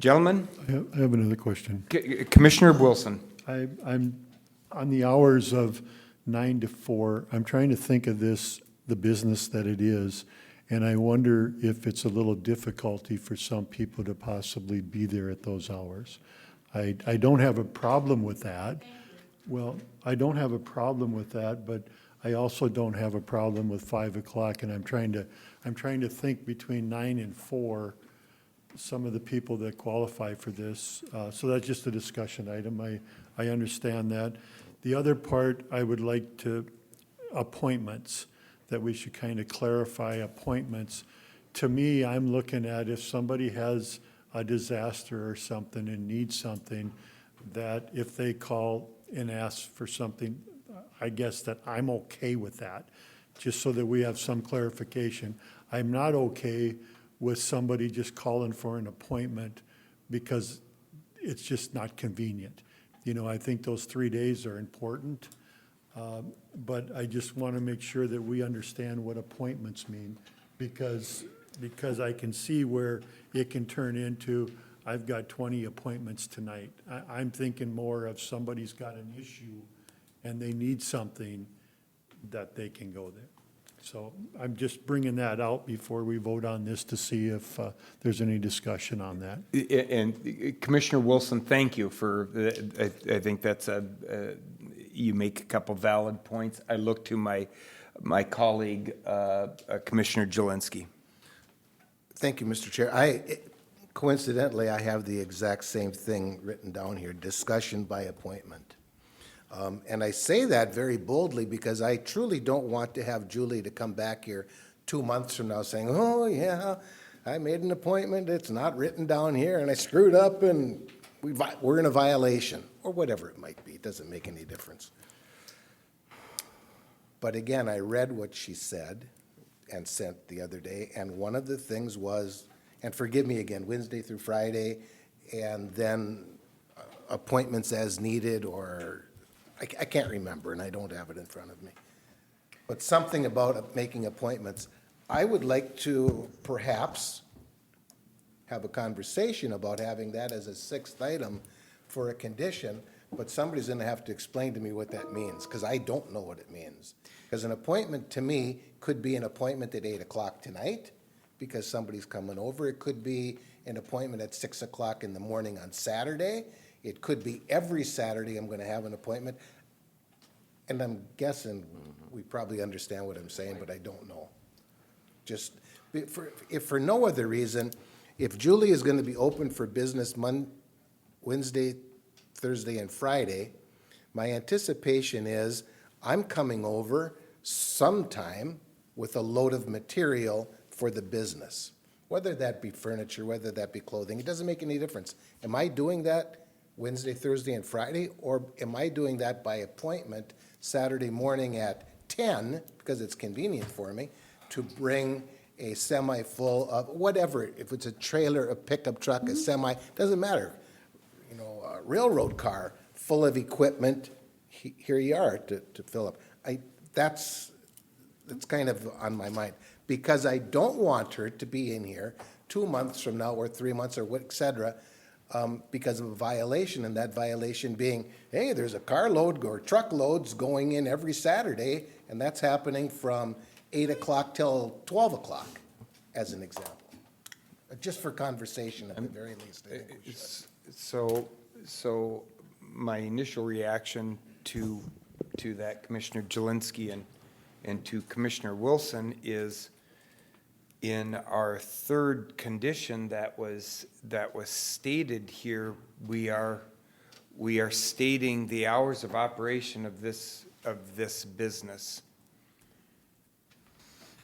Gentlemen, I have another question. Commissioner Wilson. I'm on the hours of 9 to 4. I'm trying to think of this, the business that it is, and I wonder if it's a little difficulty for some people to possibly be there at those hours. I don't have a problem with that. Well, I don't have a problem with that, but I also don't have a problem with 5 o'clock, and I'm trying to think between 9 and 4, some of the people that qualify for this. So that's just a discussion item. I understand that. The other part, I would like to, appointments, that we should kind of clarify appointments. To me, I'm looking at if somebody has a disaster or something and needs something, that if they call and ask for something, I guess that I'm okay with that, just so that we have some clarification. I'm not okay with somebody just calling for an appointment because it's just not convenient. You know, I think those 3 days are important, but I just want to make sure that we understand what appointments mean, because I can see where it can turn into, I've got 20 appointments tonight. I'm thinking more of somebody's got an issue and they need something, that they can go there. So I'm just bringing that out before we vote on this to see if there's any discussion on that. And Commissioner Wilson, thank you for, I think that's you make a couple valid points. I look to my colleague, Commissioner Jelinski. Thank you, Mr. Chair. Coincidentally, I have the exact same thing written down here, discussion by appointment. And I say that very boldly because I truly don't want to have Julie to come back here 2 months from now saying, oh, yeah, I made an appointment, it's not written down here, and I screwed up, and we're in a violation, or whatever it might be. It doesn't make any difference. But again, I read what she said and sent the other day, and one of the things was, and forgive me again, Wednesday through Friday, and then appointments as needed, or I can't remember, and I don't have it in front of me. But something about making appointments. I would like to perhaps have a conversation about having that as a 6th item for a condition, but somebody's going to have to explain to me what that means, because I don't know what it means. Because an appointment, to me, could be an appointment at 8 o'clock tonight, because somebody's coming over. It could be an appointment at 6 o'clock in the morning on Saturday. It could be every Saturday I'm going to have an appointment. And I'm guessing we probably understand what I'm saying, but I don't know. Just, if for no other reason, if Julie is going to be open for business Wednesday, Thursday, and Friday, my anticipation is I'm coming over sometime with a load of material for the business, whether that be furniture, whether that be clothing. It doesn't make any difference. Am I doing that Wednesday, Thursday, and Friday, or am I doing that by appointment Saturday morning at 10, because it's convenient for me, to bring a semi full of whatever, if it's a trailer, a pickup truck, a semi, doesn't matter. You know, a railroad car full of equipment, here you are to fill up. That's kind of on my mind, because I don't want her to be in here 2 months from now or 3 months or what, et cetera, because of a violation, and that violation being, hey, there's a carload or truckloads going in every Saturday, and that's happening from 8 o'clock till 12 o'clock, as an example. Just for conversation at the very least, I think we should. So my initial reaction to that, Commissioner Jelinski and to Commissioner Wilson, is in our 3rd condition that was stated here, we are stating the hours of operation of this business.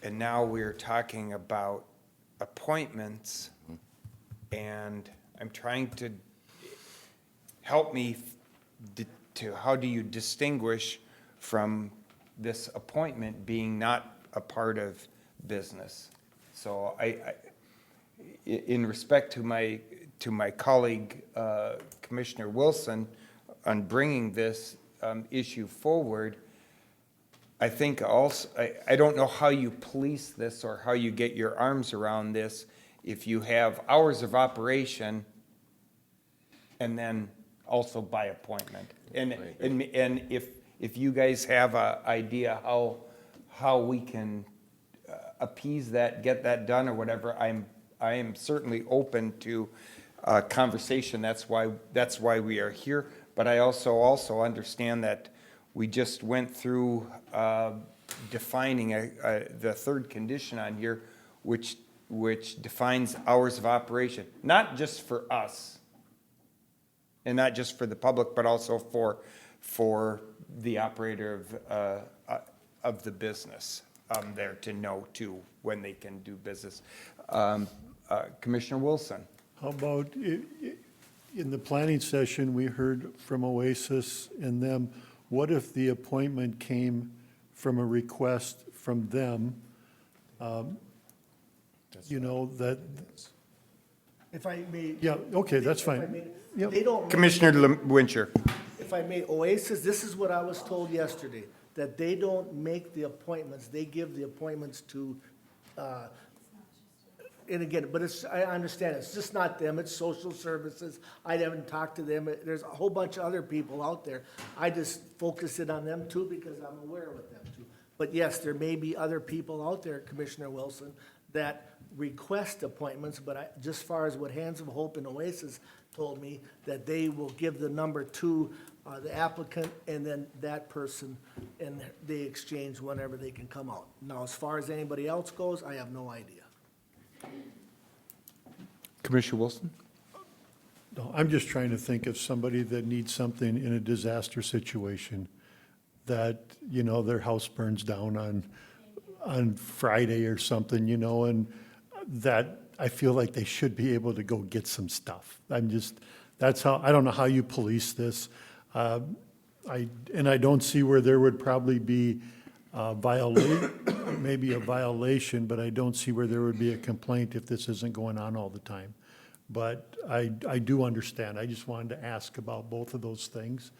And now we're talking about appointments, and I'm trying to help me to how do you distinguish from this appointment being not a part of business? So in respect to my colleague, Commissioner Wilson, on bringing this issue forward, I think also, I don't know how you police this or how you get your arms around this if you have hours of operation and then also by appointment. And if you guys have an idea how we can appease that, get that done or whatever, I am certainly open to conversation. That's why we are here. But I also understand that we just went through defining the 3rd condition on here, which defines hours of operation, not just for us and not just for the public, but also for the operator of the business there to know too when they can do business. Commissioner Wilson. How about in the planning session, we heard from Oasis and them, what if the appointment came from a request from them? You know, that, If I may. yeah, okay, that's if I fine. may, Yep. They don't. Commissioner Wincher. If I may, Oasis, this is what I was told yesterday, that they don't make the appointments, they give the appointments to, and again, but it's, I understand, it's just not them, it's social services. I haven't talked to them, there's a whole bunch of other people out there. I just focus it on them too, because I'm aware with them too. But yes, there may be other people out there, Commissioner Wilson, that request appointments, but I, just far as what Hands of Hope and Oasis told me, that they will give the number to the applicant and then that person, and they exchange whenever they can come out. Now, as far as anybody else goes, I have no idea. Commissioner Wilson? No, I'm just trying to think of somebody that needs something in a disaster situation, that, you know, their house burns down on Friday or something, you know, and that I feel like they should be able to go get some stuff. I'm just, that's how, I don't know how you police this. I don't see where there would probably be maybe a violation, but I don't see where there would be a complaint if this isn't going on all the time. But I do understand. I just wanted to ask about both of those things,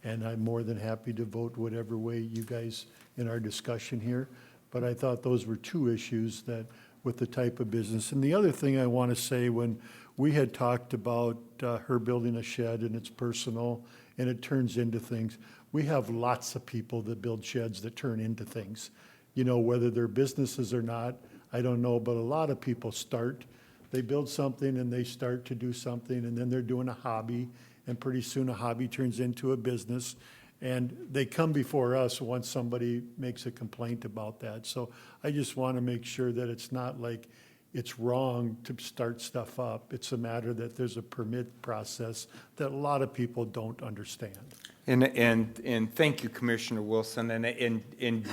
and I'm more than happy to vote whatever way you guys in our discussion here. But I thought those were two issues that, with the type of business. And the other thing I want to say, when we had talked about her building a shed and it's personal and it turns into things, we have lots of people that build sheds that turn into things. You know, whether they're businesses or not, I don't know, but a lot of people start, they build something and they start to do something, and then they're doing a hobby, and pretty soon a hobby turns into a business. And they come before us once somebody makes a complaint about that. So I just want to make sure that it's not like it's wrong to start stuff up. It's a matter that there's a permit process that a lot of people don't understand. And thank you, Commissioner Wilson, and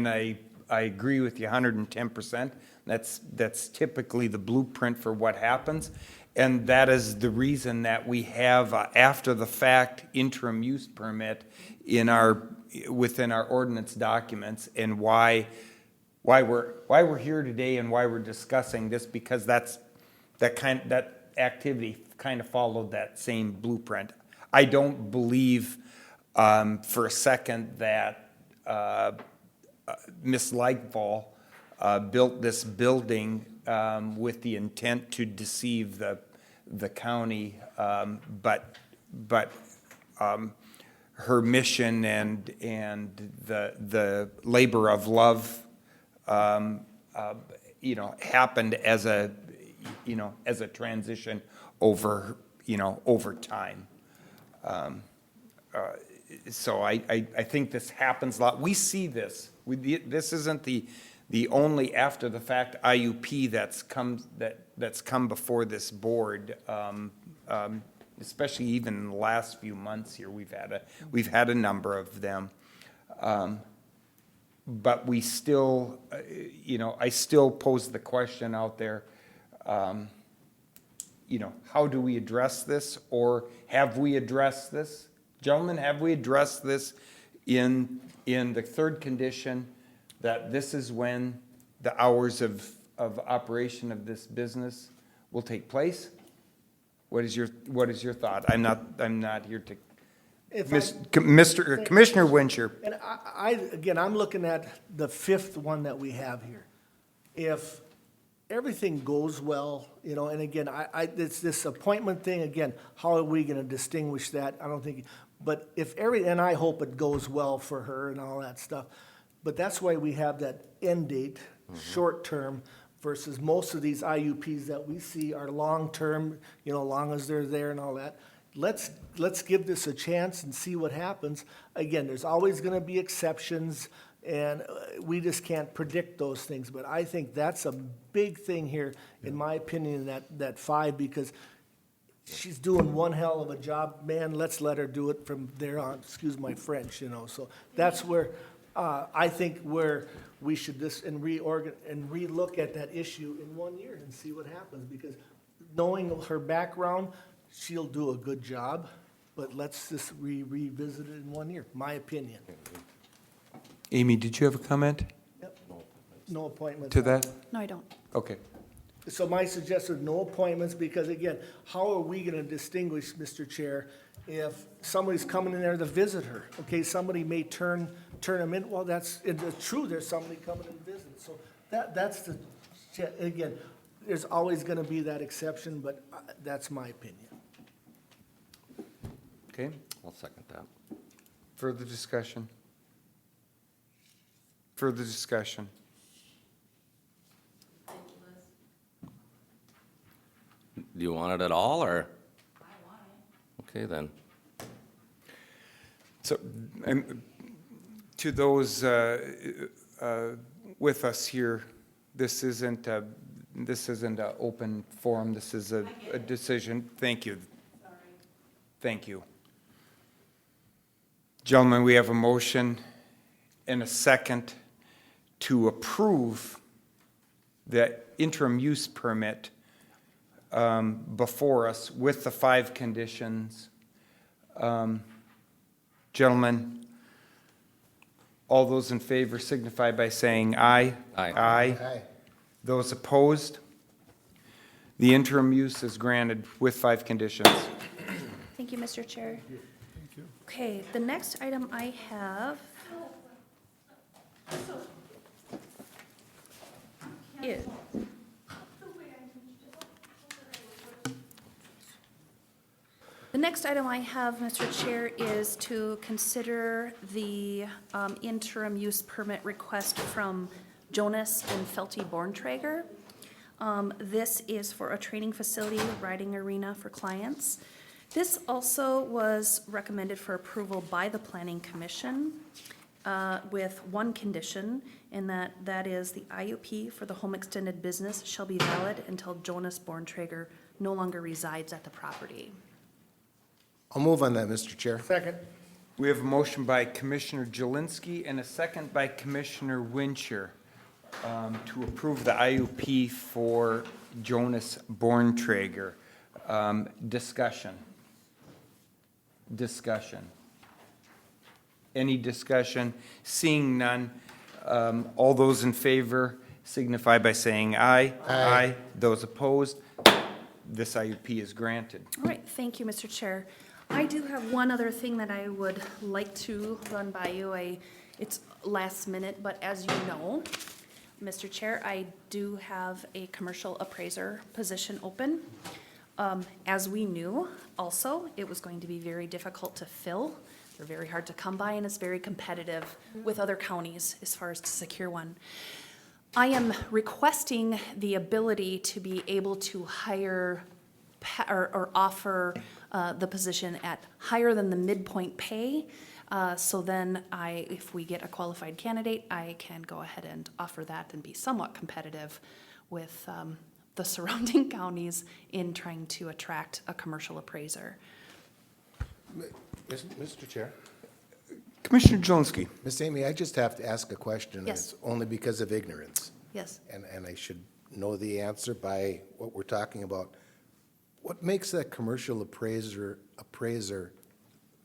I agree with you 110%. That's typically the blueprint for what happens. And that is the reason that we have after the fact interim use permit within our ordinance documents, and why we're here today and why we're discussing this, because that activity kind of followed that same blueprint. I don't believe for a second that Ms. Lightfall built this building with the intent to deceive the county, but her mission and the labor of love, happened as a transition over time. So I think this happens a lot. We see this. This isn't the only after the fact IUP that's come before this board, especially even in the last few months here. We've had a number of them, but we still, I still pose the question out there. How do we address this, or have we addressed this, gentlemen? Have we addressed this in the third condition? That this is when the hours of operation of this business will take place? What is your thought? I'm not here to. Commissioner Wincher. And I'm looking at the fifth one that we have here. If everything goes well, and again, it's this appointment thing, again, how are we gonna distinguish that? I don't think, but and I hope it goes well for her and all that stuff. But that's why we have that end date, short term, versus most of these IUPs that we see are long term, long as they're there and all that. Let's give this a chance and see what happens. Again, there's always gonna be exceptions, and we just can't predict those things. But I think that's a big thing here, in my opinion, that 5, because she's doing one hell of a job. Man, let's let her do it from there on, excuse my French, So that's where, I think where we should relook at that issue in 1 year and see what happens, because knowing her background, she'll do a good job, but let's just revisit it in 1 year, my opinion. Amy, did you have a comment Yep. No appointments. to that? No, I don't. Okay. So my suggestion, no appointments, because again, how are we gonna distinguish, Mr. Chair, if somebody's coming in there to visit her? Okay, somebody may turn them in, well, it's true, there's somebody coming in to visit. So that's again, there's always gonna be that exception, but that's my opinion. Okay, I'll second that. further discussion? Further discussion? Do you want it at all, or? I want it. Okay, then. So, to those with us here, this isn't an open forum, this is a decision. Thank you. Thank you. Gentlemen, we have a motion and a second to approve the interim use permit before us with the 5 conditions. Gentlemen, all those in favor signify by saying aye. Aye. Aye. Those opposed? The interim use is granted with 5 conditions. Thank you, Mr. Chair. Okay, the next item I have is, Mr. Chair, is to consider the interim use permit request from Jonas and Felty Borntrager. This is for a training facility, riding arena for clients. This also was recommended for approval by the Planning Commission with one condition, and that is the IUP for the home extended business shall be valid until Jonas Borntrager no longer resides at the property. I'll move on that, Mr. Chair. Second. We have a motion by Commissioner Jelinski and a second by Commissioner Wincher to approve the IUP for Jonas Borntrager. Discussion. Discussion. Any discussion? Seeing none, all those in favor signify by saying aye. Aye. Those opposed, this IUP is granted. All right, thank you, Mr. Chair. I do have one other thing that I would like to run by you. It's last minute, but as you know, Mr. Chair, I do have a commercial appraiser position open. As we knew, also, it was going to be very difficult to fill. They're very hard to come by, and it's very competitive with other counties as far as to secure one. I am requesting the ability to be able to hire or offer the position at higher than the midpoint pay. So then if we get a qualified candidate, I can go ahead and offer that and be somewhat competitive with the surrounding counties in trying to attract a commercial appraiser. Mr. Chair. Commissioner Jelinski. Miss Amy, I just have to ask a question. And Yes. it's only because of ignorance. Yes. And I should know the answer by what we're talking about. What makes that commercial appraiser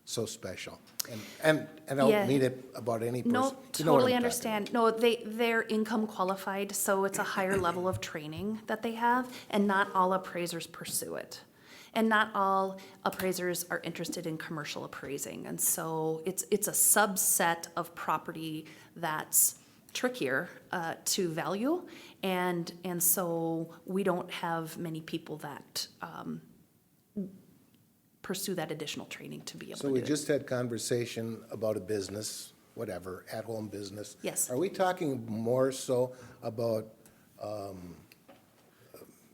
so special? And I don't Yeah. mean it about any person. No, You know what totally I'm understand. No, they're income qualified, so it's a higher level of training that they have, and not all appraisers pursue it. And not all appraisers are interested in commercial appraising, and so it's a subset of property that's trickier to value, and so we don't have many people that pursue that additional training to be able So to we do it. just had conversation about a business, whatever, at-home business. Yes. Are we talking more so about,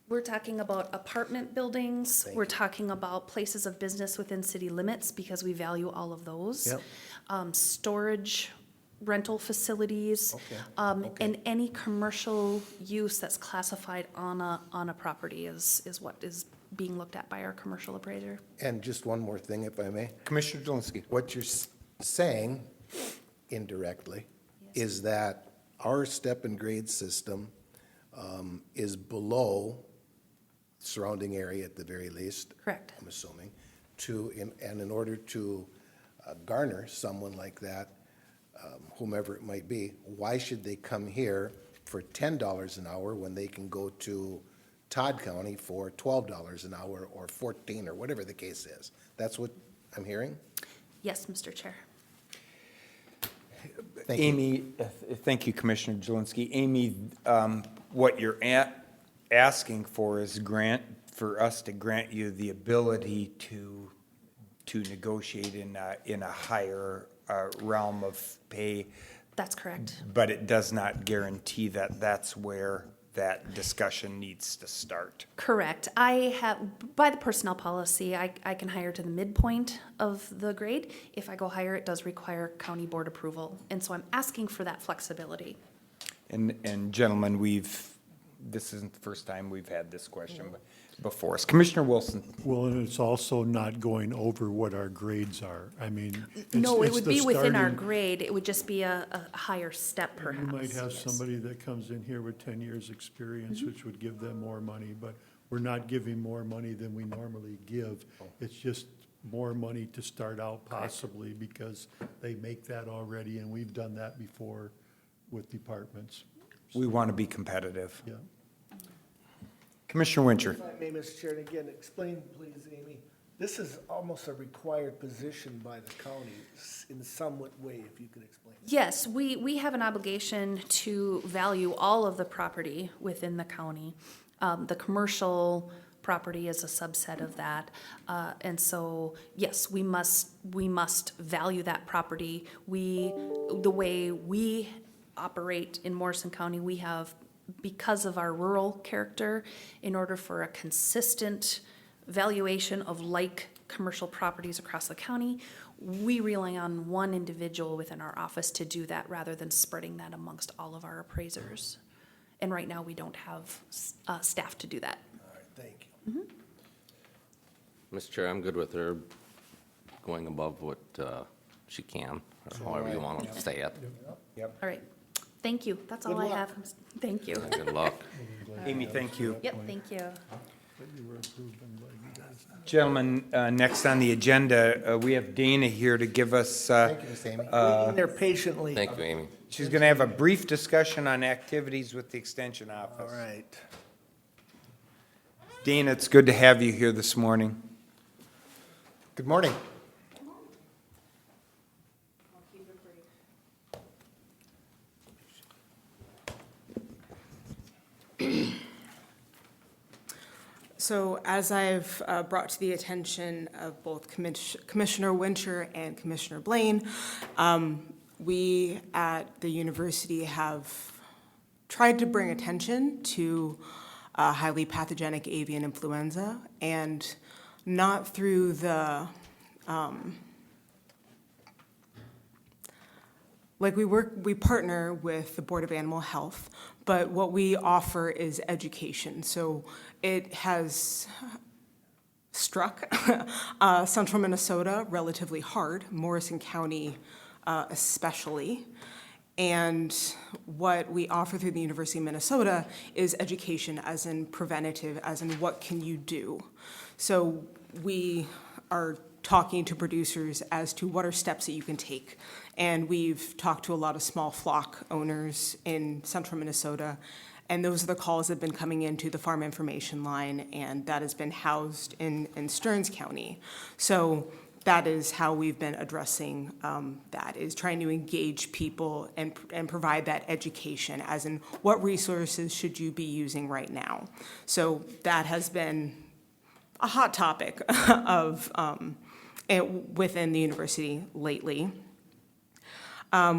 We're talking about apartment buildings, Thank we're talking about places of business within city limits, because we value all of those. Yep. Storage, rental facilities. Okay, okay. And any commercial use that's classified on a property is what is being looked at by our commercial appraiser. and just one more thing, if I may? Commissioner Jelinski. What you're saying indirectly is that our step and grade system is below surrounding area at the very least. Correct. I'm assuming, and in order to garner someone like that, whomever it might be, why should they come here for $10 an hour when they can go to Todd County for $12 an hour or 14 or whatever the case is? That's what I'm hearing? Yes, Mr. Chair. Thank you. Amy, thank you, Commissioner Jelinski. Amy, what you're asking for is for us to grant you the ability to negotiate in a higher realm of pay. That's correct. But it does not guarantee that that's where that discussion needs to start. Correct. I have, by the personnel policy, I can hire to the midpoint of the grade. If I go higher, it does require county board approval. And so I'm asking for that flexibility. And gentlemen, this isn't the first time we've had this question before us. Commissioner Wilson. Well, and it's also not going over what our grades are. I mean, No, it it's would the be within our starting- grade. It would just be a higher step perhaps. You might have yes. somebody that comes in here with 10 years' experience, which would give them more money, but we're not giving more money than we normally give. It's just more money to start out possibly because they make that already, and we've done that before with departments. We want to be competitive. Yeah. Commissioner Wincher. If I may, Mr. Chair, and again, explain, please, Amy. This is almost a required position by the county in some way, if you could explain. Yes, we have an obligation to value all of the property within the county. The commercial property is a subset of that. And so, yes, we must value that property. The way we operate in Morrison County, we have, because of our rural character, in order for a consistent valuation of like commercial properties across the county, we rely on one individual within our office to do that rather than spreading that amongst all of our appraisers. And right now, we don't have staff to do that. All right, thank you. Mr. Chair, I'm good with her going above what she can, or however you want to say it. Yep. All right, thank you. That's all Good I luck. have. Thank you. Good luck. Amy, thank you. Yep, thank you. But you were approved and glad you guys. Gentlemen, next on the agenda, we have Dana here to give us, Thank you, Ms. Amy. Waiting there patiently. Thank you, Amy. she's going to have a brief discussion on activities with the Extension Office. All right. Dana, it's good to have you here this morning. Good morning. So as I've brought to the attention of both Commissioner Wincher and Commissioner Blaine, we at the university have tried to bring attention to highly pathogenic avian influenza, and not through the, we partner with the Board of Animal Health, but what we offer is education. So it has struck central Minnesota relatively hard, Morrison County especially. And what we offer through the University of Minnesota is education, as in preventative, as in what can you do. So we are talking to producers as to what are steps that you can take. And we've talked to a lot of small flock owners in central Minnesota, and those are the calls that have been coming into the farm information line, and that has been housed in Stearns County. So that is how we've been addressing that, is trying to engage people and provide that education, as in what resources should you be using right now. So that has been a hot topic of within the university lately.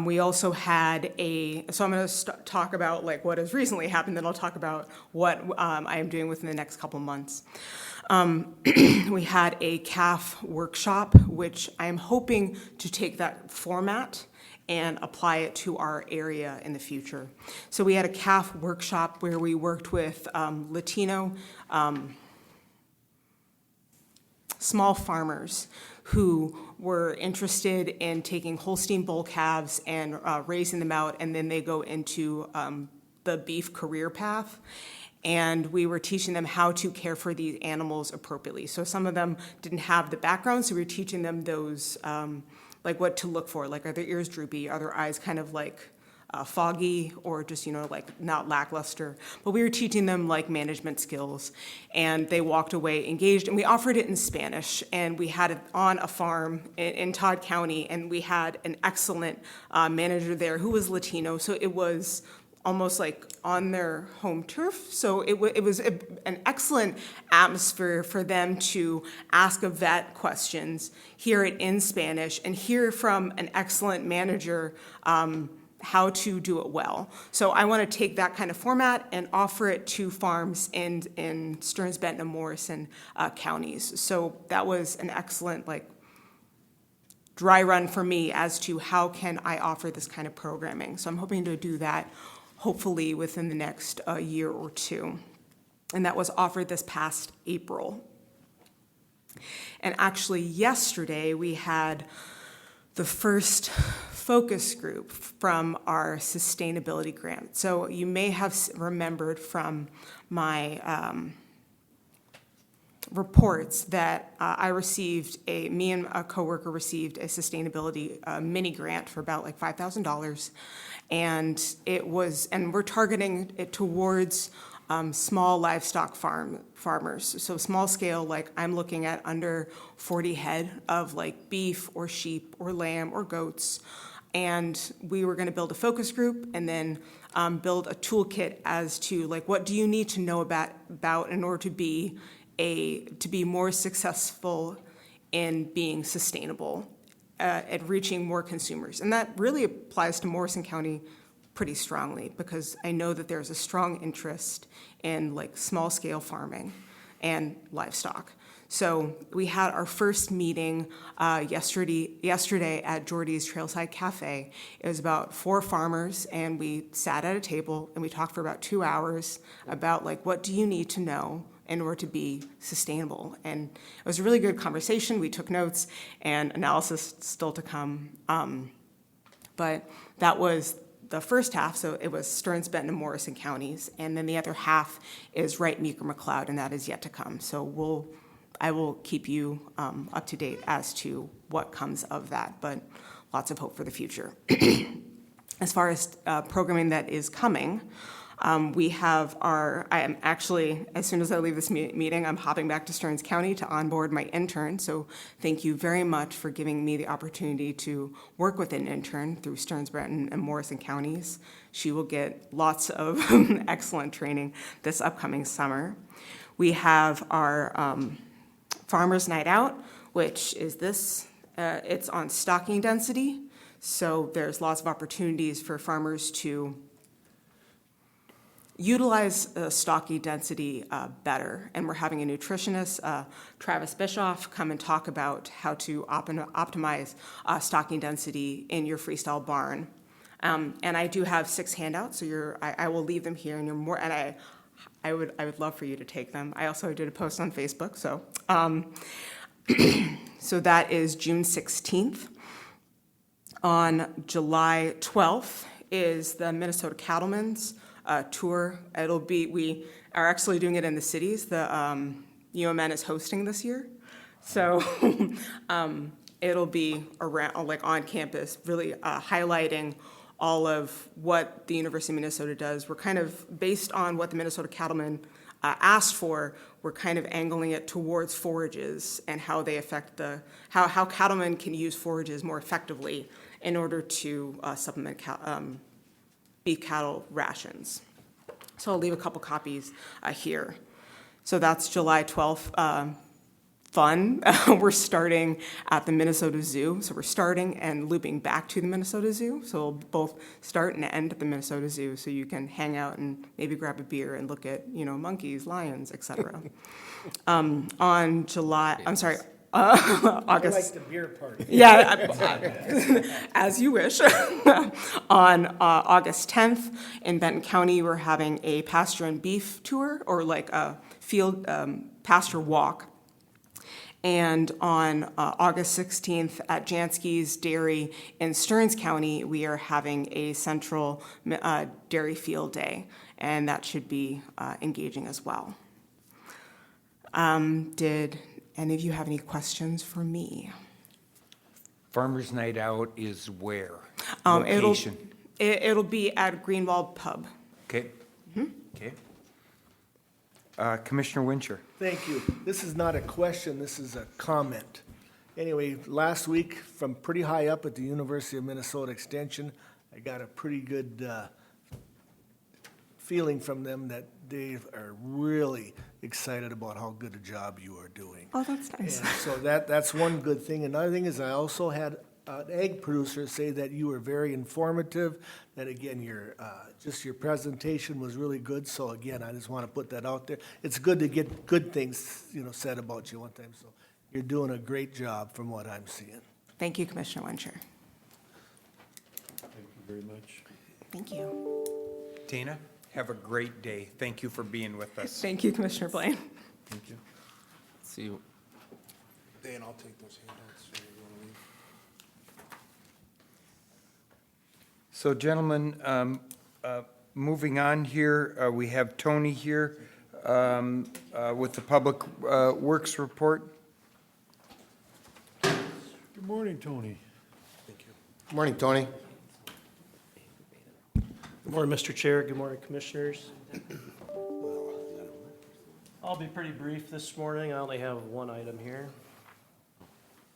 We also had so I'm going to talk about what has recently happened, then I'll talk about what I am doing within the next couple months. We had a CAF workshop, which I am hoping to take that format and apply it to our area in the future. So we had a CAF workshop where we worked with Latino small farmers who were interested in taking Holstein bull calves and raising them out, and then they go into the beef career path. and we were teaching them how to care for these animals appropriately. So some of them didn't have the background, so we were teaching them those, like what to look for, like are their ears droopy, are their eyes kind of like foggy, or just, like not lackluster. But we were teaching them like management skills, and they walked away engaged, and we offered it in Spanish, and we had it on a farm in Todd County, and we had an excellent manager there who was Latino, so it was almost like on their home turf. So it was an excellent atmosphere for them to ask a vet questions, hear it in Spanish, and hear from an excellent manager how to do it well. So I want to take that kind of format and offer it to farms in Stearns, Benton, and Morrison counties. So that was an excellent dry run for me as to how can I offer this kind of programming. So I'm hoping to do that hopefully within the next year or two. And that was offered this past April. And actually yesterday we had the first focus group from our sustainability grant. So you may have remembered from my reports that me and a coworker received a sustainability mini grant for about like $5,000. And we're targeting it towards small livestock farmers. So small scale, like I'm looking at under 40 head of like beef or sheep or lamb or goats. And we were going to build a focus group and then build a toolkit as to like what do you need to know about in order to be more successful in being sustainable at reaching more consumers. And that really applies to Morrison County pretty strongly, because I know that there's a strong interest in like small scale farming and livestock. So we had our first meeting yesterday at Jordy's Trailside Cafe. It was about 4 farmers, and we sat at a table and we talked for about 2 hours about like what do you need to know in order to be sustainable. And it was a really good conversation. We took notes, and analysis still to come. But that was the first half, so it was Stearns, Benton, and Morrison counties, and then the other half is Wright, Meeker, McLeod, and that is yet to come. So I will keep you up to date as to what comes of that, but lots of hope for the future. As far as programming that is coming, we have I am actually, as soon as I leave this meeting, I'm hopping back to Stearns County to onboard my intern. So thank you very much for giving me the opportunity to work with an intern through Stearns, Benton, and Morrison counties. She will get lots of excellent training this upcoming summer. We have our Farmers Night Out, which is this. It's on stocking density. So there's lots of opportunities for farmers to utilize stocking density better. And we're having a nutritionist, Travis Bischoff, come and talk about how to optimize stocking density in your freestyle barn. And I do have 6 handouts, so I will leave them here, and you're more. And I would love for you to take them. I also did a post on Facebook, so so that is June 16th. On July 12th is the Minnesota Cattlemen's tour. We are actually doing it in the cities. The UMN is hosting this year, so it'll be around, like on campus, really highlighting all of what the University of Minnesota does. We're kind of based on what the Minnesota Cattlemen asked for. We're kind of angling it towards forages and how they affect how cattlemen can use forages more effectively in order to supplement beef cattle rations. So I'll leave a couple copies here. So that's July 12th. Fun. We're starting at the Minnesota Zoo. So we're starting and looping back to the Minnesota Zoo. So we'll both start and end at the Minnesota Zoo, so you can hang out and maybe grab a beer and look at, monkeys, lions, etc. On July, I'm sorry, August. I like the beer party. Yeah, as you wish. On August 10th in Benton County, we're having a pasture and beef tour, or like a field pasture walk. And on August 16th at Jansky's Dairy in Stearns County, we are having a central dairy field day, and that should be engaging as well. Did any of you have any questions for me? Farmers Night Out is where? It'll Location? it'll be at Greenwald Pub. Okay. Okay. Commissioner Wincher. Thank you. This is not a question, this is a comment. Anyway, last week, from pretty high up at the University of Minnesota Extension, I got a pretty good feeling from them that they are really excited about how good a job you are doing. Oh, that's nice. And so that's one good thing. Another thing is I also had an egg producer say that you were very informative, that again, your presentation was really good. So again, I just want to put that out there. It's good to get good things, said about you one time. So you're doing a great job from what I'm seeing. Thank you, Commissioner Wincher. Thank you very much. Thank you. Tina, have a great day. Thank you for being with us. Thank you, Commissioner Blaine. Thank you. See, Dan, I'll take those handouts. So you wanna leave? So gentlemen, moving on here, we have Tony here with the Public Works Report. Good morning, Tony. Good morning, Tony. Good morning, Mr. Chair. Good morning, Commissioners. I'll be pretty brief this morning. I only have one item here.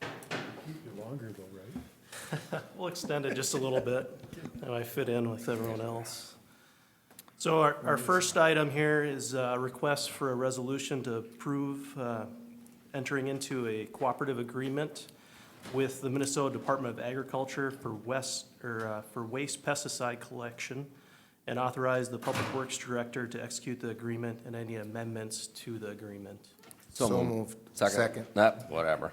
Keep you longer though, right? We'll extend it just a little bit, and I fit in with everyone else. So our first item here is a request for a resolution to approve entering into a cooperative agreement with the Minnesota Department of Agriculture for waste pesticide collection, and authorize the Public Works Director to execute the agreement and any amendments to the agreement. So moved. Second. Whatever.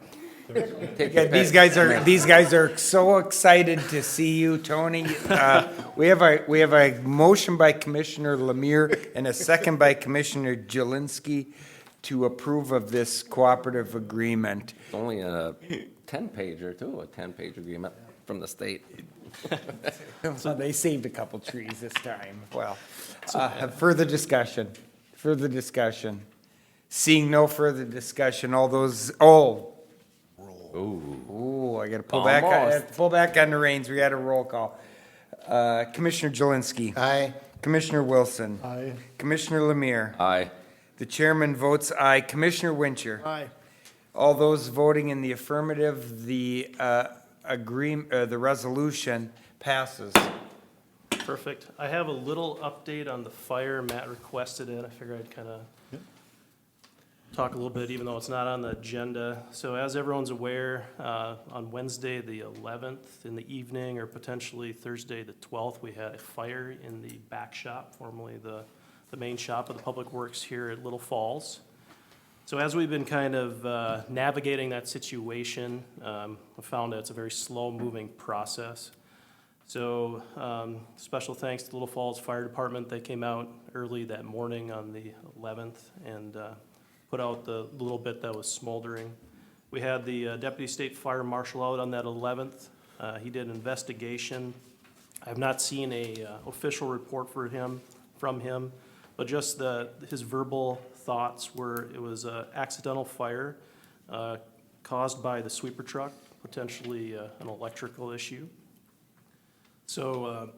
Yeah, these guys are so excited to see you, Tony. We have a motion by Commissioner Lemire and a second by Commissioner Jelinski to approve of this cooperative agreement. It's only a 10-pager too, a 10-page agreement from the state. So they saved a couple trees this time. Well, further discussion. Seeing no further discussion, all those, Ooh, I gotta pull back on the reins. We got a roll call. Commissioner Jelinski. Aye. Commissioner Wilson. Aye. Commissioner Lemire. Aye. The chairman votes aye. Commissioner Wincher. Aye. All those voting in the affirmative, the resolution passes. Perfect. I have a little update on the fire. Matt requested it. I figured I'd kind of talk a little bit, even though it's not on the agenda. So as everyone's aware, on Wednesday, the 11th in the evening, or potentially Thursday, the 12th, we had a fire in the back shop, formerly the main shop of the Public Works here at Little Falls. So as we've been kind of navigating that situation, I found that it's a very slow-moving process. So special thanks to Little Falls Fire Department. They came out early that morning on the 11th and put out the little bit that was smoldering. We had the Deputy State Fire Marshal out on that 11th. He did an investigation. I have not seen a official report from him, but just his verbal thoughts were it was an accidental fire caused by the sweeper truck, potentially an electrical issue. So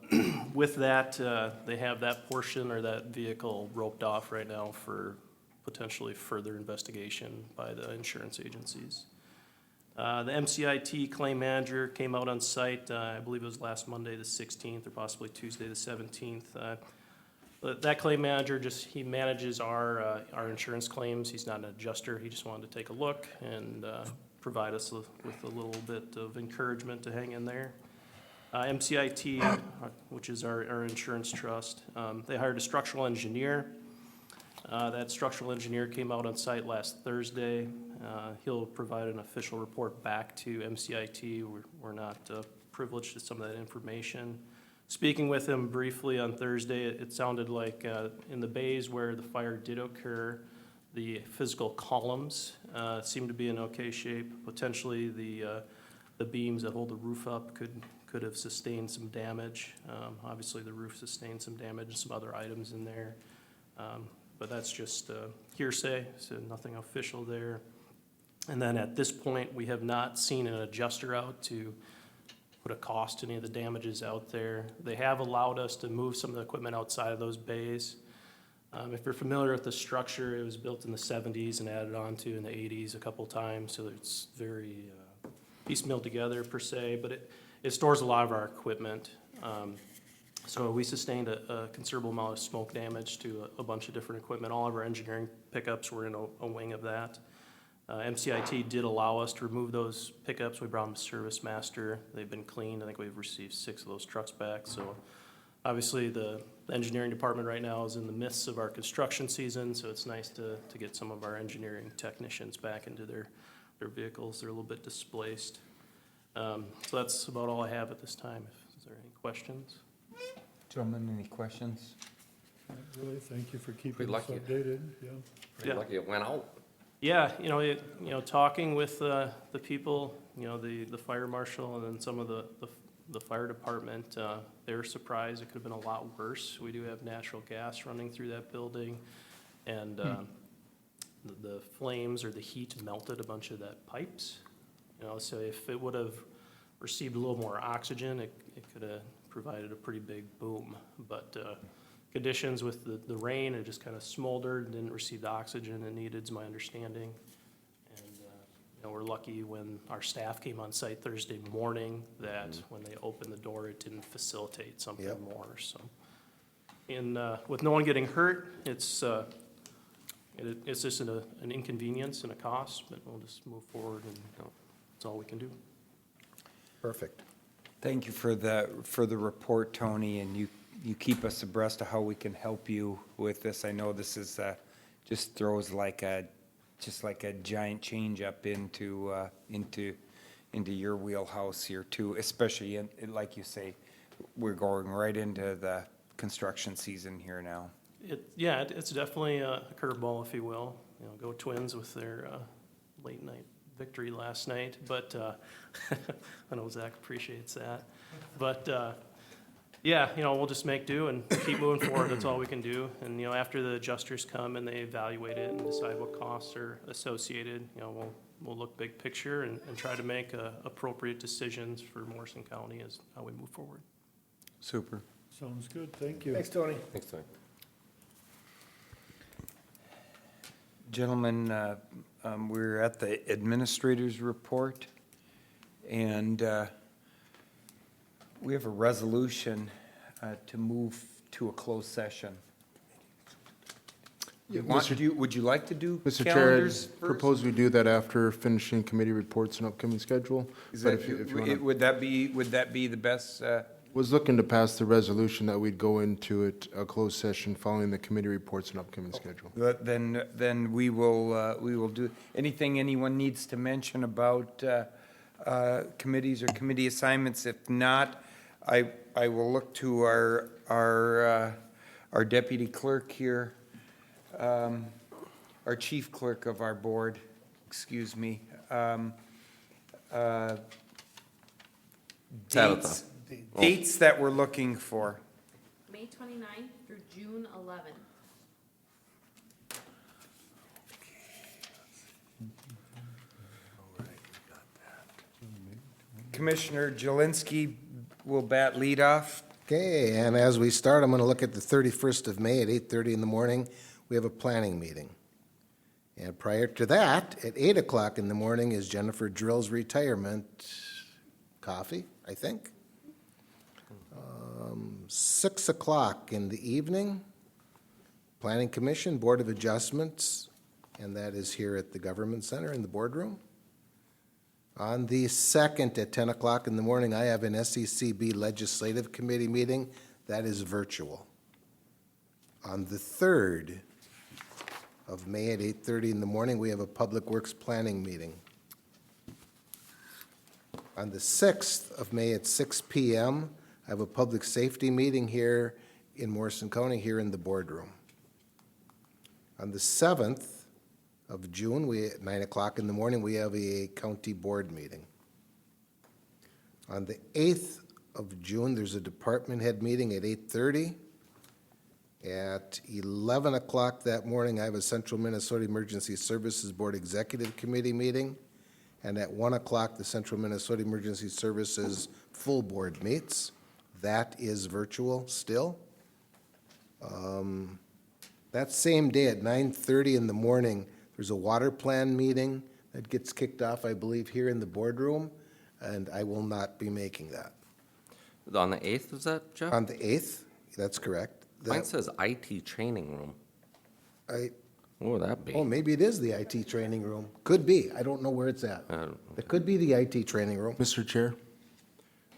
with that, they have that portion or that vehicle roped off right now for potentially further investigation by the insurance agencies. The MCIT claim manager came out on site, I believe it was last Monday, the 16th, or possibly Tuesday, the 17th. But that claim manager he manages our insurance claims. He's not an adjuster. He just wanted to take a look and provide us with a little bit of encouragement to hang in there. MCIT, which is our insurance trust, they hired a structural engineer. That structural engineer came out on site last Thursday. He'll provide an official report back to MCIT. We're not privileged to some of that information. Speaking with him briefly on Thursday, it sounded like in the bays where the fire did occur, The physical columns seem to be in okay shape. Potentially, the beams that hold the roof up could have sustained some damage. Obviously, the roof sustained some damage and some other items in there. But that's just hearsay, so nothing official there. And then at this point, we have not seen an adjuster out to put a cost to any of the damages out there. They have allowed us to move some of the equipment outside of those bays. If you're familiar with the structure, it was built in the 70s and added on to in the 80s a couple times, so it's very piecemeal together per se, but it stores a lot of our equipment. So we sustained a considerable amount of smoke damage to a bunch of different equipment. All of our engineering pickups were in a wing of that. MCIT did allow us to remove those pickups. We brought them to Service Master. They've been cleaned. I think we've received 6 of those trucks back. So obviously the engineering department right now is in the midst of our construction season, so it's nice to get some of our engineering technicians back into their vehicles. They're a little bit displaced. So that's about all I have at this time. Is there any questions? Gentlemen, any questions? Really, thank you for keeping Pretty us lucky. updated, yeah. Pretty lucky it went out. Yeah, talking with the people, the fire marshal and then some of the fire department, they were surprised. It could have been a lot worse. We do have natural gas running through that building, and the flames or the heat melted a bunch of that pipes. So if it would have received a little more oxygen, it could have provided a pretty big boom. But conditions with the rain, it just kind of smoldered and didn't receive the oxygen it needed, is my understanding. And we're lucky when our staff came on site Thursday morning that when they opened the door, it didn't facilitate something more. So, with no one getting hurt, it's just an inconvenience and a cost, but we'll just move forward, and that's all we can do. Perfect. Thank you for the report, Tony, and you keep us abreast of how we can help you with this. I know this is just throws like a giant change up into your wheelhouse here too, especially like you say, we're going right into the construction season here now. It's definitely a curveball, if you will. Go Twins with their late night victory last night, but I know Zach appreciates that. But we'll just make do and keep moving forward. That's all we can do. And after the adjusters come and they evaluate it and decide what costs are associated, we'll look big picture and try to make appropriate decisions for Morrison County as how we move forward. Super. Sounds good, thank you. Thanks, Tony. Thanks, Tony. Gentlemen, we're at the administrator's report, and we have a resolution to move to a closed session. Would you like to do Mr. Chair, calendars I first? propose we do that after finishing committee reports and upcoming schedule. Is But that- if you wanna- would that be the best? Was looking to pass the resolution that we'd go into a closed session following the committee reports and upcoming schedule. Then we will do, anything anyone needs to mention about committees or committee assignments? If not, I will look to our deputy clerk here, our chief clerk of our board, excuse me. Dates that we're looking for. May 29th through June 11th. Commissioner Jelinski will bat lead off. Okay, and as we start, I'm going to look at the 31st of May at 8:30 in the morning. We have a planning meeting. And prior to that, at 8 o'clock in the morning is Jennifer Drill's retirement coffee, I think. 6 o'clock in the evening, Planning Commission, Board of Adjustments, and that is here at the Government Center in the boardroom. On the 2nd at 10 o'clock in the morning, I have an SECB Legislative Committee meeting. That is virtual. On the 3rd of May at 8:30 in the morning, we have a Public Works Planning meeting. On the 6th of May at 6 p.m., I have a Public Safety meeting here in Morrison County, here in the boardroom. On the 7th of June, at 9 o'clock in the morning, we have a county board meeting. On the 8th of June, there's a department head meeting at 8:30. At 11 o'clock that morning, I have a Central Minnesota Emergency Services Board Executive Committee meeting. And at 1 o'clock, the Central Minnesota Emergency Services Full Board meets. That is virtual still. That same day at 9:30 in the morning, there's a water plan meeting that gets kicked off, I believe, here in the boardroom, and I will not be making that. On the 8th, is that, Jeff? On the 8th, that's correct. Mine says IT training room. What would that be? Oh, maybe it is the IT training room. Could be. I don't know where it's at. It could be the IT training room. Mr. Chair,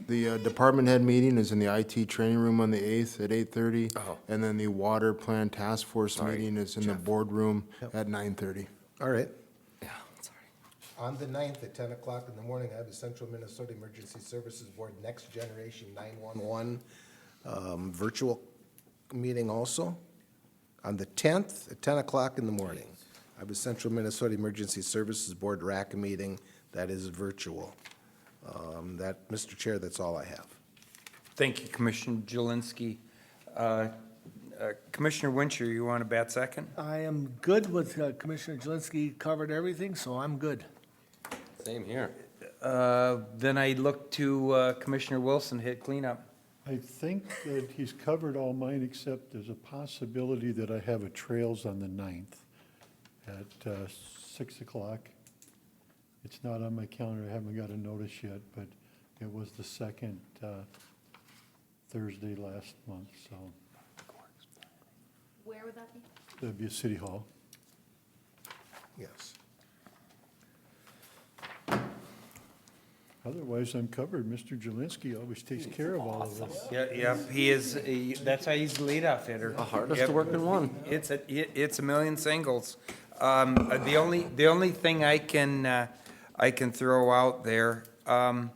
the department head meeting is in the IT training room on the 8th at 8:30. Oh. And then the water plan task force Sorry, meeting is in the boardroom at 9:30. All right. Yeah, sorry. On the 9th at 10 o'clock in the morning, I have the Central Minnesota Emergency Services Board Next Generation 911 virtual meeting also. On the 10th at 10 o'clock in the morning, I have a Central Minnesota Emergency Services Board RAC meeting that is virtual. Mr. Chair, that's all I have. Thank you, Commissioner Jelinski. Commissioner Wincher, you want to bat second? I am good with Commissioner Jelinski covered everything, so I'm good. Same here. Then I look to Commissioner Wilson, hit cleanup. I think that he's covered all mine, except there's a possibility that I have a trails on the 9th at 6 o'clock. It's not on my calendar, I haven't got a notice yet, but it was the second Thursday last month, so Where would that be? that'd be a city hall. Yes. Otherwise, I'm covered. Mr. Jelinski always takes care of all of us. Yeah, he is, that's how he's the leadoff hitter. The hardest to work in one. It's a million singles. The only thing I can throw out there, and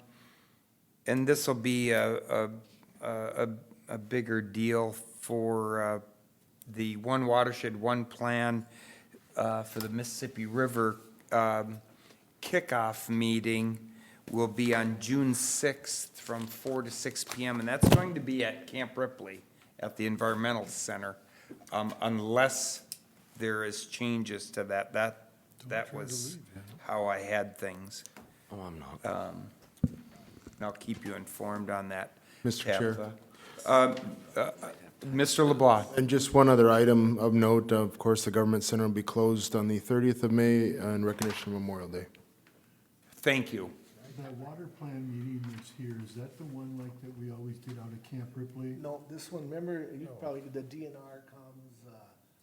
this will be a bigger deal for the One Watershed, One Plan for the Mississippi River kickoff meeting will be on June 6th from 4 to 6 p.m., and that's going to be at Camp Ripley at the Environmental Center, unless there is changes to that. That was how I had things. Oh, I'm not. And I'll keep you informed on that. Mr. Chair. Mr. LeBlanc. And just one other item of note, of course, the Government Center will be closed on the 30th of May in recognition of Memorial Day. Thank you. That water plan meeting that's here, is that the one like that we always did out at Camp Ripley? No, this one, remember, you probably, the DNR comes,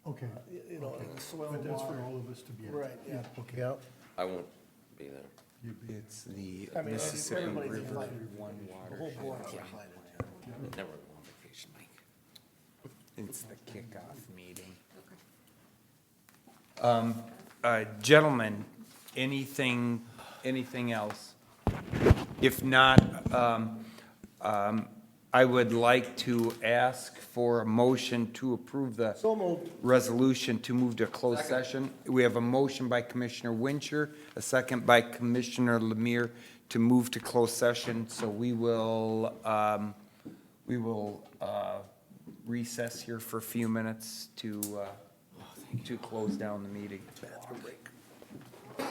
Okay. you know, Okay. soil But and that's for water. all of us to be at. Right, yeah. Okay. Yep. I won't be there. You'd be- It's the I mean, Mississippi everybody's River invited. One The whole board is Watershed. invited. Never go on vacation, Mike. It's the kickoff meeting. Gentlemen, anything else? If not, I would like to ask for a motion to approve the So moved. resolution to move to closed session. We have a motion by Commissioner Wincher, a second by Commissioner Lemire to move to closed session. So we will recess here for a few minutes to close down the meeting. Bathroom break.